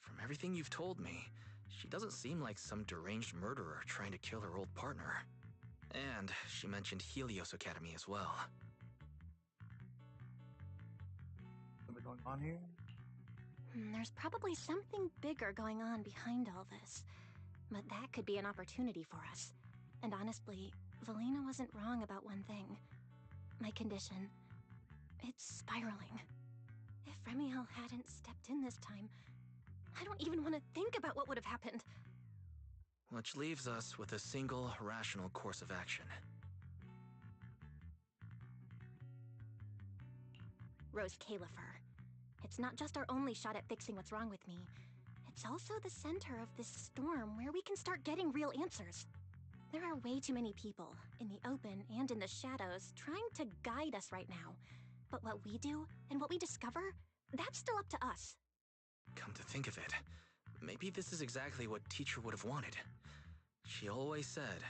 from everything you've told me, she doesn't seem like some deranged murderer trying to kill her old partner. And she mentioned Helios Academy as well. Something going on here? There's probably something bigger going on behind all this. But that could be an opportunity for us. And honestly, Valina wasn't wrong about one thing. My condition. It's spiraling. If Remiel hadn't stepped in this time, I don't even want to think about what would have happened. Which leaves us with a single rational course of action. Rose Califer. It's not just our only shot at fixing what's wrong with me. It's also the center of this storm where we can start getting real answers. There are way too many people, in the open and in the shadows, trying to guide us right now. But what we do, and what we discover, that's still up to us. Come to think of it, maybe this is exactly what Teacher would have wanted. She always said,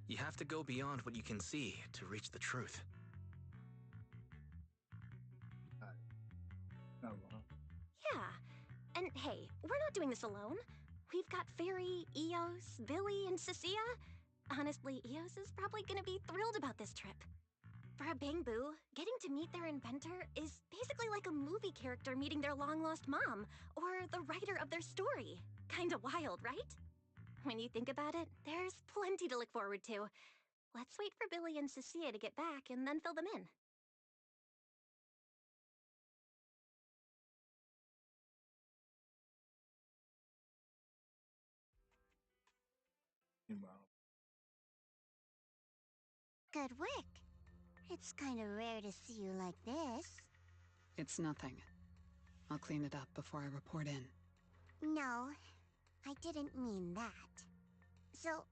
you have to go beyond what you can see to reach the truth. Yeah, and hey, we're not doing this alone. We've got Fairy, Eos, Billy, and Cecilia. Honestly, Eos is probably gonna be thrilled about this trip. For a Bangbu, getting to meet their inventor is basically like a movie character meeting their long-lost mom, or the writer of their story. Kinda wild, right? When you think about it, there's plenty to look forward to. Let's wait for Billy and Cecilia to get back and then fill them in. Good work. It's kind of rare to see you like this. It's nothing. I'll clean it up before I report in. No, I didn't mean that. So,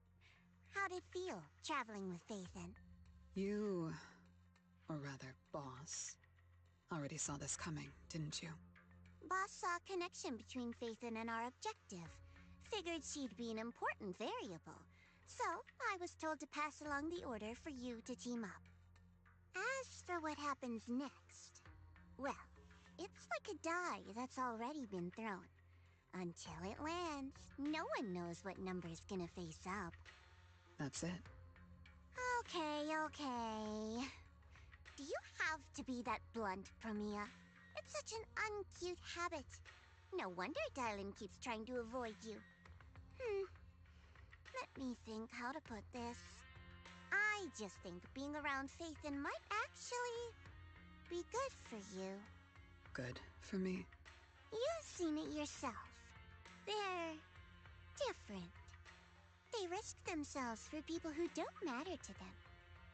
how'd it feel, traveling with Phaethon? You, or rather, Boss, already saw this coming, didn't you? Boss saw a connection between Phaethon and our objective. Figured she'd be an important variable. So, I was told to pass along the order for you to team up. As for what happens next, well, it's like a die that's already been thrown. Until it lands, no one knows what number's gonna face up. That's it. Okay. Do you have to be that blunt, Promia? It's such an uncute habit. No wonder Dylan keeps trying to avoid you. Let me think how to put this. I just think being around Phaethon might actually be good for you. Good for me? You've seen it yourself. They're different. They risk themselves for people who don't matter to them.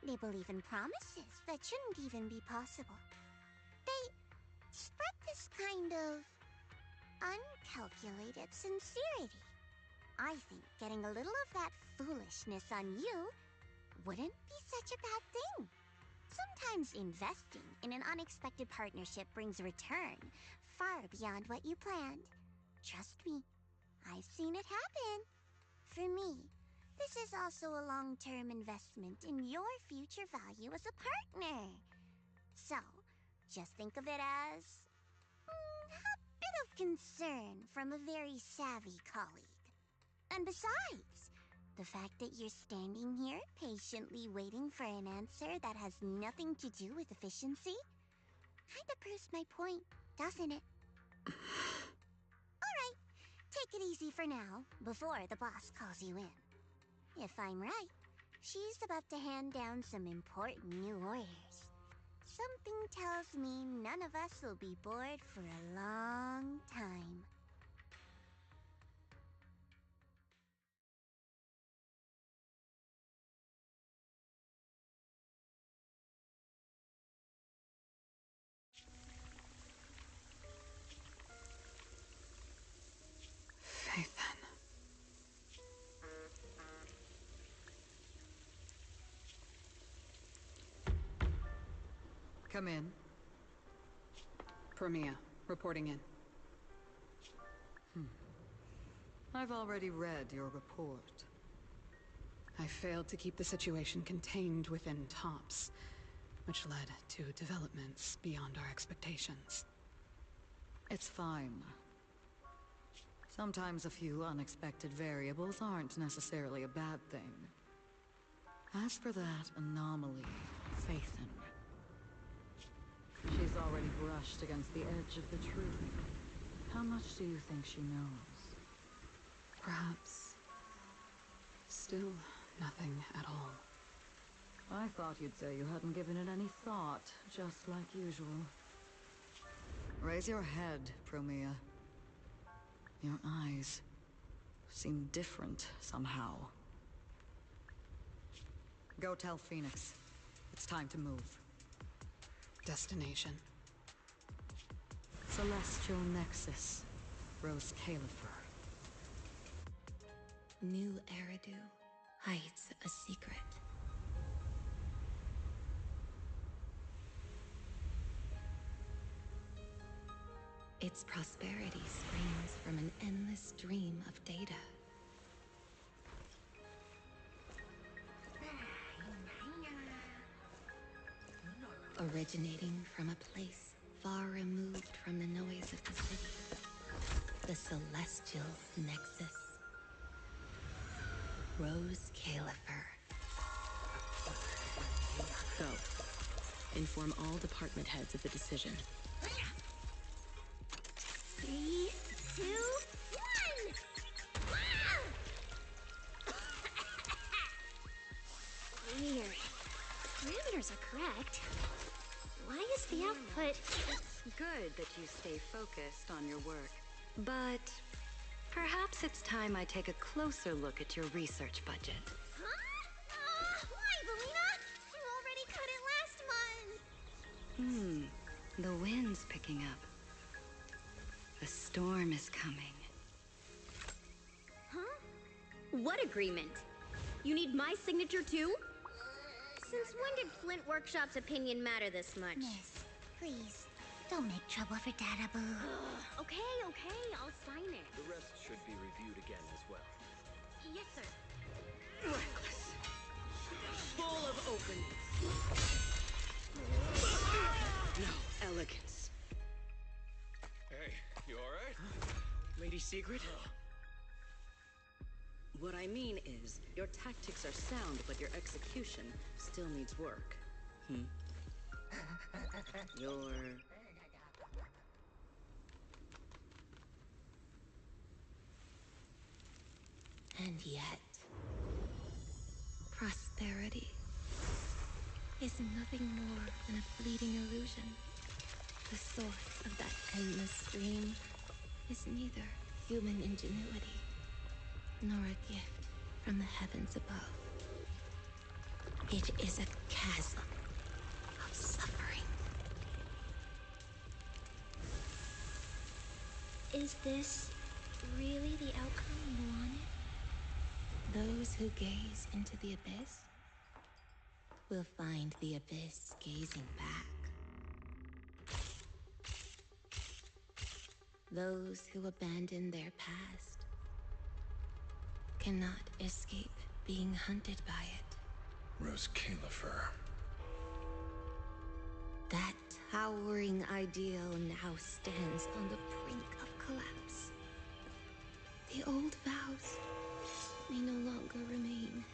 They believe in promises that shouldn't even be possible. They spread this kind of uncalculated sincerity. I think getting a little of that foolishness on you wouldn't be such a bad thing. Sometimes investing in an unexpected partnership brings a return far beyond what you planned. Trust me, I've seen it happen. For me, this is also a long-term investment in your future value as a partner. So, just think of it as a bit of concern from a very savvy colleague. And besides, the fact that you're standing here patiently waiting for an answer that has nothing to do with efficiency kinda proves my point, doesn't it? Alright, take it easy for now, before the boss calls you in. If I'm right, she's about to hand down some important new orders. Something tells me none of us will be bored for a long time. Phaethon. Come in. Promia, reporting in. I've already read your report. I failed to keep the situation contained within TOPS, which led to developments beyond our expectations. It's fine. Sometimes a few unexpected variables aren't necessarily a bad thing. As for that anomaly, Phaethon, she's already brushed against the edge of the truth. How much do you think she knows? Perhaps. Still, Nothing at all. I thought you'd say you hadn't given it any thought, just like usual. Raise your head, Promia. Your eyes seem different somehow. Go tell Phoenix. It's time to move. Destination. Celestial Nexus. Rose Califer. New Eridu hides a secret. Its prosperity springs from an endless stream of data. Originating from a place far removed from the noise of the city. The Celestial Nexus. Rose Califer. Go. Inform all department heads of the decision. 3, 2, 1! Weird. Parameters are correct. Why is the output... It's good that you stay focused on your work. But perhaps it's time I take a closer look at your research budget. Huh? Why, Belina? You already cut it last month! The wind's picking up. The storm is coming. Huh? What agreement? You need my signature too? Since when did Flint Workshop's opinion matter this much? Miss, please, don't make trouble for Dada Boo. Okay, I'll sign it. The rest should be reviewed again as well. Yes, sir. Reckless. Full of openness. No elegance. Hey, you alright? Lady Secret? What I mean is, your tactics are sound, but your execution still needs work. Your... And yet, prosperity is nothing more than a fleeting illusion. The source of that endless stream is neither human ingenuity nor a gift from the heavens above. It is a chasm of suffering. Is this really the outcome you wanted? Those who gaze into the abyss will find the abyss gazing back. Those who abandon their past cannot escape being hunted by it. Rose Califer. That towering ideal now stands on the brink of collapse. The old vows may no longer remain.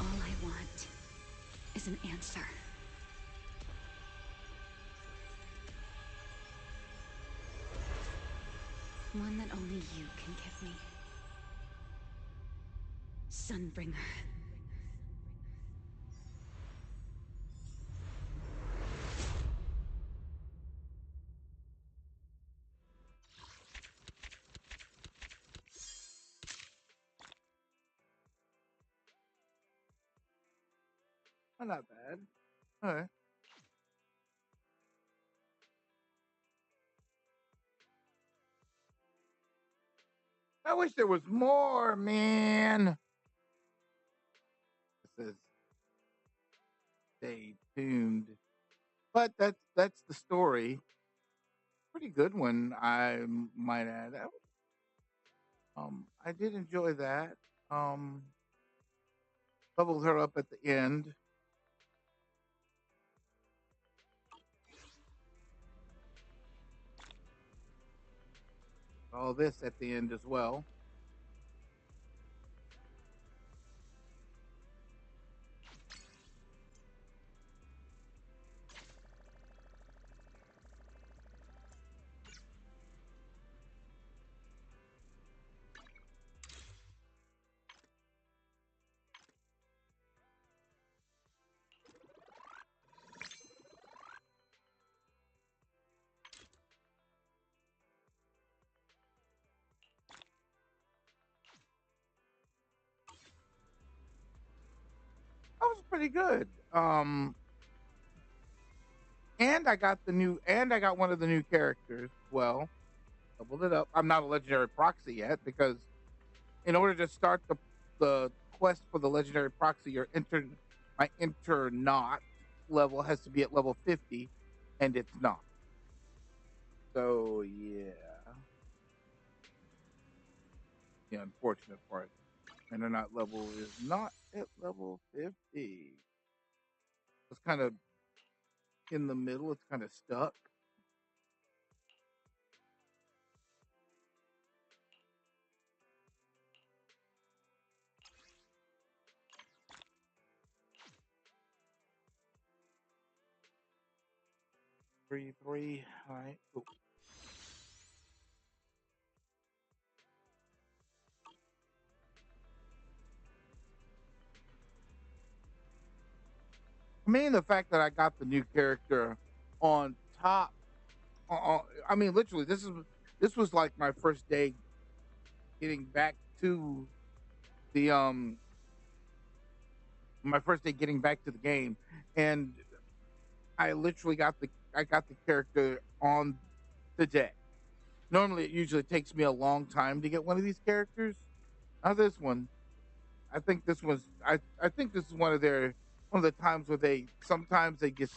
All I want is an answer. One that only you can give me. Sunbringer. Oh, not bad. All right. I wish there was more, man. It says stay tuned. But that's the story. Pretty good one, I might add. I did enjoy that. Um, Bubbled her up at the end. All this at the end as well. pretty good. And I got one of the new characters. Well, doubled it up. I'm not a legendary proxy yet because in order to start the quest for the legendary proxy, my not level has to be at level 50, and it's not. So yeah, the unfortunate part. Not level is not at level 50. It's kind of in the middle. It's kind of stuck. Three. All right. Cool. I mean, the fact that I got the new character on top. I mean, literally, this was like my first day getting back to the my first day getting back to the game, and I literally got the character on the day. Normally, it usually takes me a long time to get one of these characters. Not this one. I think this was I think this is one of the times where sometimes they just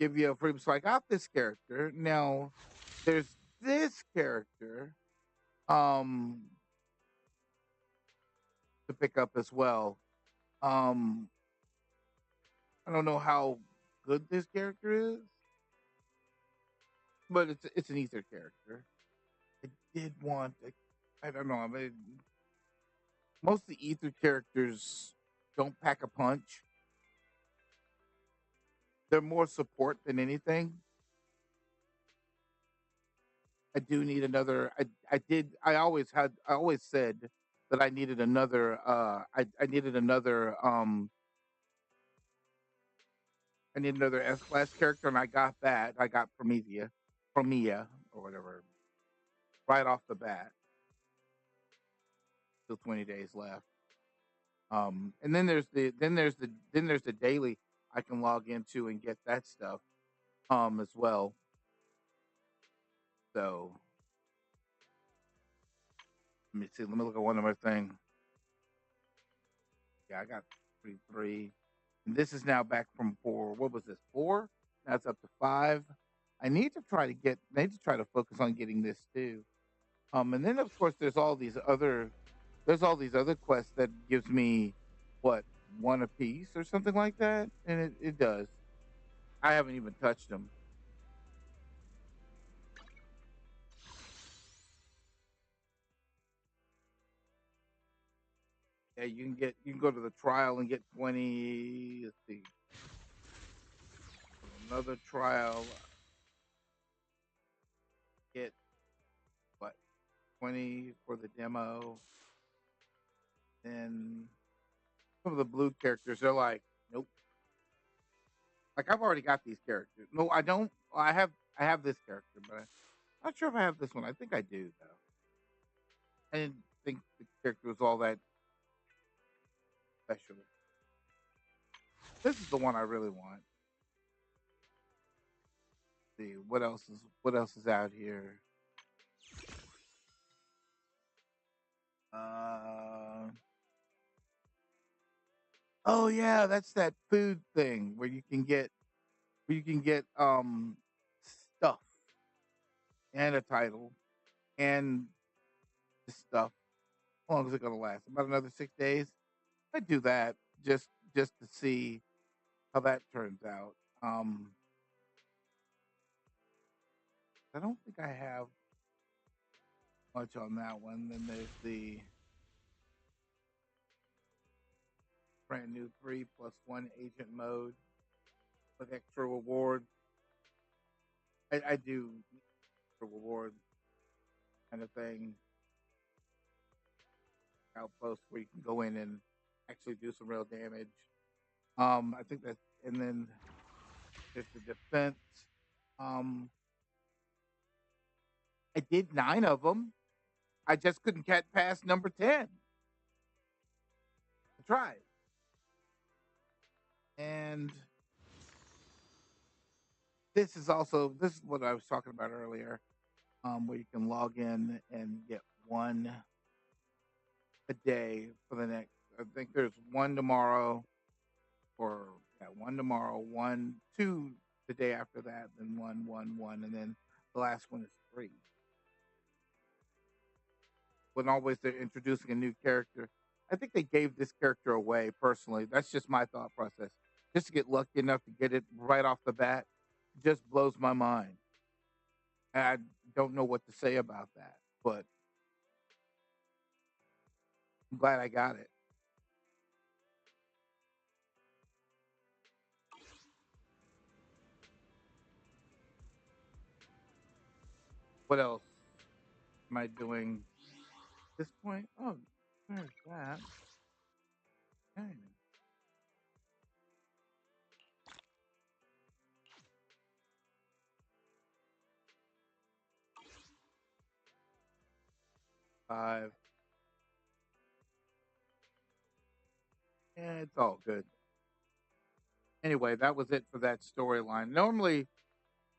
give you a free. So I got this character. Now there's this character um to pick up as well. Um I don't know how good this character is, but it's an ether character. I did want I don't know. I mean, most of the ether characters don't pack a punch. They're more support than anything. I do need another. I always said that I needed another. I needed another. I need another S class character, and I got that. I got Promia or whatever, right off the bat. Still 20 days left. And then there's the daily I can log into and get that stuff. As well. So let me see. Let me look at one more thing. Yeah, I got three. And this is now back from 4. What was this? 4? Now it's up to 5. I need to try to focus on getting this too. And then of course there's all these other quests that gives me what, one a piece or something like that, and it does. I haven't even touched them. Yeah, you can go to the trial and get 20. Let's see, another trial, get what, 20 for the demo. Then some of the blue characters, they're like, nope. Like I've already got these characters. No, I don't. Well, I have this character, but I'm not sure if I have this one. I think I do though. I didn't think the character was all that special. This is the one I really want. Let's see what else is out here. Oh yeah, that's that food thing where you can get stuff and a title and stuff. How long is it gonna last? About another 6 days. I do that just to see how that turns out. I don't think I have much on that one. Then there's the brand new 3+1 agent mode with extra reward. I do extra reward kind of thing. Outpost where you can go in and actually do some real damage. I think that's, and then there's the defense. I did 9 of them. I just couldn't get past number 10. I tried. And this is what I was talking about earlier, where you can log in and get one a day for the next. I think there's one tomorrow, or yeah, one tomorrow, two the day after that, then one, and then the last one is free. When always they're introducing a new character, I think they gave this character away personally. That's just my thought process. Just to get lucky enough to get it right off the bat, just blows my mind. And I don't know what to say about that, but I'm glad I got it. What else am I doing at this point? Oh, there's that. Okay. 5. Yeah, it's all good. Anyway, that was it for that storyline. Normally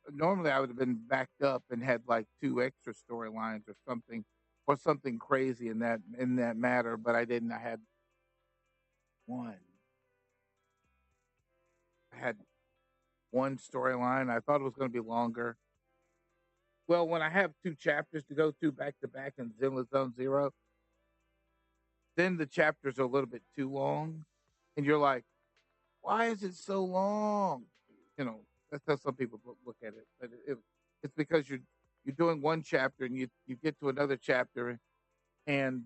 I would have been backed up and had like 2 extra storylines or something crazy in that matter, but I didn't. I had 1. I had 1 storyline. I thought it was going to be longer. Well, when I have 2 chapters to go to back in Zenless Zone Zero, then the chapters are a little bit too long, and you're like, "Why is it so long?" You know, that's how some people look at it. But it's because you're doing 1 chapter and you get to another chapter and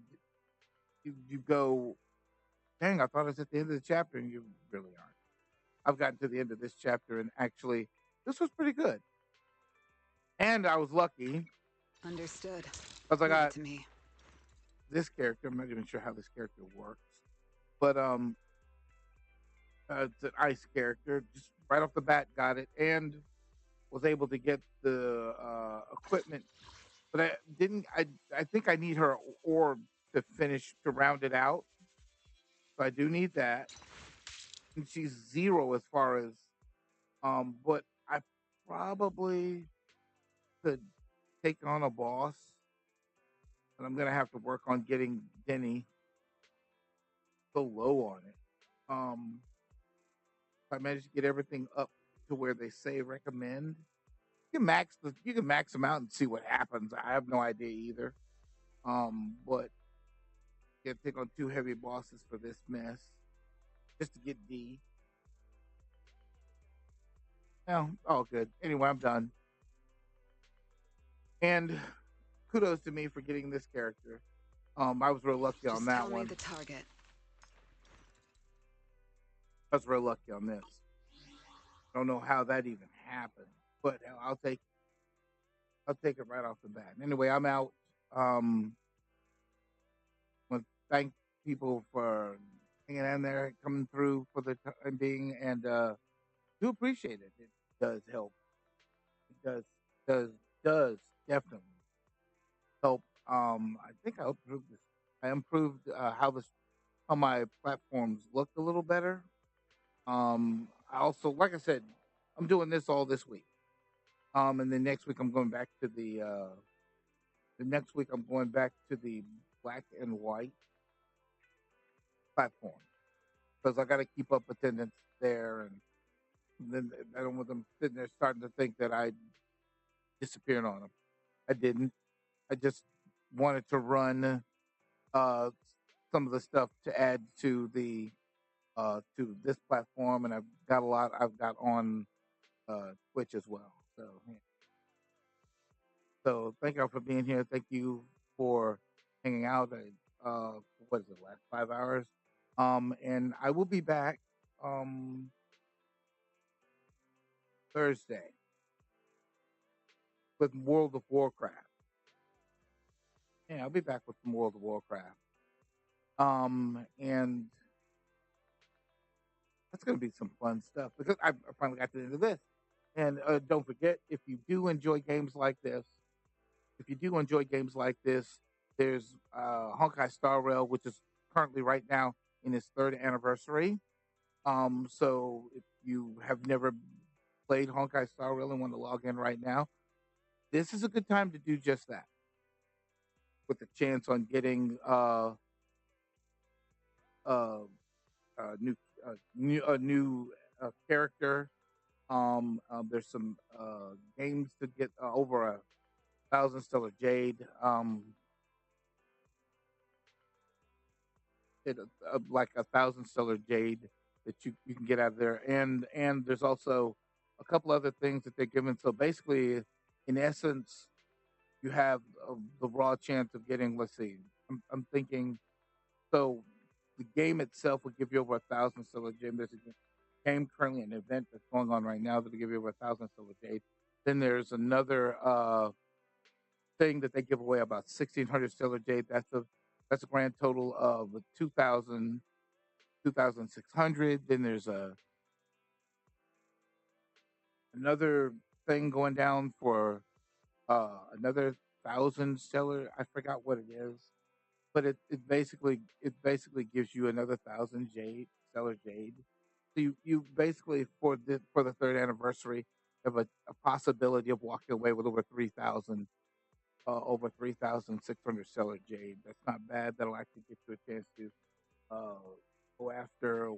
you go, "Dang, I thought I was at the end of the chapter," and you really aren't. I've gotten to the end of this chapter, and actually, this was pretty good. And I was lucky Understood. because I Leave it got to me. this character. I'm not even sure how this character works, but it's an ice character. Just right off the bat, got it, and was able to get the equipment. But I didn't. I think I need her orb to finish to round it out. So I do need that. And she's 0 as far as but I probably could take on a boss, and I'm gonna have to work on getting Denny so low on it. If I manage to get everything up to where they say recommend, you can max them out and see what happens. I have no idea either. But you gotta take on 2 heavy bosses for this mess just to get D. No, all good. Anyway, I'm done. And kudos to me for getting this character. I was real lucky on Just that tell me one. the target. I was real lucky on this. Don't know how that even happened, but hell, I'll take it right off the bat. Anyway, I'm out. Want to thank people for hanging in there, coming through for the time being, and do appreciate it. It does help. It does definitely help. I think I improved this. I improved how my platforms looked a little better. I also, like I said, I'm doing this all this week. And then next week I'm going back to the next week I'm going back to the black and white platform because I got to keep up attendance there, and then I don't want them sitting there starting to think that I disappeared on them. I didn't. I just wanted to run uh, some of the stuff to add to this platform, and I've got a lot I've got on Twitch as well. So, yeah. So thank y'all for being here. Thank you for hanging out. What is it, last 5 hours? And I will be back Thursday with World of Warcraft. Yeah, I'll be back with some World of Warcraft. And that's gonna be some fun stuff because I finally got to the end of this. And don't forget, if you do enjoy games like this, there's Honkai Star Rail, which is currently right now in its 3rd anniversary. So if you have never played Honkai Star Rail and want to log in right now, this is a good time to do just that. With a chance on getting uh, a new character. There's some games to get over 1,000 stellar jade. Like 1,000 stellar jade that you can get out of there, and there's also a couple other things that they're giving. So basically, in essence, you have the raw chance of getting. Let's see, I'm thinking. So the game itself will give you over 1,000 stellar jade. There's a game currently an event that's going on right now that'll give you over 1,000 stellar jade. Then there's another thing that they give away about 1,600 stellar jade. That's a grand total of 2,000 2,600. Then there's another thing going down for another 1,000 stellar. I forgot what it is, but it basically gives you another 1,000 jade stellar jade. So you basically for the third anniversary have a possibility of walking away with over 3,600 stellar jade. That's not bad. That'll actually get you a chance to uh, go after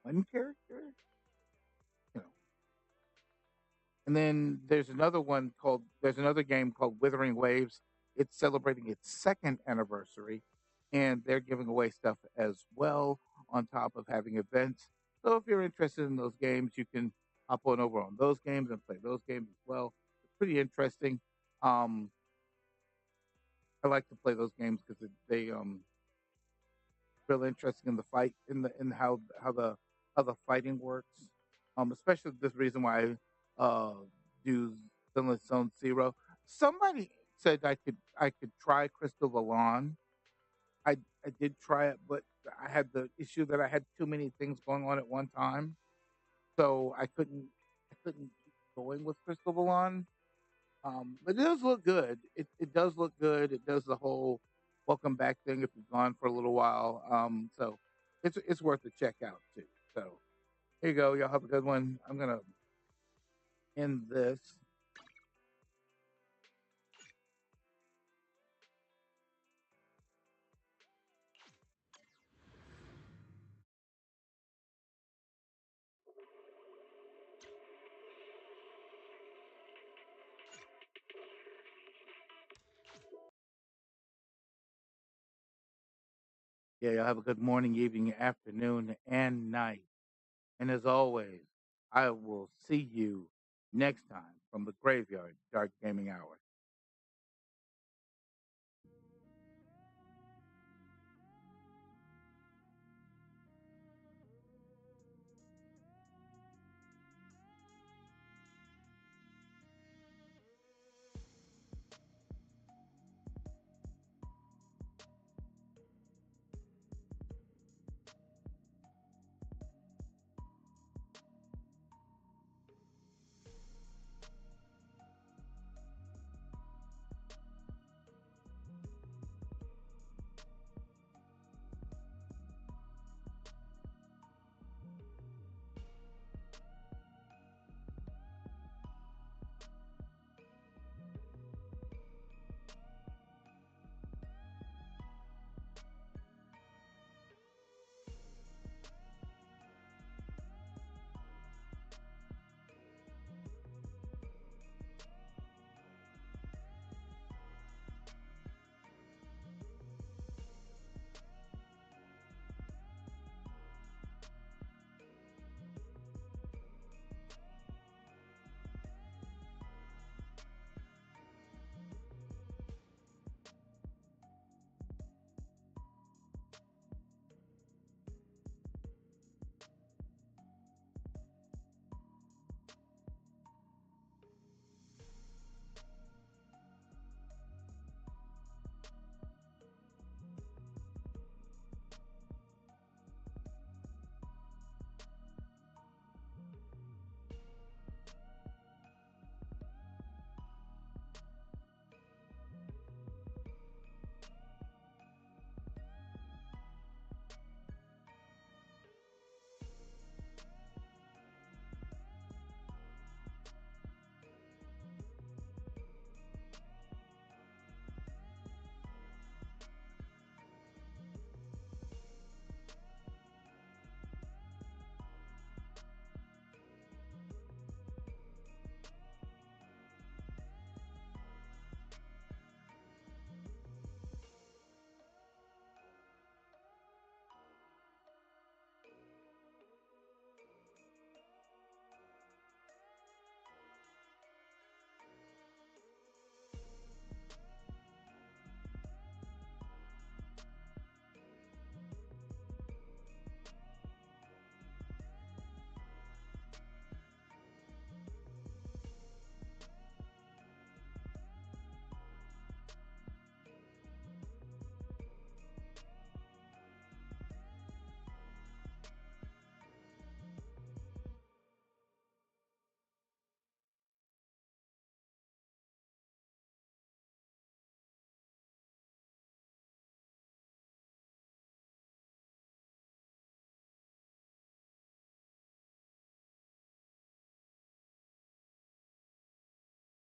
one character. You know, and then there's another game called Withering Waves. It's celebrating its second anniversary, and they're giving away stuff as well on top of having events. So if you're interested in those games, you can hop on over on those games and play those games as well. It's pretty interesting. Um, I like to play those games because they real interesting in the fight in how the fighting works. Especially this reason why I do Zenless Zone Zero. Somebody said I could try Crystal Valon. I did try it, but I had the issue that I had too many things going on at one time, so I couldn't keep going with Crystal Valon. But it does look good. It does look good. It does the whole welcome back thing if you've gone for a little while. So it's worth a check out too. So here you go. Y'all have a good one. I'm gonna end this. Yeah, y'all have a good morning, evening, afternoon, and night. And as always, I will see you next time from the graveyard, Dark Gaming Hour.